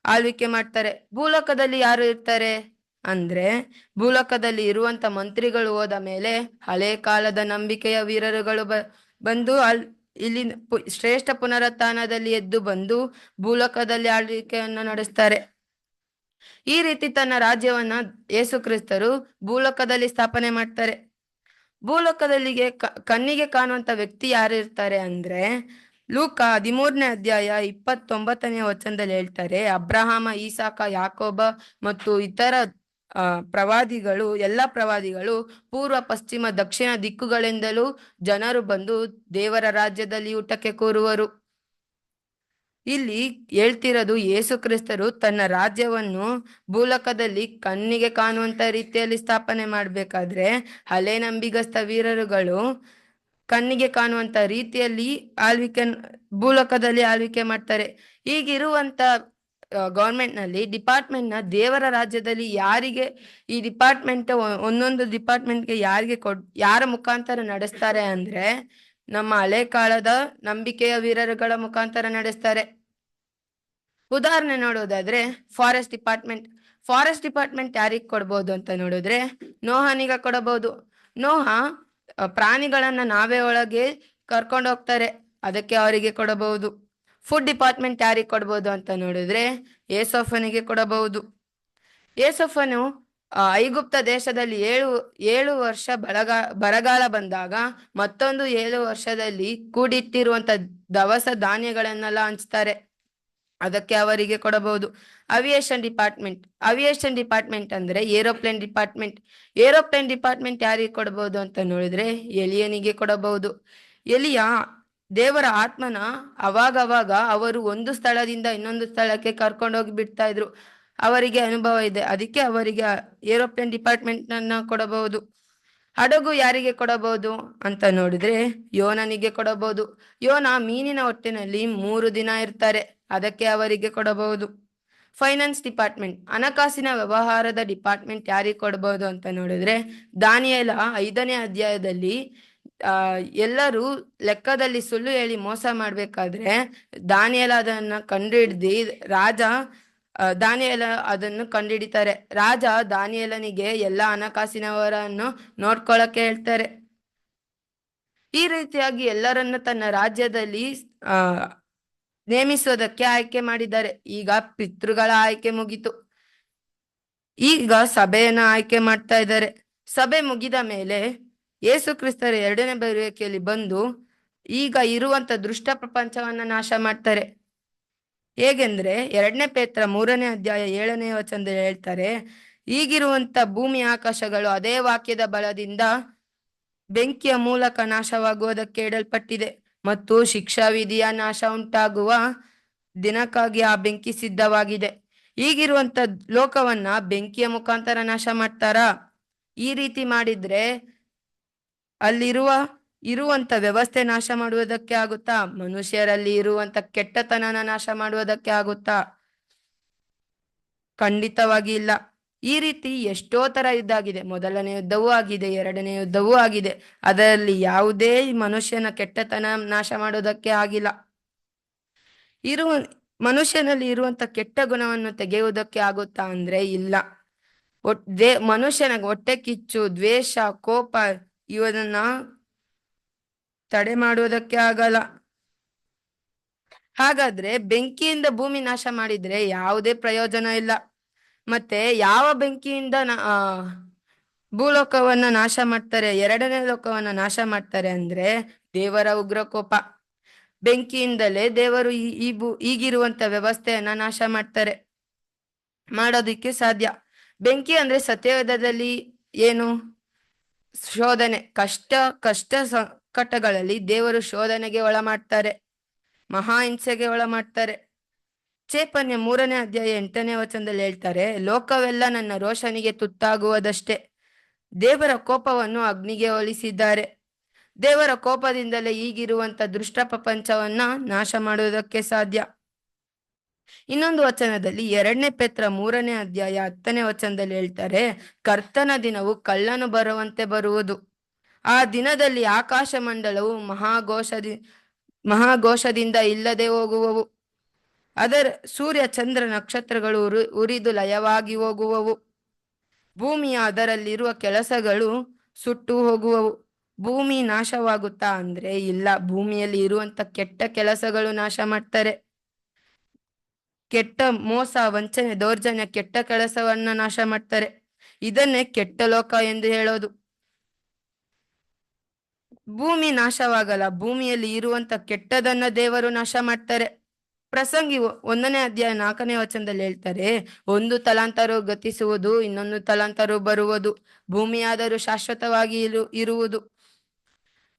ಆಳ್ವಿಕೆ ಮಾಡ್ತಾರೆ. ಭೂಲೋಕದಲ್ಲಿ ಯಾರು ಇರ್ತಾರೆ ಅಂದ್ರೆ, ಭೂಲೋಕದಲ್ಲಿ ಇರುವಂತ ಮಂತ್ರಿಗಳು ಹೋದ ಮೇಲೆ ಹಳೆ ಕಾಲದ ನಂಬಿಕೆಯ ವೀರರುಗಳು ಬಂದು ಇಲ್ಲಿ ಶ್ರೇಷ್ಠ ಪುನರುತ್ಥಾನದಲ್ಲಿ ಎದ್ದು ಬಂದು ಭೂಲೋಕದಲ್ಲಿ ಆಳ್ವಿಕೆಯನ್ನು ನಡೆಸ್ತಾರೆ. ಈ ರೀತಿ ತನ್ನ ರಾಜ್ಯವನ್ನ ಯೇಸು ಕ್ರಿಸ್ತರು ಭೂಲೋಕದಲ್ಲಿ ಸ್ಥಾಪನೆ ಮಾಡ್ತಾರೆ. ಭೂಲೋಕದಲ್ಲಿಗೆ ಕಣ್ಣಿಗೆ ಕಾಣುವಂತ ವ್ಯಕ್ತಿ ಯಾರು ಇರ್ತಾರೆ ಅಂದ್ರೆ, ಲೂಕ 13ನೇ ಅಧ್ಯಾಯ 29ನೇ ವಚನದಲ್ಲಿ ಹೇಳ್ತಾರೆ, ಅಬ್ರಹಾಮ, ಈಸಾಕ, ಯಾಕೋಬ ಮತ್ತು ಇತರ ಪ್ರವಾದಿಗಳು, ಎಲ್ಲ ಪ್ರವಾದಿಗಳು ಪೂರ್ವ, ಪಶ್ಚಿಮ, ದಕ್ಷಿಣ ದಿಕ್ಕುಗಳಿಂದಲೂ ಜನರು ಬಂದು ದೇವರ ರಾಜ್ಯದಲ್ಲಿ ಊಟಕ್ಕೆ ಕೂರುವರು. ಇಲ್ಲಿ ಹೇಳ್ತಿರೋದು, ಯೇಸು ಕ್ರಿಸ್ತರು ತನ್ನ ರಾಜ್ಯವನ್ನು ಭೂಲೋಕದಲ್ಲಿ ಕಣ್ಣಿಗೆ ಕಾಣುವಂತ ರೀತಿಯಲ್ಲಿ ಸ್ಥಾಪನೆ ಮಾಡ್ಬೇಕಾದ್ರೆ ಹಳೆ ನಂಬಿಗಸ್ತ ವೀರರುಗಳು ಕಣ್ಣಿಗೆ ಕಾಣುವಂತ ರೀತಿಯಲ್ಲಿ ಭೂಲೋಕದಲ್ಲಿ ಆಳ್ವಿಕೆ ಮಾಡ್ತಾರೆ. ಈಗಿರುವಂತ ಗೌರ್ಮೆಂಟ್ ನಲ್ಲಿ ಡಿಪಾರ್ಟ್ಮೆಂಟ್ ನ ದೇವರ ರಾಜ್ಯದಲ್ಲಿ ಯಾರಿಗೆ ಈ ಡಿಪಾರ್ಟ್ಮೆಂಟ್, ಒಂದೊಂದು ಡಿಪಾರ್ಟ್ಮೆಂಟ್ಗೆ ಯಾರ ಮುಖಾಂತರ ನಡೆಸ್ತಾರೆ ಅಂದ್ರೆ, ನಮ್ಮ ಹಳೆ ಕಾಲದ ನಂಬಿಕೆಯ ವೀರರುಗಳ ಮುಖಾಂತರ ನಡೆಸ್ತಾರೆ. ಉದಾಹರಣೆ ನೋಡೋದಾದ್ರೆ, ಫಾರೆಸ್ಟ್ ಡಿಪಾರ್ಟ್ಮೆಂಟ್ ಯಾರಿಗೆ ಕೊಡ್ಬೋದು ಅಂತ ನೋಡಿದ್ರೆ, ನೋಹನಿಗ ಕೊಡಬಹುದು. ನೋಹ ಪ್ರಾಣಿಗಳನ್ನ ನಾವೇ ಒಳಗೆ ಕರ್ಕೊಂಡು ಹೋಗ್ತಾರೆ, ಅದಕ್ಕೆ ಅವರಿಗೆ ಕೊಡಬಹುದು. ಫುಡ್ ಡಿಪಾರ್ಟ್ಮೆಂಟ್ ಯಾರಿಗೆ ಕೊಡ್ಬೋದು ಅಂತ ನೋಡಿದ್ರೆ, ಏಸೋಫನಿಗೆ ಕೊಡಬಹುದು. ಏಸೋಫನು ಐಗುಪ್ತ ದೇಶದಲ್ಲಿ 7 ವರ್ಷ ಬರಗಾಲ ಬಂದಾಗ ಮತ್ತೊಂದು 7 ವರ್ಷದಲ್ಲಿ ಕೂಡಿಟ್ಟಿರುವಂತ ದವಸ ಧಾನ್ಯಗಳನ್ನೆಲ್ಲ ಹಂಚ್ತಾರೆ, ಅದಕ್ಕೆ ಅವರಿಗೆ ಕೊಡಬಹುದು. ಅವಿಯೇಷನ್ ಡಿಪಾರ್ಟ್ಮೆಂಟ್ ಅಂದ್ರೆ ಏರೋಪ್ಲೇನ್ ಡಿಪಾರ್ಟ್ಮೆಂಟ್ ಯಾರಿಗೆ ಕೊಡಬಹುದು ಅಂತ ನೋಡಿದ್ರೆ, ಎಲಿಯನಿಗೆ ಕೊಡಬಹುದು. ಎಲಿಯ ದೇವರ ಆತ್ಮನ ಅವಾಗವಾಗ ಅವರು ಒಂದು ಸ್ಥಳದಿಂದ ಇನ್ನೊಂದು ಸ್ಥಳಕ್ಕೆ ಕರ್ಕೊಂಡೋಗಿ ಬಿಡ್ತಾ ಇದ್ರು. ಅವರಿಗೆ ಅನುಭವ ಇದೆ, ಅದಕ್ಕೆ ಅವರಿಗೆ ಏರೋಪ್ಲೇನ್ ಡಿಪಾರ್ಟ್ಮೆಂಟ್ ಅನ್ನ ಕೊಡಬಹುದು. ಹಡಗು ಯಾರಿಗೆ ಕೊಡಬಹುದು ಅಂತ ನೋಡಿದ್ರೆ ಯೋನನಿಗೆ ಕೊಡಬಹುದು. ಯೋನ ಮೀನಿನ ಹೊಟ್ಟೆನಲ್ಲಿ 3 ದಿನ ಇರ್ತಾರೆ, ಅದಕ್ಕೆ ಅವರಿಗೆ ಕೊಡಬಹುದು. ಫೈನಾನ್ಸ್ ಡಿಪಾರ್ಟ್ಮೆಂಟ್, ಹಣಕಾಸಿನ ವ್ಯವಹಾರದ ಡಿಪಾರ್ಟ್ಮೆಂಟ್ ಯಾರಿಗೆ ಕೊಡಬಹುದು ಅಂತ ನೋಡಿದ್ರೆ ದಾನಿಯೇಲ 5ನೇ ಅಧ್ಯಾಯದಲ್ಲಿ ಎಲ್ಲರೂ ಲೆಕ್ಕದಲ್ಲಿ ಸುಳ್ಳು ಹೇಳಿ ಮೋಸ ಮಾಡ್ಬೇಕಾದ್ರೆ ದಾನಿಯೇಲ ಅದನ್ನ ಕಂಡುಹಿಡ್ದಿ ದಾನಿಯೇಲ ಅದನ್ನು ಕಂಡುಹಿಡಿತಾರೆ. ರಾಜ ದಾನಿಯೇಲನಿಗೆ ಎಲ್ಲ ಹಣಕಾಸಿನವರನ್ನು ನೋಡ್ಕೊಳಕ್ಕೆ ಹೇಳ್ತಾರೆ. ಈ ರೀತಿಯಾಗಿ ಎಲ್ಲರನ್ನ ತನ್ನ ರಾಜ್ಯದಲ್ಲಿ ನೇಮಿಸೋದಕ್ಕೆ ಆಯ್ಕೆ ಮಾಡಿದ್ದಾರೆ. ಈಗ ಪಿತೃಗಳ ಆಯ್ಕೆ ಮುಗಿತು, ಈಗ ಸಭೆಯನ್ನ ಆಯ್ಕೆ ಮಾಡ್ತಾ ಇದ್ದಾರೆ. ಸಭೆ ಮುಗಿದ ಮೇಲೆ ಯೇಸು ಕ್ರಿಸ್ತರ 2ನೇ ಬರುವಿಕೆಯಲ್ಲಿ ಬಂದು ಈಗ ಇರುವಂತ ದುಷ್ಟ ಪ್ರಪಂಚವನ್ನ ನಾಶ ಮಾಡ್ತಾರೆ. ಹೇಗೆಂದ್ರೆ 2ನೇ ಪೇತ್ರ 3ನೇ ಅಧ್ಯಾಯ 7ನೇ ವಚನದಲ್ಲಿ ಹೇಳ್ತಾರೆ, ಈಗಿರುವಂತ ಭೂಮಿ ಆಕಾಶಗಳು ಅದೇ ವಾಕ್ಯದ ಬಲದಿಂದ ಬೆಂಕಿಯ ಮೂಲಕ ನಾಶವಾಗುವುದಕ್ಕೆ ಇಡಲ್ಪಟ್ಟಿದೆ ಮತ್ತು ಶಿಕ್ಷಾವಿಧಿಯ ನಾಶ ಉಂಟಾಗುವ ದಿನಕ್ಕಾಗಿ ಆ ಬೆಂಕಿ ಸಿದ್ಧವಾಗಿದೆ. ಈಗಿರುವಂತ ಲೋಕವನ್ನ ಬೆಂಕಿಯ ಮುಖಾಂತರ ನಾಶ ಮಾಡ್ತಾರಾ? ಈ ರೀತಿ ಮಾಡಿದ್ರೆ ಇರುವಂತ ವ್ಯವಸ್ಥೆ ನಾಶ ಮಾಡುವುದಕ್ಕೆ ಆಗುತ್ತಾ? ಮನುಷ್ಯರಲ್ಲಿ ಇರುವಂತ ಕೆಟ್ಟತನನ ನಾಶ ಮಾಡುವುದಕ್ಕೆ ಆಗುತ್ತಾ? ಖಂಡಿತವಾಗಿ ಇಲ್ಲ. ಈ ರೀತಿ ಎಷ್ಟೋ ತರ ಯುದ್ಧ ಆಗಿದೆ. 1ನೇ ಯುದ್ಧವೂ ಆಗಿದೆ, 2ನೇ ಯುದ್ಧವೂ ಆಗಿದೆ. ಅದರಲ್ಲಿ ಯಾವುದೇ ಮನುಷ್ಯನ ಕೆಟ್ಟತನ ನಾಶ ಮಾಡೋದಕ್ಕೆ ಆಗಿಲ್ಲ. ಮನುಷ್ಯನಲ್ಲಿ ಇರುವಂತ ಕೆಟ್ಟ ಗುಣವನ್ನು ತೆಗೆಯುವುದಕ್ಕೆ ಆಗುತ್ತಾ ಅಂದ್ರೆ ಇಲ್ಲ. ಮನುಷ್ಯನ ಹೊಟ್ಟೆ ಕಿಚ್ಚು, ದ್ವೇಷ, ಕೋಪ ಇವನ್ನ ತಡೆ ಮಾಡುವುದಕ್ಕೆ ಆಗಲ್ಲ. ಹಾಗಾದ್ರೆ ಬೆಂಕಿಯಿಂದ ಭೂಮಿ ನಾಶ ಮಾಡಿದ್ರೆ ಯಾವುದೇ ಪ್ರಯೋಜನ ಇಲ್ಲ. ಮತ್ತೆ ಯಾವ ಬೆಂಕಿಯಿಂದ ಭೂಲೋಕವನ್ನ ನಾಶ ಮಾಡ್ತಾರೆ, 2ನೇ ಲೋಕವನ್ನ ನಾಶ ಮಾಡ್ತಾರೆ ಅಂದ್ರೆ ದೇವರ ಉಗ್ರಕೋಪ. ಬೆಂಕಿಯಿಂದಲೇ ದೇವರು ಈಗಿರುವಂತ ವ್ಯವಸ್ಥೆಯನ್ನ ನಾಶ ಮಾಡೋದಿಕ್ಕೆ ಸಾಧ್ಯ. ಬೆಂಕಿ ಅಂದ್ರೆ ಸತ್ಯವೇದದಲ್ಲಿ ಏನು? ಶೋಧನೆ, ಕಷ್ಟ ಸಂಕಟಗಳಲ್ಲಿ ದೇವರು ಶೋಧನೆಗೆ ಒಳ ಮಾಡ್ತಾರೆ, ಮಹಾಹಿಂಸೆಗೆ ಒಳ ಮಾಡ್ತಾರೆ. ಚೇಪನ್ಯ 3ನೇ ಅಧ್ಯಾಯ 8ನೇ ವಚನದಲ್ಲಿ ಹೇಳ್ತಾರೆ, ಲೋಕವೆಲ್ಲ ನನ್ನ ರೋಷನಿಗೆ ತುತ್ತಾಗುವುದಷ್ಟೇ, ದೇವರ ಕೋಪವನ್ನು ಅಗ್ನಿಗೆ ಹೋಲಿಸಿದ್ದಾರೆ. ದೇವರ ಕೋಪದಿಂದಲೇ ಈಗಿರುವಂತ ದುಷ್ಟ ಪ್ರಪಂಚವನ್ನ ನಾಶ ಮಾಡುವುದಕ್ಕೆ ಸಾಧ್ಯ. ಇನ್ನೊಂದು ವಚನದಲ್ಲಿ 2ನೇ ಪೇತ್ರ 3ನೇ ಅಧ್ಯಾಯ 10ನೇ ವಚನದಲ್ಲಿ ಹೇಳ್ತಾರೆ, ಕರ್ತನ ದಿನವು ಕಳ್ಳನು ಬರುವಂತೆ ಬರುವುದು. ಆ ದಿನದಲ್ಲಿ ಆಕಾಶ ಮಂಡಲವು ಮಹಾಘೋಷದಿಂದ ಇಲ್ಲದೆ ಹೋಗುವವು. ಅದರ ಸೂರ್ಯ ಚಂದ್ರ ನಕ್ಷತ್ರಗಳು ಉರಿದು ಲಯವಾಗಿ ಹೋಗುವವು. ಭೂಮಿಯ ಅದರಲ್ಲಿರುವ ಕೆಲಸಗಳು ಸುಟ್ಟು ಹೋಗುವವು. ಭೂಮಿ ನಾಶವಾಗುತ್ತಾ ಅಂದ್ರೆ ಇಲ್ಲ. ಭೂಮಿಯಲ್ಲಿ ಇರುವಂತ ಕೆಟ್ಟ ಕೆಲಸಗಳು ನಾಶ ಮಾಡ್ತಾರೆ. ಕೆಟ್ಟ ಮೋಸ, ವಂಚನೆ, ದೌರ್ಜನ್ಯ, ಕೆಟ್ಟ ಕೆಲಸವನ್ನ ನಾಶ ಮಾಡ್ತಾರೆ. ಇದನ್ನೇ ಕೆಟ್ಟ ಲೋಕ ಎಂದು ಹೇಳೋದು. ಭೂಮಿ ನಾಶವಾಗಲ್ಲ, ಭೂಮಿಯಲ್ಲಿ ಇರುವಂತ ಕೆಟ್ಟದನ್ನ ದೇವರು ನಾಶ ಮಾಡ್ತಾರೆ. ಪ್ರಸಂಗಿ 1ನೇ ಅಧ್ಯಾಯ 4ನೇ ವಚನದಲ್ಲಿ ಹೇಳ್ತಾರೆ, 1 ತಲಾಂತರು ಗತಿಸುವುದು, ಇನ್ನೊಂದು ತಲಾಂತರು ಬರುವುದು, ಭೂಮಿಯಾದರೂ ಶಾಶ್ವತವಾಗಿ ಇರುವುದು.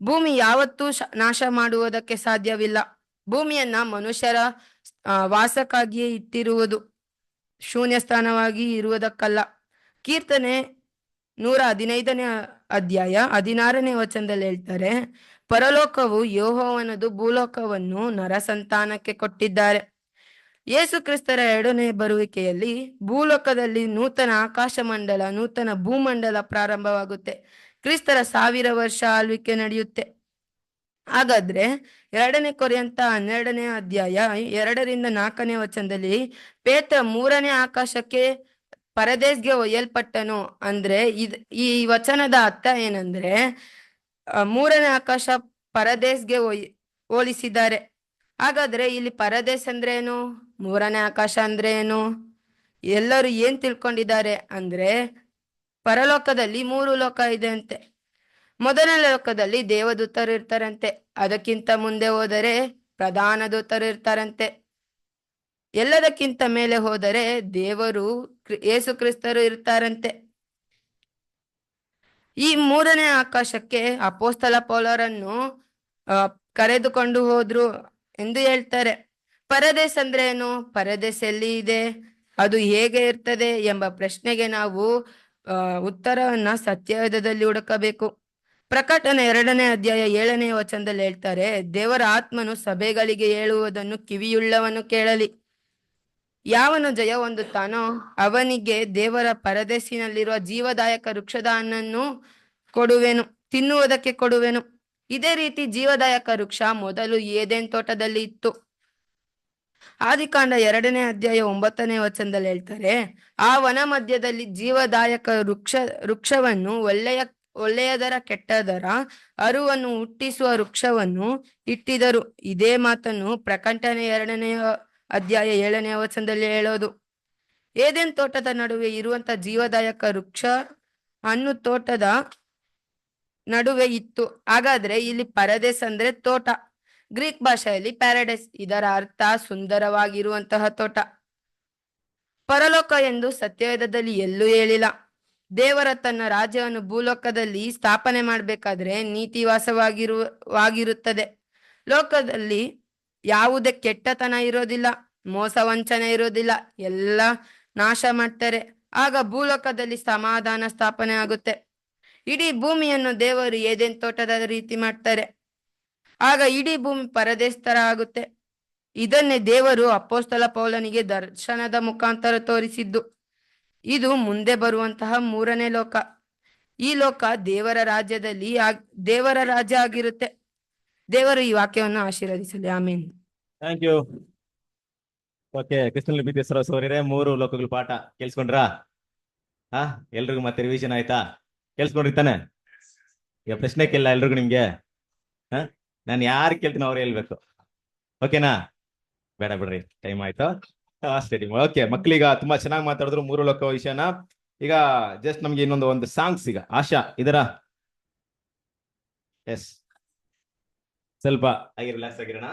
ಭೂಮಿ ಯಾವತ್ತೂ ನಾಶ ಮಾಡುವುದಕ್ಕೆ ಸಾಧ್ಯವಿಲ್ಲ. ಭೂಮಿಯನ್ನ ಮನುಷ್ಯರ ವಾಸಕ್ಕಾಗಿಯೇ ಇಟ್ಟಿರುವುದು, ಶೂನ್ಯ ಸ್ಥಾನವಾಗಿ ಇರುವುದಕ್ಕಲ್ಲ. ಕೀರ್ತನೆ 115ನೇ ಅಧ್ಯಾಯ 16ನೇ ವಚನದಲ್ಲಿ ಹೇಳ್ತಾರೆ, ಪರಲೋಕವು ಯೆಹೋವನದು, ಭೂಲೋಕವನ್ನು ನರಸಂತಾನಕ್ಕೆ ಕೊಟ್ಟಿದ್ದಾರೆ. ಯೇಸು ಕ್ರಿಸ್ತರ 2ನೇ ಬರುವಿಕೆಯಲ್ಲಿ ಭೂಲೋಕದಲ್ಲಿ ನೂತನ ಆಕಾಶ ಮಂಡಲ, ನೂತನ ಭೂಮಂಡಲ ಪ್ರಾರಂಭವಾಗುತ್ತೆ. ಕ್ರಿಸ್ತರ 1000 ವರ್ಷ ಆಳ್ವಿಕೆ ನಡೆಯುತ್ತೆ. ಹಾಗಾದ್ರೆ 2ನೇ ಕೊರಿಂಥ 12ನೇ ಅಧ್ಯಾಯ 2ರಿಂದ 4ನೇ ವಚನದಲ್ಲಿ ಪೇತ್ರ 3ನೇ ಆಕಾಶಕ್ಕೆ ಪರದೇಶ್ಗೆ ಒಯ್ಯಲ್ಪಟ್ಟನು ಅಂದ್ರೆ ಈ ವಚನದ ಅರ್ಥ ಏನಂದ್ರೆ 3ನೇ ಆಕಾಶ ಪರದೇಶ್ಗೆ ಹೋಲಿಸಿದ್ದಾರೆ. ಹಾಗಾದ್ರೆ ಇಲ್ಲಿ ಪರದೇಶ್ ಅಂದ್ರೆ ಏನು, 3ನೇ ಆಕಾಶ ಅಂದ್ರೆ ಏನು? ಎಲ್ಲರೂ ಏನ್ ತಿಳ್ಕೊಂಡಿದ್ದಾರೆ ಅಂದ್ರೆ ಪರಲೋಕದಲ್ಲಿ 3 ಲೋಕ ಇದೆ ಅಂತೆ. 1ನೇ ಲೋಕದಲ್ಲಿ ದೇವದೂತರು ಇರ್ತಾರಂತೆ, ಅದಕ್ಕಿಂತ ಮುಂದೆ ಹೋದರೆ ಪ್ರಧಾನ ದೂತರು ಇರ್ತಾರಂತೆ, ಎಲ್ಲದಕ್ಕಿಂತ ಮೇಲೆ ಹೋದರೆ ದೇವರು ಯೇಸು ಕ್ರಿಸ್ತರು ಇರ್ತಾರಂತೆ. ಈ 3ನೇ ಆಕಾಶಕ್ಕೆ ಅಪೋಸ್ತಲ ಪೌಲರನ್ನು ಕರೆದುಕೊಂಡು ಹೋದ್ರು ಎಂದು ಹೇಳ್ತಾರೆ. ಪರದೇಶ ಅಂದ್ರೆ ಏನು? ಪರದೇಶ ಎಲ್ಲಿ ಇದೆ? ಅದು ಹೇಗೆ ಇರ್ತದೆ ಎಂಬ ಪ್ರಶ್ನೆಗೆ ನಾವು ಉತ್ತರವನ್ನ ಸತ್ಯವೇದದಲ್ಲಿ ಹುಡುಕಬೇಕು. ಪ್ರಕಟಣೆ 2ನೇ ಅಧ್ಯಾಯ 7ನೇ ವಚನದಲ್ಲಿ ಹೇಳ್ತಾರೆ, ದೇವರ ಆತ್ಮನು ಸಭೆಗಳಿಗೆ ಹೇಳುವುದನ್ನು ಕಿವಿಯುಳ್ಳವನು ಕೇಳಲಿ. ಯಾವನು ಜಯ ಹೊಂದುತ್ತಾನೋ ಅವನಿಗೆ ದೇವರ ಪರದೆಸಿನಲ್ಲಿರುವ ಜೀವದಾಯಕ ವೃಕ್ಷದ ಹಣ್ಣನ್ನು ಕೊಡುವೆನು, ತಿನ್ನುವುದಕ್ಕೆ ಕೊಡುವೆನು. ಇದೇ ರೀತಿ ಜೀವದಾಯಕ ವೃಕ್ಷ ಮೊದಲು ಏದೆನ್ ತೋಟದಲ್ಲಿ ಇತ್ತು. ಆದಿಕಾಂಡ 2ನೇ ಅಧ್ಯಾಯ 9ನೇ ವಚನದಲ್ಲಿ ಹೇಳ್ತಾರೆ, ಆ ವನ ಮಧ್ಯದಲ್ಲಿ ಜೀವದಾಯಕ ವೃಕ್ಷವನ್ನು ಒಳ್ಳೆಯದರ ಕೆಟ್ಟದರ ಅರುವನ್ನು ಹುಟ್ಟಿಸುವ ವೃಕ್ಷವನ್ನು ಇಟ್ಟಿದರು. ಇದೇ ಮಾತನ್ನು ಪ್ರಕಟಣೆ 2ನೇ ಅಧ್ಯಾಯ 7ನೇ ವಚನದಲ್ಲಿ ಹೇಳೋದು. ಏದೆನ್ ತೋಟದ ನಡುವೆ ಇರುವಂತ ಜೀವದಾಯಕ ವೃಕ್ಷ ಹಣ್ಣು ತೋಟದ ನಡುವೆ ಇತ್ತು. ಹಾಗಾದ್ರೆ ಇಲ್ಲಿ ಪರದೇಸ್ ಅಂದ್ರೆ ತೋಟ, ಗ್ರೀಕ್ ಭಾಷೆಯಲ್ಲಿ ಪ್ಯಾರಡೈಸ್. ಇದರ ಅರ್ಥ ಸುಂದರವಾಗಿರುವಂತಹ ತೋಟ. ಪರಲೋಕ ಎಂದು ಸತ್ಯವೇದದಲ್ಲಿ ಎಲ್ಲೂ ಹೇಳಿಲ್ಲ. ದೇವರ ತನ್ನ ರಾಜ್ಯವನ್ನು ಭೂಲೋಕದಲ್ಲಿ ಸ್ಥಾಪನೆ ಮಾಡ್ಬೇಕಾದ್ರೆ ನೀತಿವಾಸವಾಗಿರುತ್ತದೆ. ಲೋಕದಲ್ಲಿ ಯಾವುದೇ ಕೆಟ್ಟತನ ಇರೋದಿಲ್ಲ, ಮೋಸ ವಂಚನೆ ಇರೋದಿಲ್ಲ, ಎಲ್ಲ ನಾಶ ಮಾಡ್ತಾರೆ. ಆಗ ಭೂಲೋಕದಲ್ಲಿ ಸಮಾಧಾನ ಸ್ಥಾಪನೆ ಆಗುತ್ತೆ. ಇಡೀ ಭೂಮಿಯನ್ನು ದೇವರು ಏದೆನ್ ತೋಟದ ರೀತಿ ಮಾಡ್ತಾರೆ. ಆಗ ಇಡೀ ಭೂಮಿ ಪರದೇಶ ತರ ಆಗುತ್ತೆ. ಇದನ್ನೇ ದೇವರು ಅಪೊಸ್ತಲ ಪೌಲನಿಗೆ ದರ್ಶನದ ಮುಖಾಂತರ ತೋರಿಸಿದ್ದು. ಇದು ಮುಂದೆ ಬರುವಂತಹ 3ನೇ ಲೋಕ. ಈ ಲೋಕ ದೇವರ ರಾಜ್ಯ ಆಗಿರುತ್ತೆ. ದೇವರು ಈ ವಾಕ್ಯವನ್ನು ಆಶೀರ್ವದಿಸಲಿ. ಆಮೇನ್. Thank you. ಓಕೆ, ಕೃಷ್ಣನಲ್ಲಿ ಪ್ರೀತಿಯ ಸಹೋದರರೇ, 3 ಲೋಕಗಳ ಪಾಠ ಕೇಳಿಸ್ಕೊಂಡ್ರಾ? ಎಲ್ರಿಗೂ ಮತ್ತೆ ರಿವಿಷನ್ ಆಯ್ತಾ? ಕೇಳಿಸ್ಕೊಂಡ್ರಿ ತಾನೆ? ಈಗ ಪ್ರಶ್ನೆ ಕೇಳ ಎಲ್ರಿಗೂ ನಿಮ್ಗೆ. ನಾನು ಯಾರು ಕೇಳ್ತೀನಿ ಅವ್ರು ಹೇಳ್ಬೇಕು. ಓಕೆನಾ? ಬೇಡ ಬಿಡ್ರಿ, ಟೈಮ್ ಆಯ್ತು ಅಷ್ಟೇ. ಓಕೆ, ಮಕ್ಳೀಗ ತುಂಬಾ ಚೆನ್ನಾಗಿ ಮಾತಾಡಿದ್ರು 3 ಲೋಕ ವಿಷಯನ. ಈಗ ಜಸ್ಟ್ ನಮ್ಗೆ ಒಂದು ಸಾಂಗ್ಸ್. ಈಗ ಆಶಾ ಇದರ ಎಸ್ ಸ್ವಲ್ಪ ಆಗಿ ರಿಲ್ಯಾಕ್ಸ್ ಆಗಿರೋಣ.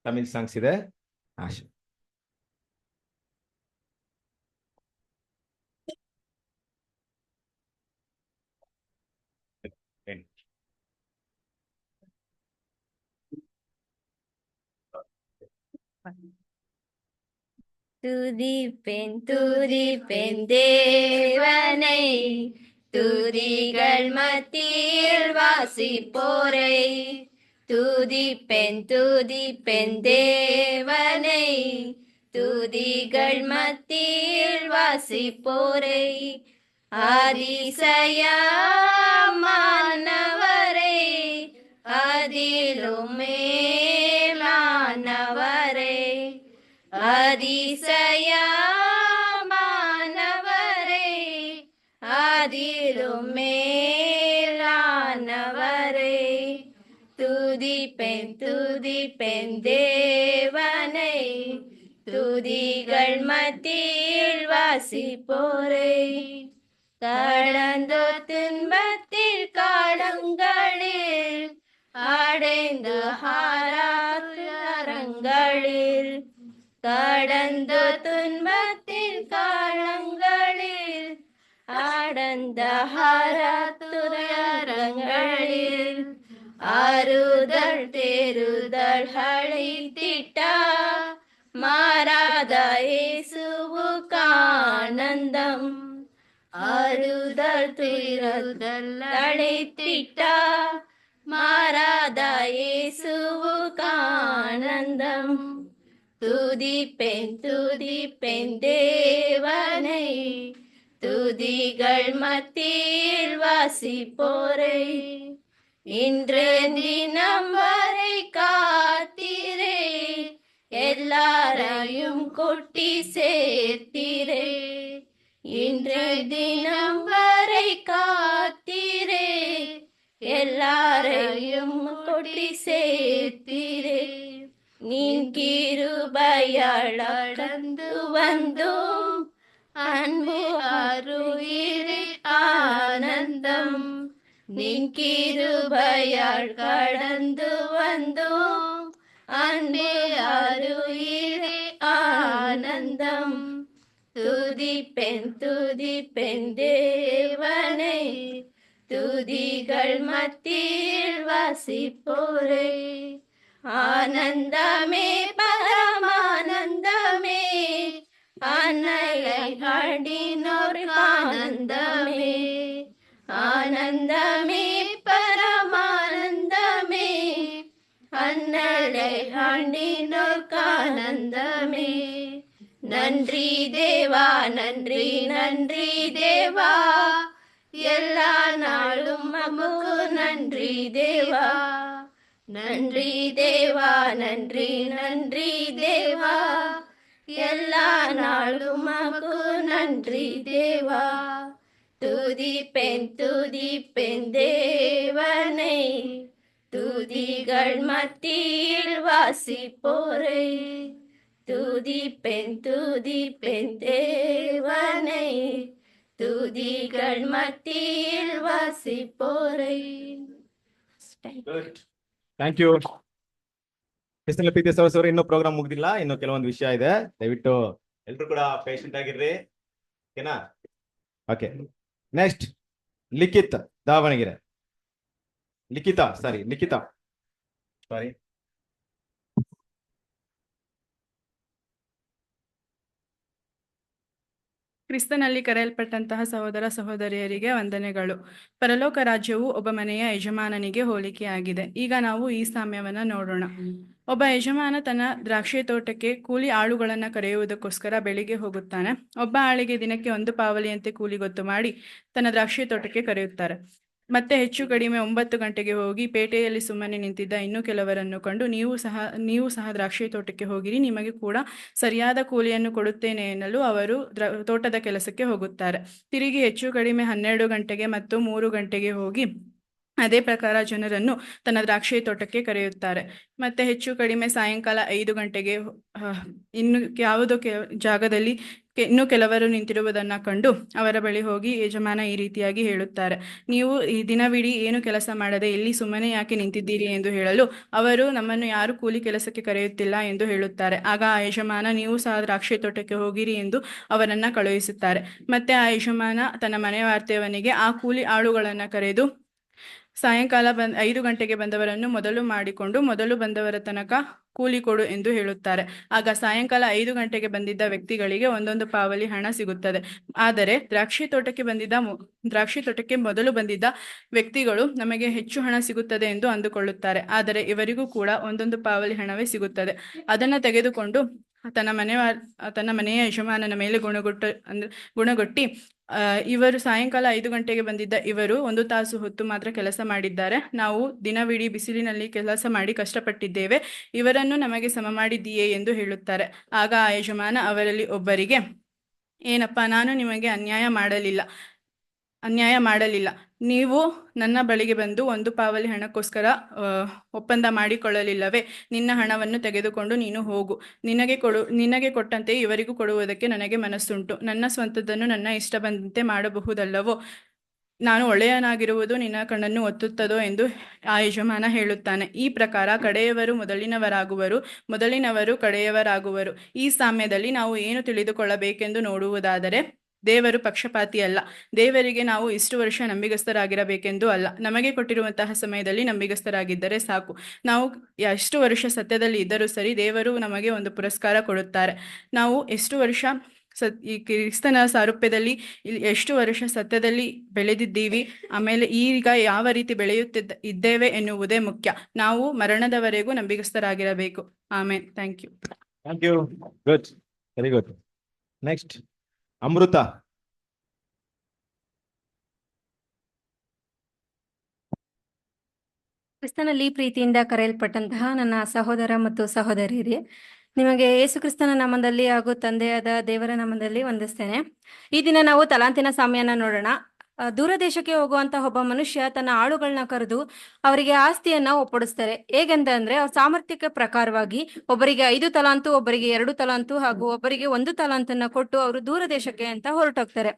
ತಮಿಳ್ ಸಾಂಗ್ಸ್ ಇದೆ. ಆಶಾ துதிப்பேன் தேவனை, துதிகள் மத்தியில் வாசிப்போரை. துதிப்பேன் தேவனை, துதிகள் மத்தியில் வாசிப்போரை. அதிசயமானவரை, அதிலும் மேலானவரை. அதிசயமானவரை, அதிலும் மேலானவரை. துதிப்பேன் தேவனை, துதிகள் மத்தியில் வாசிப்போரை. கடந்த துன்பத்தில் காலங்களில் அடைந்த அரங்களில், கடந்த துன்பத்தில் காலங்களில் அடந்த அரங்களில், ஆறுதல் தேறுதல் அழைத்திட்ட மாறாத இயேசுவுக்கு ஆனந்தம். ஆறுதல் தேறுதல் அழைத்திட்ட மாறாத இயேசுவுக்கு ஆனந்தம். துதிப்பேன் தேவனை, துதிகள் மத்தியில் வாசிப்போரை. இன்று தினம் வரை காத்தீரே, எல்லாரையும் கூட்டி சேர்த்தீரே. இன்று தினம் வரை காத்தீரே, எல்லாரையும் கூட்டி சேர்த்தீரே. நீர் கிருபையால் கடந்து வந்தோம், அன்பு அருயிரே ஆனந்தம். நீர் கிருபையால் கடந்து வந்தோம், அன்பு அருயிரே ஆனந்தம். துதிப்பேன் தேவனை, துதிகள் மத்தியில் வாசிப்போரை. ஆனந்தமே பரமானந்தமே, அன்னையை ஆண்டினோர்க்கு ஆனந்தமே ஆனந்தமே பரமானந்தமே அன்னையை ஆண்டினோர்க்கு ஆனந்தமே நன்றி தேவா நன்றி நன்றி தேவா எல்லா நாளும் நமக்கு நன்றி தேவா நன்றி தேவா நன்றி நன்றி தேவா எல்லா நாளும் நமக்கு நன்றி தேவா துதிப்பேன் தேவனை துதிகள் மத்தியில் வாசிப்போரை துதிப்பேன் தேவனை துதிகள் மத்தியில் வாசிப்போரை. Thank you. ಕ್ರಿಸ್ತನ ಪ್ರೀತಿಯ ಸಹೋದರರೇ, ಇನ್ನೂ ಪ್ರೋಗ್ರಾಮ್ ಮುಗ್ದಿಲ್ಲ, ಇನ್ನು ಕೆಲವೊಂದು ವಿಷಯ ಇದೆ. ದಯವಿಟ್ಟು ಎಲ್ರು ಕೂಡ ಪೇಷಂಟ್ ಆಗಿರ್ರಿ. ಓಕೆನಾ? ಓಕೆ. ನೆಕ್ಸ್ಟ್ ಲಿಖಿತ್ ದಾವಣಗೆರೆ. ಲಿಖಿತಾ ಸಾರಿ. ಕ್ರಿಸ್ತನಲ್ಲಿ ಕರೆಯಲ್ಪಟ್ಟಂತಹ ಸಹೋದರ ಸಹೋದರಿಯರಿಗೆ ವಂದನೆಗಳು. ಪರಲೋಕ ರಾಜ್ಯವು ಒಬ್ಬ ಮನೆಯ ಯಜಮಾನನಿಗೆ ಹೋಲಿಕೆಯಾಗಿದೆ. ಈಗ ನಾವು ಈ ಸಾಮ್ಯವನ್ನ ನೋಡೋಣ. ಒಬ್ಬ ಯಜಮಾನ ತನ್ನ ದ್ರಾಕ್ಷಿ ತೋಟಕ್ಕೆ ಕೂಲಿ ಆಳುಗಳನ್ನ ಕರೆಯುವುದಕ್ಕೋಸ್ಕರ ಬೆಳಿಗ್ಗೆ ಹೋಗುತ್ತಾನೆ. ಒಬ್ಬ ಆಳಿಗೆ ದಿನಕ್ಕೆ 1 ಪಾವಲಿಯಂತೆ ಕೂಲಿ ಗೊತ್ತು ಮಾಡಿ ತನ್ನ ದ್ರಾಕ್ಷಿ ತೋಟಕ್ಕೆ ಕರೆಯುತ್ತಾರೆ. ಮತ್ತೆ ಹೆಚ್ಚು ಕಡಿಮೆ 9 ಗಂಟೆಗೆ ಹೋಗಿ ಪೇಟೆಯಲ್ಲಿ ಸುಮ್ಮನೆ ನಿಂತಿದ್ದ ಇನ್ನೂ ಕೆಲವರನ್ನು ಕಂಡು ನೀವು ಸಹ ದ್ರಾಕ್ಷಿ ತೋಟಕ್ಕೆ ಹೋಗಿರಿ, ನಿಮಗೆ ಕೂಡ ಸರಿಯಾದ ಕೂಲಿಯನ್ನು ಕೊಡುತ್ತೇನೆ ಎನ್ನಲು ಅವರು ತೋಟದ ಕೆಲಸಕ್ಕೆ ಹೋಗುತ್ತಾರೆ. ತಿರುಗಿ ಹೆಚ್ಚು ಕಡಿಮೆ 12 ಗಂಟೆಗೆ ಮತ್ತು 3 ಗಂಟೆಗೆ ಹೋಗಿ ಅದೇ ಪ್ರಕಾರ ಜನರನ್ನು ತನ್ನ ದ್ರಾಕ್ಷಿ ತೋಟಕ್ಕೆ ಕರೆಯುತ್ತಾರೆ. ಮತ್ತೆ ಹೆಚ್ಚು ಕಡಿಮೆ ಸಾಯಂಕಾಲ 5 ಗಂಟೆಗೆ ಇನ್ನು ಯಾವುದೋ ಜಾಗದಲ್ಲಿ ಇನ್ನೂ ಕೆಲವರು ನಿಂತಿರುವುದನ್ನು ಕಂಡು ಅವರ ಬಳಿ ಹೋಗಿ ಯಜಮಾನ ಈ ರೀತಿಯಾಗಿ ಹೇಳುತ್ತಾರೆ, ನೀವು ಈ ದಿನವಿಡೀ ಏನು ಕೆಲಸ ಮಾಡದೆ ಇಲ್ಲಿ ಸುಮ್ಮನೆ ಯಾಕೆ ನಿಂತಿದ್ದೀರಿ ಎಂದು ಹೇಳಲು ಅವರು, ನಮ್ಮನ್ನು ಯಾರು ಕೂಲಿ ಕೆಲಸಕ್ಕೆ ಕರೆಯುತ್ತಿಲ್ಲ ಎಂದು ಹೇಳುತ್ತಾರೆ. ಆಗ ಆ ಯಜಮಾನ, ನೀವು ಸಹ ದ್ರಾಕ್ಷಿ ತೋಟಕ್ಕೆ ಹೋಗಿರಿ ಎಂದು ಅವರನ್ನ ಕಳುಹಿಸುತ್ತಾರೆ. ಮತ್ತೆ ಆ ಯಜಮಾನ ತನ್ನ ಮನೆ ವಾರ್ತೆಯವನಿಗೆ ಆ ಕೂಲಿ ಆಳುಗಳನ್ನು ಕರೆದು ಸಾಯಂಕಾಲ 5 ಗಂಟೆಗೆ ಬಂದವರನ್ನು ಮೊದಲು ಬಂದವರ ತನಕ ಕೂಲಿ ಕೊಡು ಎಂದು ಹೇಳುತ್ತಾರೆ. ಆಗ ಸಾಯಂಕಾಲ 5 ಗಂಟೆಗೆ ಬಂದಿದ್ದ ವ್ಯಕ್ತಿಗಳಿಗೆ 1 ಪಾವಲಿ ಹಣ ಸಿಗುತ್ತದೆ. ಆದರೆ ದ್ರಾಕ್ಷಿ ತೋಟಕ್ಕೆ ಮೊದಲು ಬಂದಿದ್ದ ವ್ಯಕ್ತಿಗಳು, ನಮಗೆ ಹೆಚ್ಚು ಹಣ ಸಿಗುತ್ತದೆ ಎಂದು ಅಂದುಕೊಳ್ಳುತ್ತಾರೆ. ಆದರೆ ಇವರಿಗೂ ಕೂಡ 1 ಪಾವಲಿ ಹಣವೇ ಸಿಗುತ್ತದೆ. ಅದನ್ನು ತೆಗೆದುಕೊಂಡು ತನ್ನ ಮನೆಯ ಯಜಮಾನನ ಮೇಲೆ ಗುಣಗೊಟ್ಟಿ, ಇವರು ಸಾಯಂಕಾಲ 5 ಗಂಟೆಗೆ ಬಂದಿದ್ದ ಇವರು 1 ತಾಸು ಹೊತ್ತು ಮಾತ್ರ ಕೆಲಸ ಮಾಡಿದ್ದಾರೆ. ನಾವು ದಿನವಿಡೀ ಬಿಸಿಲಿನಲ್ಲಿ ಕೆಲಸ ಮಾಡಿ ಕಷ್ಟಪಟ್ಟಿದ್ದೇವೆ, ಇವರನ್ನು ನಮಗೆ ಸಮ ಮಾಡಿದ್ದೀಯೇ ಎಂದು ಹೇಳುತ್ತಾರೆ. ಆಗ ಆ ಯಜಮಾನ ಅವರಲ್ಲಿ ಒಬ್ಬರಿಗೆ, ಏನಪ್ಪ, ನಾನು ನಿಮಗೆ ಅನ್ಯಾಯ ಮಾಡಲಿಲ್ಲ. ನೀವು ನನ್ನ ಬಳಿಗೆ ಬಂದು 1 ಪಾವಲಿ ಹಣಕ್ಕೋಸ್ಕರ ಒಪ್ಪಂದ ಮಾಡಿಕೊಳ್ಳಲಿಲ್ಲವೇ? ನಿನ್ನ ಹಣವನ್ನು ತೆಗೆದುಕೊಂಡು ನೀನು ಹೋಗು. ನಿನಗೆ ಕೊಟ್ಟಂತೆ ಇವರಿಗೂ ಕೊಡುವುದಕ್ಕೆ ನನಗೆ ಮನಸ್ಸುಂಟು. ನನ್ನ ಸ್ವಂತದನ್ನು ನನ್ನ ಇಷ್ಟ ಬಂದಂತೆ ಮಾಡಬಹುದಲ್ಲವೋ? ನಾನು ಒಳ್ಳೆಯನಾಗಿರುವುದು ನಿನ್ನ ಕಣ್ಣನ್ನು ಒತ್ತುತ್ತದೋ ಎಂದು ಆ ಯಜಮಾನ ಹೇಳುತ್ತಾನೆ. ಈ ಪ್ರಕಾರ ಕಡೆಯವರು ಮೊದಲಿನವರಾಗುವರು, ಮೊದಲಿನವರು ಕಡೆಯವರಾಗುವರು. ಈ ಸಾಮ್ಯದಲ್ಲಿ ನಾವು ಏನು ತಿಳಿದುಕೊಳ್ಳಬೇಕೆಂದು ನೋಡುವುದಾದರೆ, ದೇವರು ಪಕ್ಷಪಾತಿಯಲ್ಲ. ದೇವರಿಗೆ ನಾವು ಇಷ್ಟು ವರ್ಷ ನಂಬಿಗಸ್ತರಾಗಿರಬೇಕೆಂದು ಅಲ್ಲ, ನಮಗೆ ಕೊಟ್ಟಿರುವಂತಹ ಸಮಯದಲ್ಲಿ ನಂಬಿಗಸ್ತರಾಗಿದ್ದರೆ ಸಾಕು. ನಾವು ಎಷ್ಟು ವರ್ಷ ಸತ್ಯದಲ್ಲಿ ಇದ್ದರೂ ಸರಿ, ದೇವರು ನಮಗೆ ಒಂದು ಪುರಸ್ಕಾರ ಕೊಡುತ್ತಾರೆ. ನಾವು ಎಷ್ಟು ವರ್ಷ ಈ ಕ್ರಿಸ್ತನ ಸಾರೂಪ್ಯದಲ್ಲಿ ಎಷ್ಟು ವರ್ಷ ಸತ್ಯದಲ್ಲಿ ಬೆಳೆದಿದ್ದೀವಿ, ಆಮೇಲೆ ಈಗ ಯಾವ ರೀತಿ ಇದ್ದೇವೆ ಎನ್ನುವುದೇ ಮುಖ್ಯ. ನಾವು ಮರಣದವರೆಗೂ ನಂಬಿಗಸ್ತರಾಗಿರಬೇಕು. Amen. Thank you. Good, very good. Next Amrita. ಕ್ರಿಸ್ತನಲ್ಲಿ ಪ್ರೀತಿಯಿಂದ ಕರೆಯಲ್ಪಟ್ಟಂತಹ ನನ್ನ ಸಹೋದರ ಮತ್ತು ಸಹೋದರಿಯರೇ, ನಿಮಗೆ ಯೇಸು ಕ್ರಿಸ್ತನ ನಾಮದಲ್ಲಿ ಹಾಗೂ ತಂದೆಯಾದ ದೇವರ ನಾಮದಲ್ಲಿ ವಂದಿಸ್ತೇನೆ. ಈ ದಿನ ನಾವು ತಲಾಂತಿನ ಸಾಮ್ಯನ ನೋಡೋಣ. ದೂರದೇಶಕ್ಕೆ ಹೋಗುವಂತಹ ಒಬ್ಬ ಮನುಷ್ಯ ತನ್ನ ಆಳುಗಳನ್ನ ಕರೆದು ಅವರಿಗೆ ಆಸ್ತಿಯನ್ನ ಒಪ್ಪಡಿಸ್ತಾರೆ. ಹೇಗೆಂದ್ರೆ, ಅವ್ರ ಸಾಮರ್ಥ್ಯಕ್ಕೆ ಪ್ರಕಾರವಾಗಿ ಒಬ್ಬರಿಗೆ 5 ತಲಾಂತು, ಒಬ್ಬರಿಗೆ 2 ತಲಾಂತು ಹಾಗೂ ಒಬ್ಬರಿಗೆ 1 ತಲಾಂತನ್ನ ಕೊಟ್ಟು ಅವರು ದೂರದೇಶಕ್ಕೆ ಅಂತ ಹೊರಟೋಗ್ತಾರೆ.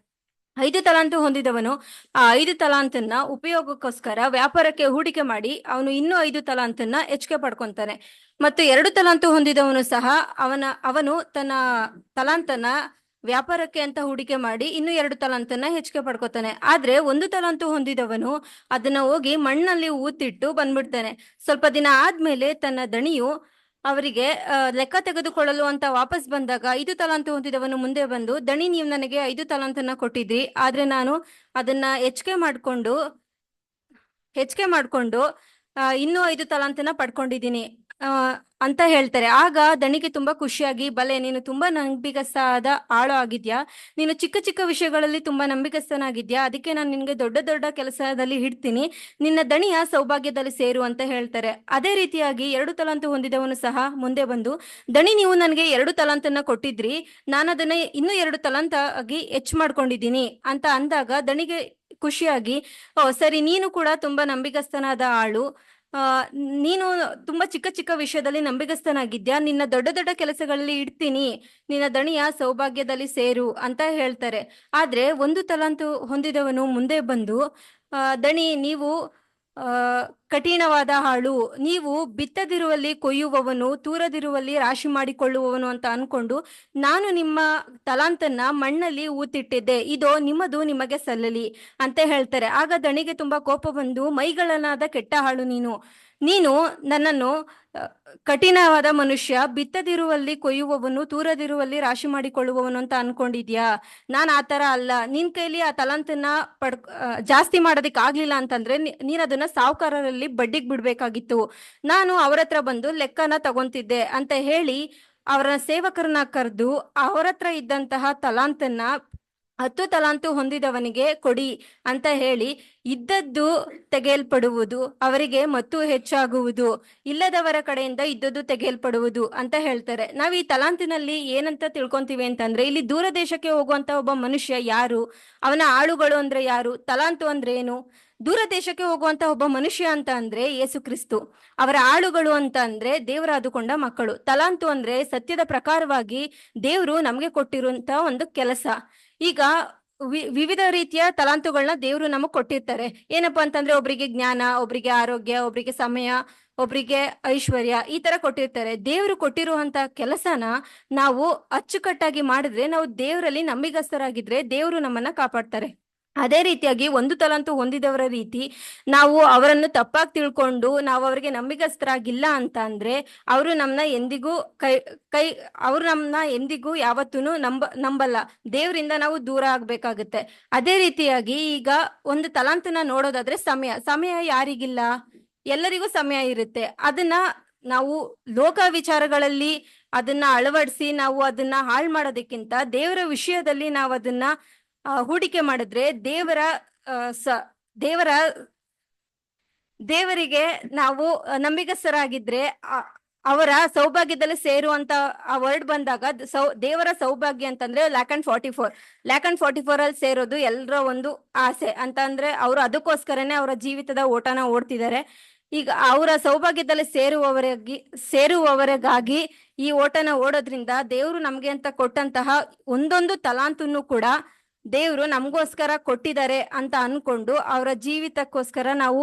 5 ತಲಾಂತು ಹೊಂದಿದವನು ಆ 5 ತಲಾಂತನ್ನ ಉಪಯೋಗಕ್ಕೋಸ್ಕರ ವ್ಯಾಪಾರಕ್ಕೆ ಹೂಡಿಕೆ ಮಾಡಿ ಅವನು ಇನ್ನೂ 5 ತಲಾಂತನ್ನ ಹೆಚ್ಚಿಗೆ ಪಡ್ಕೊಂತಾನೆ. ಮತ್ತು 2 ತಲಾಂತು ಹೊಂದಿದವನು ಸಹ ಅವನು ತನ್ನ ತಲಾಂತನ್ನ ವ್ಯಾಪಾರಕ್ಕೆ ಅಂತ ಹೂಡಿಕೆ ಮಾಡಿ ಇನ್ನೂ 2 ತಲಾಂತನ್ನ ಹೆಚ್ಚಿಗೆ ಪಡ್ಕೋತಾನೆ. ಆದ್ರೆ 1 ತಲಾಂತು ಹೊಂದಿದವನು ಅದನ್ನ ಹೋಗಿ ಮಣ್ಣಲ್ಲಿ ಊತಿಟ್ಟು ಬಂದ್ಬಿಡ್ತಾನೆ. ಸ್ವಲ್ಪ ದಿನ ಆದ್ಮೇಲೆ ತನ್ನ ದಣಿಯು ಅವರಿಗೆ ಲೆಕ್ಕ ತೆಗೆದುಕೊಳ್ಳಲು ಅಂತ ವಾಪಸ್ ಬಂದಾಗ 5 ತಲಾಂತು ಹೊಂದಿದವನು ಮುಂದೆ ಬಂದು, ದಣಿ, ನೀವು ನನಗೆ 5 ತಲಾಂತನ್ನ ಕೊಟ್ಟಿದ್ರಿ, ಆದ್ರೆ ನಾನು ಅದನ್ನ ಹೆಚ್ಚಿಗೆ ಮಾಡ್ಕೊಂಡು ಇನ್ನೂ 5 ತಲಾಂತನ ಪಡ್ಕೊಂಡಿದ್ದೀನಿ ಅಂತ ಹೇಳ್ತಾರೆ. ಆಗ ದಣಿಗೆ ತುಂಬಾ ಖುಷಿಯಾಗಿ, ಬಲೆ, ನೀನು ತುಂಬಾ ನಂಬಿಗಸ್ತಾದ ಆಳು ಆಗಿದ್ಯಾ, ನೀನು ಚಿಕ್ಕ ಚಿಕ್ಕ ವಿಷಯಗಳಲ್ಲಿ ತುಂಬಾ ನಂಬಿಗಸ್ತನಾಗಿದ್ಯಾ, ಅದಕ್ಕೆ ನಾನು ನಿನ್ಗೆ ದೊಡ್ಡ ದೊಡ್ಡ ಕೆಲಸದಲ್ಲಿ ಇಡ್ತೀನಿ, ನಿನ್ನ ದಣಿಯ ಸೌಭಾಗ್ಯದಲ್ಲಿ ಸೇರು ಅಂತ ಹೇಳ್ತಾರೆ. ಅದೇ ರೀತಿಯಾಗಿ 2 ತಲಾಂತು ಹೊಂದಿದವನು ಸಹ ಮುಂದೆ ಬಂದು, ದಣಿ, ನೀವು ನನಗೆ 2 ತಲಾಂತನ್ನ ಕೊಟ್ಟಿದ್ರಿ, ನಾನು ಅದನ್ನ ಇನ್ನೂ 2 ತಲಾಂತ ಆಗಿ ಹೆಚ್ಚು ಮಾಡ್ಕೊಂಡಿದ್ದೀನಿ ಅಂತ ಅಂದಾಗ ದಣಿಗೆ ಖುಷಿಯಾಗಿ, ಓ ಸರಿ, ನೀನು ಕೂಡ ತುಂಬಾ ನಂಬಿಗಸ್ತನಾದ ಆಳು, ನೀನು ತುಂಬಾ ಚಿಕ್ಕ ಚಿಕ್ಕ ವಿಷಯದಲ್ಲಿ ನಂಬಿಗಸ್ತನಾಗಿದ್ಯಾ, ನಿನ್ನ ದೊಡ್ಡ ದೊಡ್ಡ ಕೆಲಸಗಳಲ್ಲಿ ಇಡ್ತೀನಿ, ನಿನ್ನ ದಣಿಯ ಸೌಭಾಗ್ಯದಲ್ಲಿ ಸೇರು ಅಂತ ಹೇಳ್ತಾರೆ. ಆದ್ರೆ 1 ತಲಾಂತು ಹೊಂದಿದವನು ಮುಂದೆ ಬಂದು, ದಣಿ, ನೀವು ಕಠಿಣವಾದ ಆಳು, ನೀವು ಬಿತ್ತದಿರುವಲ್ಲಿ ಕೊಯ್ಯುವವನು, ತೂರದಿರುವಲ್ಲಿ ರಾಶಿ ಮಾಡಿಕೊಳ್ಳುವವನು ಅಂತ ಅನ್ಕೊಂಡು ನಾನು ನಿಮ್ಮ ತಲಾಂತನ್ನ ಮಣ್ಣಲ್ಲಿ ಊತಿಟ್ಟಿದ್ದೆ, ಇದೋ ನಿಮ್ಮದು ನಿಮಗೆ ಸಲ್ಲಲಿ ಅಂತ ಹೇಳ್ತಾರೆ. ಆಗ ದಣಿಗೆ ತುಂಬಾ ಕೋಪ ಬಂದು, ಮೈಗಳನ್ನಾದ ಕೆಟ್ಟ ಆಳು, ನೀನು ನನ್ನನ್ನು ಕಠಿಣವಾದ ಮನುಷ್ಯ, ಬಿತ್ತದಿರುವಲ್ಲಿ ಕೊಯ್ಯುವವನು, ತೂರದಿರುವಲ್ಲಿ ರಾಶಿ ಮಾಡಿಕೊಳ್ಳುವವನು ಅಂತ ಅನ್ಕೊಂಡಿದ್ಯಾ, ನಾನು ಆ ಥರ ಅಲ್ಲ, ನಿನ್ ಕೈಲಿ ಆ ತಲಾಂತನ್ನ ಜಾಸ್ತಿ ಮಾಡೋದಕ್ಕೆ ಆಗ್ಲಿಲ್ಲ ಅಂತಂದ್ರೆ ನೀನ್ ಅದನ್ನ ಸಾಹುಕಾರರಲ್ಲಿ ಬಡ್ಡಿಗೆ ಬಿಡ್ಬೇಕಾಗಿತ್ತು, ನಾನು ಅವ್ರ ಹತ್ರ ಬಂದು ಲೆಕ್ಕನ ತಗೊಂತಿದ್ದೆ ಅಂತ ಹೇಳಿ ಅವರ ಸೇವಕರನ್ನ ಕರೆದು ಅವರ ಹತ್ರ ಇದ್ದಂತಹ ತಲಾಂತನ್ನ 10 ತಲಾಂತು ಹೊಂದಿದವನಿಗೆ ಕೊಡಿ ಅಂತ ಹೇಳಿ, ಇದ್ದದ್ದು ತೆಗೆಯಲ್ಪಡುವುದು, ಅವರಿಗೆ ಮತ್ತು ಹೆಚ್ಚಾಗುವುದು, ಇಲ್ಲದವರ ಕಡೆಯಿಂದ ಇದ್ದದ್ದು ತೆಗೆಯಲ್ಪಡುವುದು ಅಂತ ಹೇಳ್ತಾರೆ. ನಾವು ಈ ತಲಾಂತಿನಲ್ಲಿ ಏನಂತ ತಿಳ್ಕೊಂತೀವಿ ಅಂತಂದ್ರೆ, ಇಲ್ಲಿ ದೂರ ದೇಶಕ್ಕೆ ಹೋಗುವಂತ ಒಬ್ಬ ಮನುಷ್ಯ ಯಾರು, ಅವನ ಆಳುಗಳು ಅಂದ್ರೆ ಯಾರು, ತಲಾಂತು ಅಂದ್ರೆ ಏನು, ದೂರ ದೇಶಕ್ಕೆ ಹೋಗುವಂತ ಒಬ್ಬ ಮನುಷ್ಯ ಅಂತ ಅಂದ್ರೆ ಯೇಸು ಕ್ರಿಸ್ತು, ಅವರ ಆಳುಗಳು ಅಂತ ಅಂದ್ರೆ ದೇವರಾದುಕೊಂಡ ಮಕ್ಕಳು, ತಲಾಂತು ಅಂದ್ರೆ ಸತ್ಯದ ಪ್ರಕಾರವಾಗಿ ದೇವರು ನಮಗೆ ಕೊಟ್ಟಿರುವಂತ ಒಂದು ಕೆಲಸ. ಈಗ ವಿವಿಧ ರೀತಿಯ ತಲಾಂತುಗಳನ್ನ ದೇವರು ನಮಗ್ ಕೊಟ್ಟಿರ್ತಾರೆ. ಏನಪ್ಪಾ ಅಂತಂದ್ರೆ, ಒಬ್ರಿಗೆ ಜ್ಞಾನ, ಒಬ್ರಿಗೆ ಆರೋಗ್ಯ, ಒಬ್ರಿಗೆ ಸಮಯ, ಒಬ್ರಿಗೆ ಐಶ್ವರ್ಯ, ಈ ತರ ಕೊಟ್ಟಿರ್ತಾರೆ. ದೇವರು ಕೊಟ್ಟಿರುವಂತ ಕೆಲಸನ ನಾವು ಅಚ್ಚುಕಟ್ಟಾಗಿ ಮಾಡಿದ್ರೆ, ನಾವು ದೇವರಲ್ಲಿ ನಂಬಿಗಸ್ತರಾಗಿದ್ರೆ ದೇವರು ನಮ್ಮನ್ನ ಕಾಪಾಡ್ತಾರೆ. ಅದೇ ರೀತಿಯಾಗಿ 1 ತಲಾಂತು ಹೊಂದಿದವರ ರೀತಿ ನಾವು ಅವರನ್ನು ತಪ್ಪಾಗಿ ತಿಳ್ಕೊಂಡು ನಾವು ಅವರಿಗೆ ನಂಬಿಗಸ್ತರಾಗಿಲ್ಲ ಅಂತ ಅಂದ್ರೆ ಅವರು ನಮ್ಮನ್ನ ಎಂದಿಗೂ ಯಾವತ್ತೂ ನಂಬಲ್ಲ, ದೇವರಿಂದ ನಾವು ದೂರ ಆಗ್ಬೇಕಾಗುತ್ತೆ. ಅದೇ ರೀತಿಯಾಗಿ ಈಗ 1 ತಲಾಂತನ ನೋಡೋದಾದ್ರೆ ಸಮಯ ಯಾರಿಗಿಲ್ಲ, ಎಲ್ಲರಿಗೂ ಸಮಯ ಇರುತ್ತೆ. ಅದನ್ನ ನಾವು ಲೋಕ ವಿಚಾರಗಳಲ್ಲಿ ಅದನ್ನ ಅಳವಡಿಸಿ ನಾವು ಅದನ್ನ ಹಾಳು ಮಾಡೋದಕ್ಕಿಂತ ದೇವರ ವಿಷಯದಲ್ಲಿ ನಾವು ಅದನ್ನ ಹೂಡಿಕೆ ಮಾಡಿದ್ರೆ ದೇವರಿಗೆ ನಾವು ನಂಬಿಗಸ್ತರಾಗಿದ್ರೆ ಅವರ ಸೌಭಾಗ್ಯದಲ್ಲಿ ಸೇರುವಂತ ಆ ವರ್ಡ್ ಬಂದಾಗ ದೇವರ ಸೌಭಾಗ್ಯ ಅಂತಂದ್ರೆ ಲ್ಯಾಕ್ ಅಂಡ್ 44 ಅಲ್ಲಿ ಸೇರೋದು ಎಲ್ಲರ ಒಂದು ಆಸೆ ಅಂತ ಅಂದ್ರೆ ಅವರು ಅದಕ್ಕೋಸ್ಕರನೇ ಅವರ ಜೀವಿತದ ಓಟನ ಓಡ್ತಿದ್ದಾರೆ. ಈಗ ಅವರ ಸೌಭಾಗ್ಯದಲ್ಲಿ ಸೇರುವವರಿಗಾಗಿ ಈ ಓಟನ ಓಡೋದ್ರಿಂದ ದೇವರು ನಮ್ಗೆ ಅಂತ ಕೊಟ್ಟಂತಹ 1 ತಲಾಂತನ್ನು ಕೂಡ ದೇವರು ನಮಗೋಸ್ಕರ ಕೊಟ್ಟಿದ್ದಾರೆ ಅಂತ ಅನ್ಕೊಂಡು ಅವರ ಜೀವಿತಕ್ಕೋಸ್ಕರ ನಾವು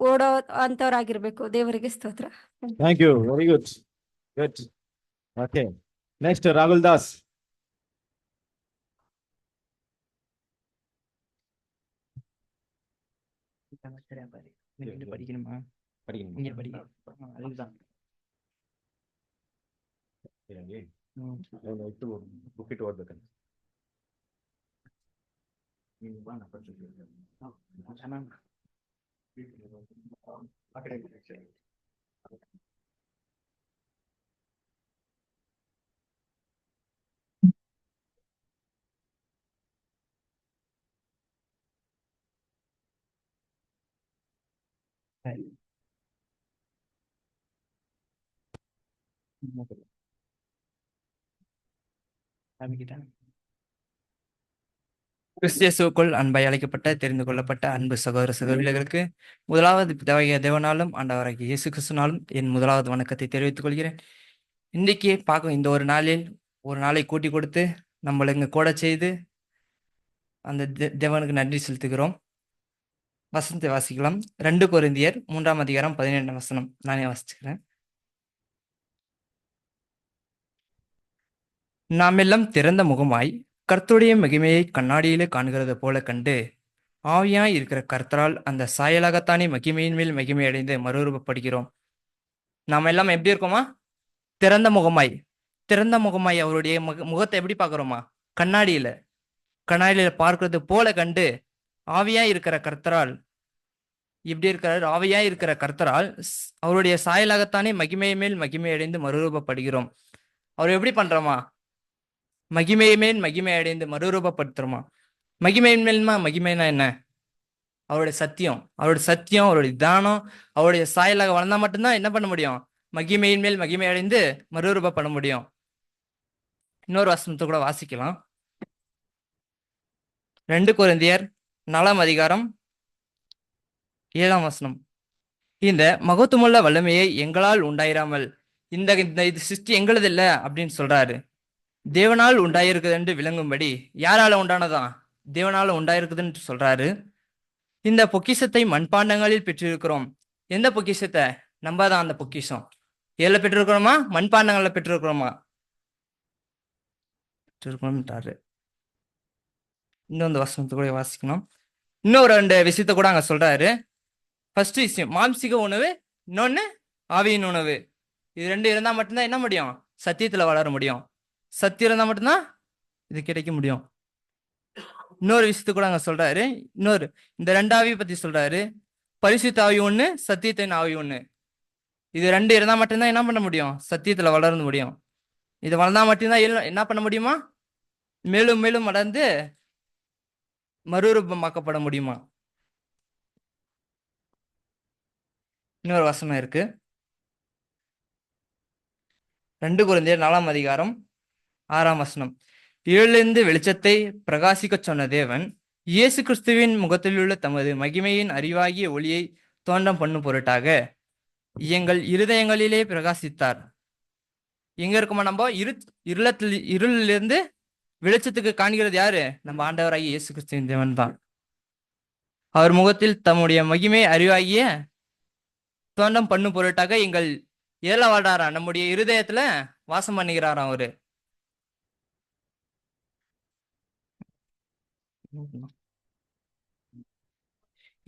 ಓಡೋ ಅಂತವ್ರಾಗಿರ್ಬೇಕು. ದೇವರಿಗೆ ಸ್ತೋತ್ರ. Thank you, very good. Okay, next Rahul Das. ಬುಕ್ಕಿಟ್ಟು ಓದ್ಬೇಕಂತ கிறிஸ்தியசுக்குள் அன்பாய் அழைக்கப்பட்ட தெரிந்து கொள்ளப்பட்ட அன்பு சகோதர சகோதரிகளுக்கு முதலாவது பிதாவாகிய தேவனாலும் ஆண்டவராகிய இயேசு கிறிஸ்துனாலும் என் முதலாவது வணக்கத்தை தெரிவித்துக் கொள்கிறேன். இன்றைக்கு பார்க்கும் இந்த ஒரு நாளில் ஒரு நாளை கூட்டி கொடுத்து நம்மளை இங்கே கூட செய்து அந்த தேவனுக்கு நன்றி செலுத்துகிறோம். வசனத்தை வாசிக்கலாம். 2 கொரிந்தியர் 3ஆம் அதிகாரம் 17ஆம் வசனம். நானே வாசிச்சுக்கிறேன். நாமெல்லாம் திறந்த முகமாய் கர்த்தருடைய மகிமையை கண்ணாடியிலே காண்கிறது போல கண்டு ஆவியாய் இருக்கிற கர்த்தரால் அந்த சாயலாகத்தானே மகிமையின் மேல் மகிமை அடைந்து மறுரூபப்படுகிறோம். நாம எல்லாம் எப்படி இருக்கோமா? திறந்த முகமாய். திறந்த முகமாய் அவருடைய முகத்தை எப்படி பார்க்குறோமா? கண்ணாடியில பார்க்கறது போல கண்டு ஆவியாய் இருக்கிற கர்த்தரால் இப்படி இருக்கிறார். ஆவியாய் இருக்கிற கர்த்தரால் அவருடைய சாயலாகத்தானே மகிமை மேல் மகிமை அடைந்து மறுரூபப்படுகிறோம். அவர் எப்படி பண்றோமா? மகிமை மேல் மகிமை அடைந்து மறுரூபப்படுத்துறோமா? மகிமையின் மேல்மா மகிமைனா என்ன? அவருடைய சத்தியம், அவருடைய தானம், அவருடைய சாயலாக வளர்ந்தா மட்டும்தான் என்ன பண்ண முடியும்? மகிமையின் மேல் மகிமை அடைந்து மறுரூபப்பட முடியும். இன்னொரு வசனத்தை கூட வாசிக்கலாம். 2 கொரிந்தியர் 4 அதிகாரம் 7 வசனம். இந்த மகத்துவமுள்ள வல்லமையை எங்களால் உண்டாயிராமல், இது சிருஷ்டி எங்களது இல்லை அப்படின்னு சொல்றாரு. தேவனால் உண்டாயிருக்குது என்று விளங்கும்படி. யாரால உண்டானதான்? தேவனால உண்டாயிருக்குதுன்னு சொல்றாரு. இந்த பொக்கிஷத்தை மண்பாண்டங்களில் பெற்றிருக்கிறோம். எந்த பொக்கிஷத்தை? நம்ம தான் அந்த பொக்கிஷம். எதுல பெற்றிருக்கிறோமா? மண்பாண்டங்கள்ல பெற்றிருக்கிறோமா? இன்னொரு வசனத்தை கூட வாசிக்கணும். இன்னொரு 2 விஷயத்த கூட அங்க சொல்றாரு. ஃபர்ஸ்ட் விஷயம் மாம்சிக உணவு, இன்னொன்னு ஆவியின் உணவு. இது 2 இருந்தா மட்டும்தான் என்ன முடியும்? சத்தியத்துல வளர முடியும். சத்தியம் இருந்தா மட்டும்தான் இது கிடைக்க முடியும். இன்னொரு விஷயத்த கூட அங்க சொல்றாரு. இந்த 2 ஆவியை பத்தி சொல்றாரு. பரிசுத்த ஆவி ஒண்ணு, சத்தியத்தின் ஆவி ஒண்ணு. இது 2 இருந்தா மட்டும்தான் என்ன பண்ண முடியும்? சத்தியத்துல வளர முடியும். இது வளர்ந்தா மட்டும்தான் என்ன பண்ண முடியுமா? மேலும் மேலும் வளர்ந்து மறுரூபமாக்கப்பட முடியுமா? இன்னொரு வசனம் இருக்கு. 2 கொரிந்தியர் 4 அதிகாரம் 6 வசனம். இருளிலிருந்து வெளிச்சத்தை பிரகாசிக்க சொன்ன தேவன் இயேசு கிறிஸ்துவின் முகத்திலுள்ள தமது மகிமையின் அறிவாகிய ஒளியை தோன்றம் பண்ணும் பொருட்டாக எங்கள் இருதயங்களிலே பிரகாசித்தார். எங்க இருக்குமா? நம்ம இருளிலிருந்து வெளிச்சத்துக்கு காண்கிறது யாரு? நம்ம ஆண்டவராகிய இயேசு கிறிஸ்துவின் தேவன் தான். அவர் முகத்தில் தம்முடைய மகிமை அறிவாகிய தோன்றம் பண்ணும் பொருட்டாக எங்கள் ஏழ வாழ்றாரா? நம்முடைய இருதயத்துல வாசம் பண்ணுகிறாராம் அவரு.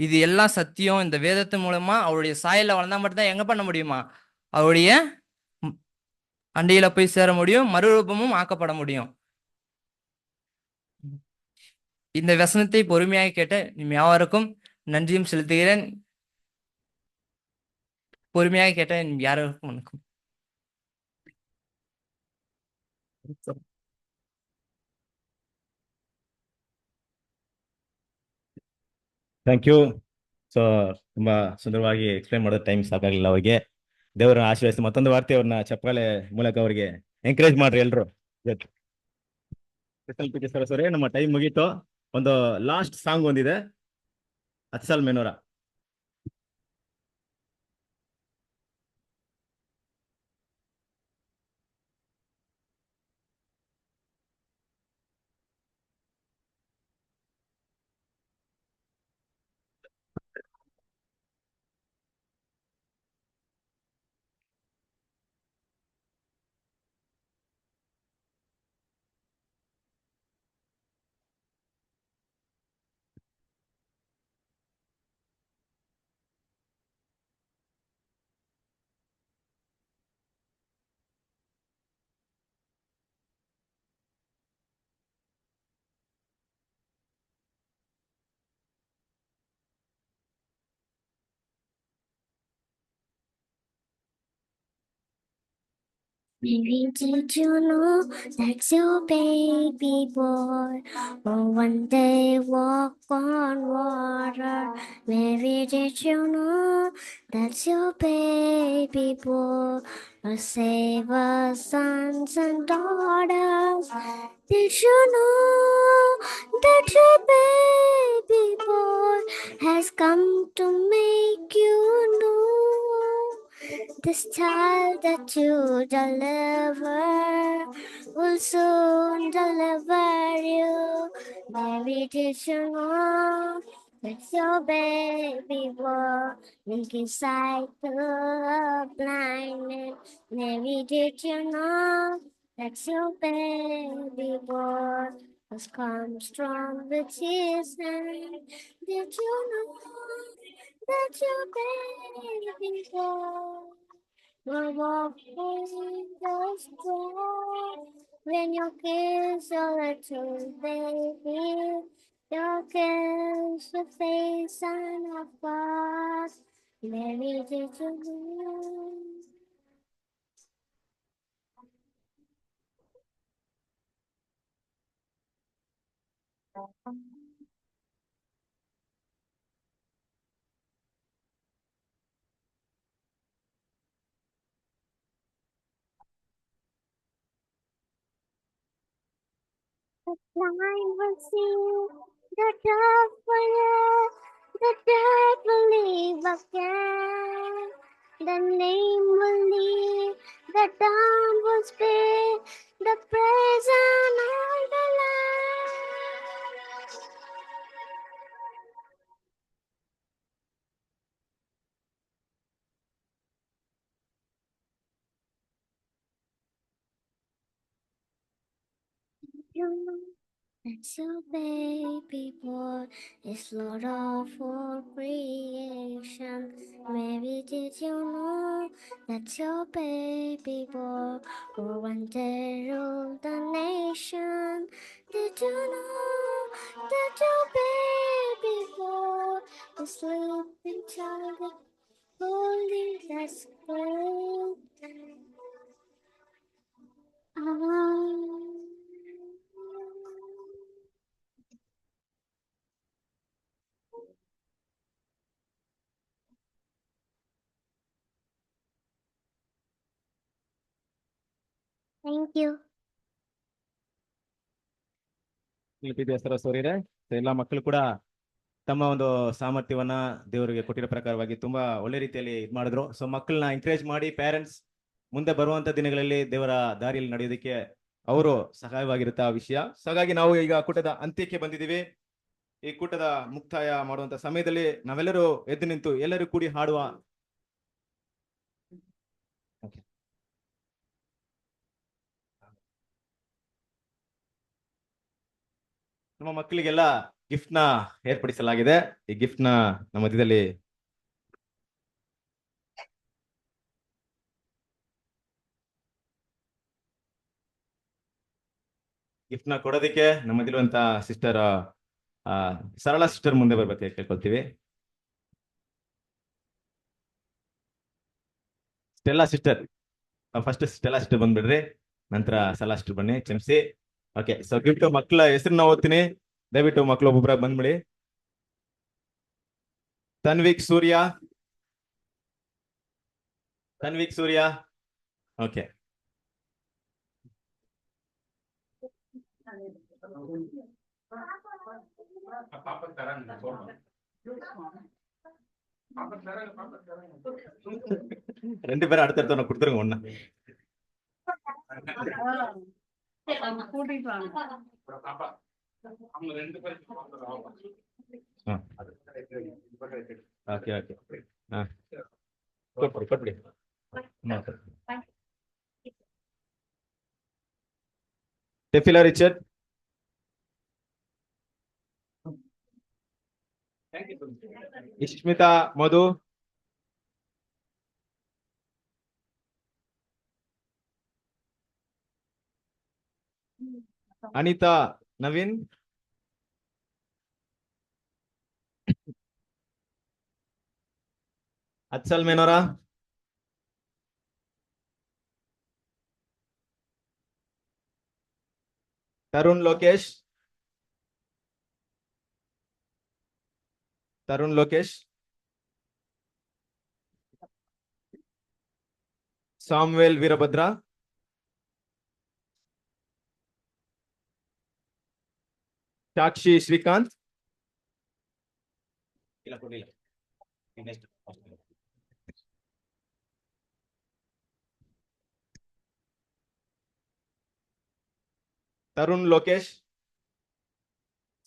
இது எல்லாம் சத்தியம். இந்த வேதத்தின் மூலமா அவருடைய சாயல வளர்ந்தா மட்டும்தான் எங்க பண்ண முடியுமா? அவருடைய அண்டையில போய் சேர முடியும், மறுரூபமும் ஆக்கப்பட முடியும். இந்த வசனத்தை பொறுமையாக கேட்ட யாவருக்கும் நன்றியும் செலுத்துகிறேன். பொறுமையாக கேட்ட யாருக்கும் வணக்கம். Thank you. ಸೊ ತುಂಬಾ ಸುಂದರವಾಗಿ ಎಕ್ಸ್ಪ್ಲೈನ್ ಮಾಡೋದು ಟೈಮ್ ಸಾಕಾಗಲಿಲ್ಲ ಅವರಿಗೆ. ದೇವರನ್ನ ಆಶೀರ್ವದಿಸಿ ಮತ್ತೊಂದು ವಾರ್ತೆ ಅವ್ರನ್ನ ಚಪ್ಪಾಳೆ ಮೂಲಕ ಅವರಿಗೆ ಎಂಕರೇಜ್ ಮಾಡ್ರಿ ಎಲ್ರು. ಸರಿ, ನಮ್ಮ ಟೈಮ್ ಮುಗೀತು. ಒಂದು ಲಾಸ್ಟ್ ಸಾಂಗ್ ಒಂದಿದೆ, ಅತ್ಸಲ್ ಮೆನೋರ. Mary, did you know that's your baby boy? Oh, one day walk on water. Mary, did you know that's your baby boy? Oh, save our sons and daughters. Did you know that your baby boy has come to make you know? This child that you deliver will soon deliver you. Mary, did you know that's your baby boy? Will give sight to the blind. Mary, did you know that's your baby boy? Has come strong with his hand. Did you know that your baby boy When you kiss a little baby, your kiss your face and of course, Mary did you know? The blind will see, the deaf will hear, the dead will live again. The lame will lead, the dumb will speak, the praise and all the land. That's your baby boy is Lord of all creation. Maybe did you know that's your baby boy who one day ruled the nation? Did you know that your baby boy is sleeping child holding that's great? Thank you. ಸೋರಿರೆ ಎಲ್ಲ ಮಕ್ಕಳು ಕೂಡ ತಮ್ಮ ಒಂದು ಸಾಮರ್ಥ್ಯವನ್ನ ದೇವರಿಗೆ ಕೊಟ್ಟಿರೋ ಪ್ರಕಾರವಾಗಿ ತುಂಬಾ ಒಳ್ಳೆ ರೀತಿಯಲ್ಲಿ ಇದು ಮಾಡಿದ್ರು. ಸೊ ಮಕ್ಕಳನ್ನ ಎಂಕರೇಜ್ ಮಾಡಿ ಪೇರೆಂಟ್ಸ್ ಮುಂದೆ ಬರುವಂತ ದಿನಗಳಲ್ಲಿ ದೇವರ ದಾರಿಯಲ್ಲಿ ನಡೆಯೋದಕ್ಕೆ ಅವರು ಸಹಾಯವಾಗಿರುತ್ತೆ ಆ ವಿಷಯ. ಸೊ ಹಾಗಾಗಿ ನಾವು ಈಗ ಕೂಟದ ಅಂತ್ಯಕ್ಕೆ ಬಂದಿದ್ದೀವಿ. ಈ ಕೂಟದ ಮುಕ್ತಾಯ ಮಾಡುವಂತ ಸಮಯದಲ್ಲಿ ನಾವೆಲ್ಲರೂ ಎದ್ದು ನಿಂತು ಎಲ್ಲರೂ ಕೂಡಿ ಹಾಡುವ ನಮ್ಮ ಮಕ್ಕಳಿಗೆಲ್ಲ ಗಿಫ್ಟ್ ನ ಏರ್ಪಡಿಸಲಾಗಿದೆ. ಈ ಗಿಫ್ಟ್ ನ ನಮ್ಮ ಮಧ್ಯದಲ್ಲಿ ಗಿಫ್ಟ್ ನ ಕೊಡೋದಕ್ಕೆ ನಮ್ಮ ಮಧ್ಯಲ್ಲಿರುವಂತ ಸಿಸ್ಟರ್ ಸರಳ ಸಿಸ್ಟರ್ ಮುಂದೆ ಬರ್ಬೇಕು ಕೇಳ್ಕೊಳ್ತೀವಿ. Stella sister first Stella sister ಬಂದ್ಬಿಡ್ರಿ, ನಂತರ ಸರಳ ಸಿಸ್ಟರ್ ಬನ್ನಿ, ಕ್ಷಮಿಸಿ. ಓಕೆ, ಸೊ ಗಿಫ್ಟ್ ಮಕ್ಕಳ ಹೆಸರನ್ನ ಓದ್ತೀನಿ, ದಯವಿಟ್ಟು ಮಕ್ಕಳು ಒಬ್ಬೊಬ್ಬರ ಬಂದ್ಬಿಡಿ. ತನ್ವಿಕ್ ಸೂರ್ಯ, ತನ್ವಿಕ್ ಸೂರ್ಯ. ಓಕೆ, ரெண்டு பேரும் அடுத்தடுத்த கொடுத்துருங்க ஒண்ணு. ஓகே ஓகே ಕೊಟ್ಬಿಡಿ. Tefila Richard, Ishmita Madhu, Anita Naveen, Atsal Menora, Tarun Lokesh, Tarun Lokesh, Samuel Veerabhadra, Sakshi Srikanth, ಇಲ್ಲ ಕೊಡ್ಲಿಲ್ಲ, ತರುಣ್ ಲೋಕೇಶ್,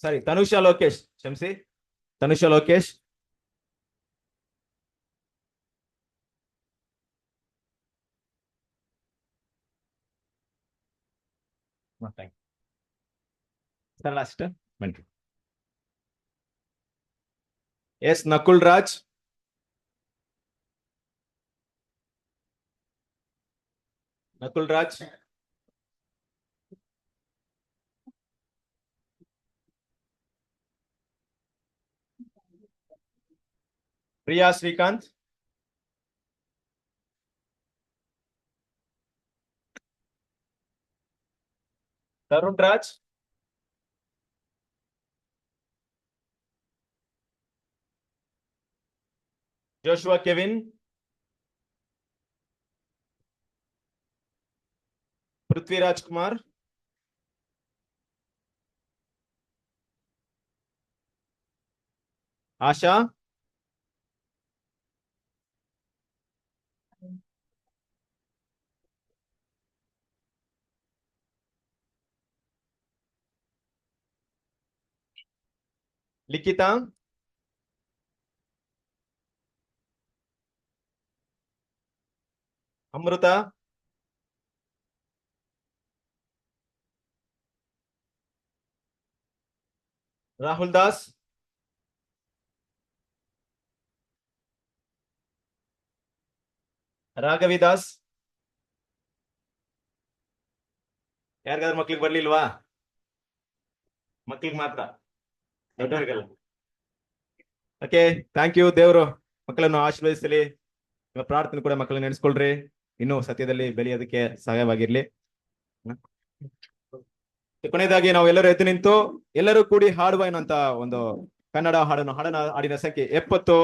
ಸಾರಿ ತನುಷಾ ಲೋಕೇಶ್, ಕ್ಷಮಿಸಿ, ತನುಷಾ ಲೋಕೇಶ್, ಸರ್ ಲಾಸ್ಟ್ ಬನ್ನಿ. Yes Nakul Raj, Nakul Raj, Priya Srikanth, Tarun Raj, Joshua Kevin, Prithviraj Kumar, Asha, Likhita, Amrita, Rahul Das, Raghavidas. ಯಾರಿಗಾದ್ರೂ ಮಕ್ಳಿಗೆ ಬರ್ಲಿಲ್ವಾ? ಮಕ್ಳಿಗೆ ಮಾತ್ರ, ದೊಡ್ಡವರಿಗೆಲ್ಲ. Okay, thank you. ದೇವರು ಮಕ್ಕಳನ್ನು ಆಶೀರ್ವದಿಸಲಿ. ನಿಮ್ಮ ಪ್ರಾರ್ಥನೆ ಕೂಡ ಮಕ್ಕಳನ್ನ ನೆನೆಸ್ಕೊಳ್ರಿ, ಇನ್ನೂ ಸತ್ಯದಲ್ಲಿ ಬೆಳೆಯೋದಕ್ಕೆ ಸಹಾಯವಾಗಿರ್ಲಿ. ಕೊನೆಯದಾಗಿ ನಾವು ಎಲ್ಲರೂ ಎದ್ದು ನಿಂತು ಎಲ್ಲರೂ ಕೂಡಿ ಹಾಡುವ ಎನ್ನುವಂತ ಒಂದು ಕನ್ನಡ ಹಾಡನ್ನು ಹಾಡಿನ ಸಂಖ್ಯೆ 70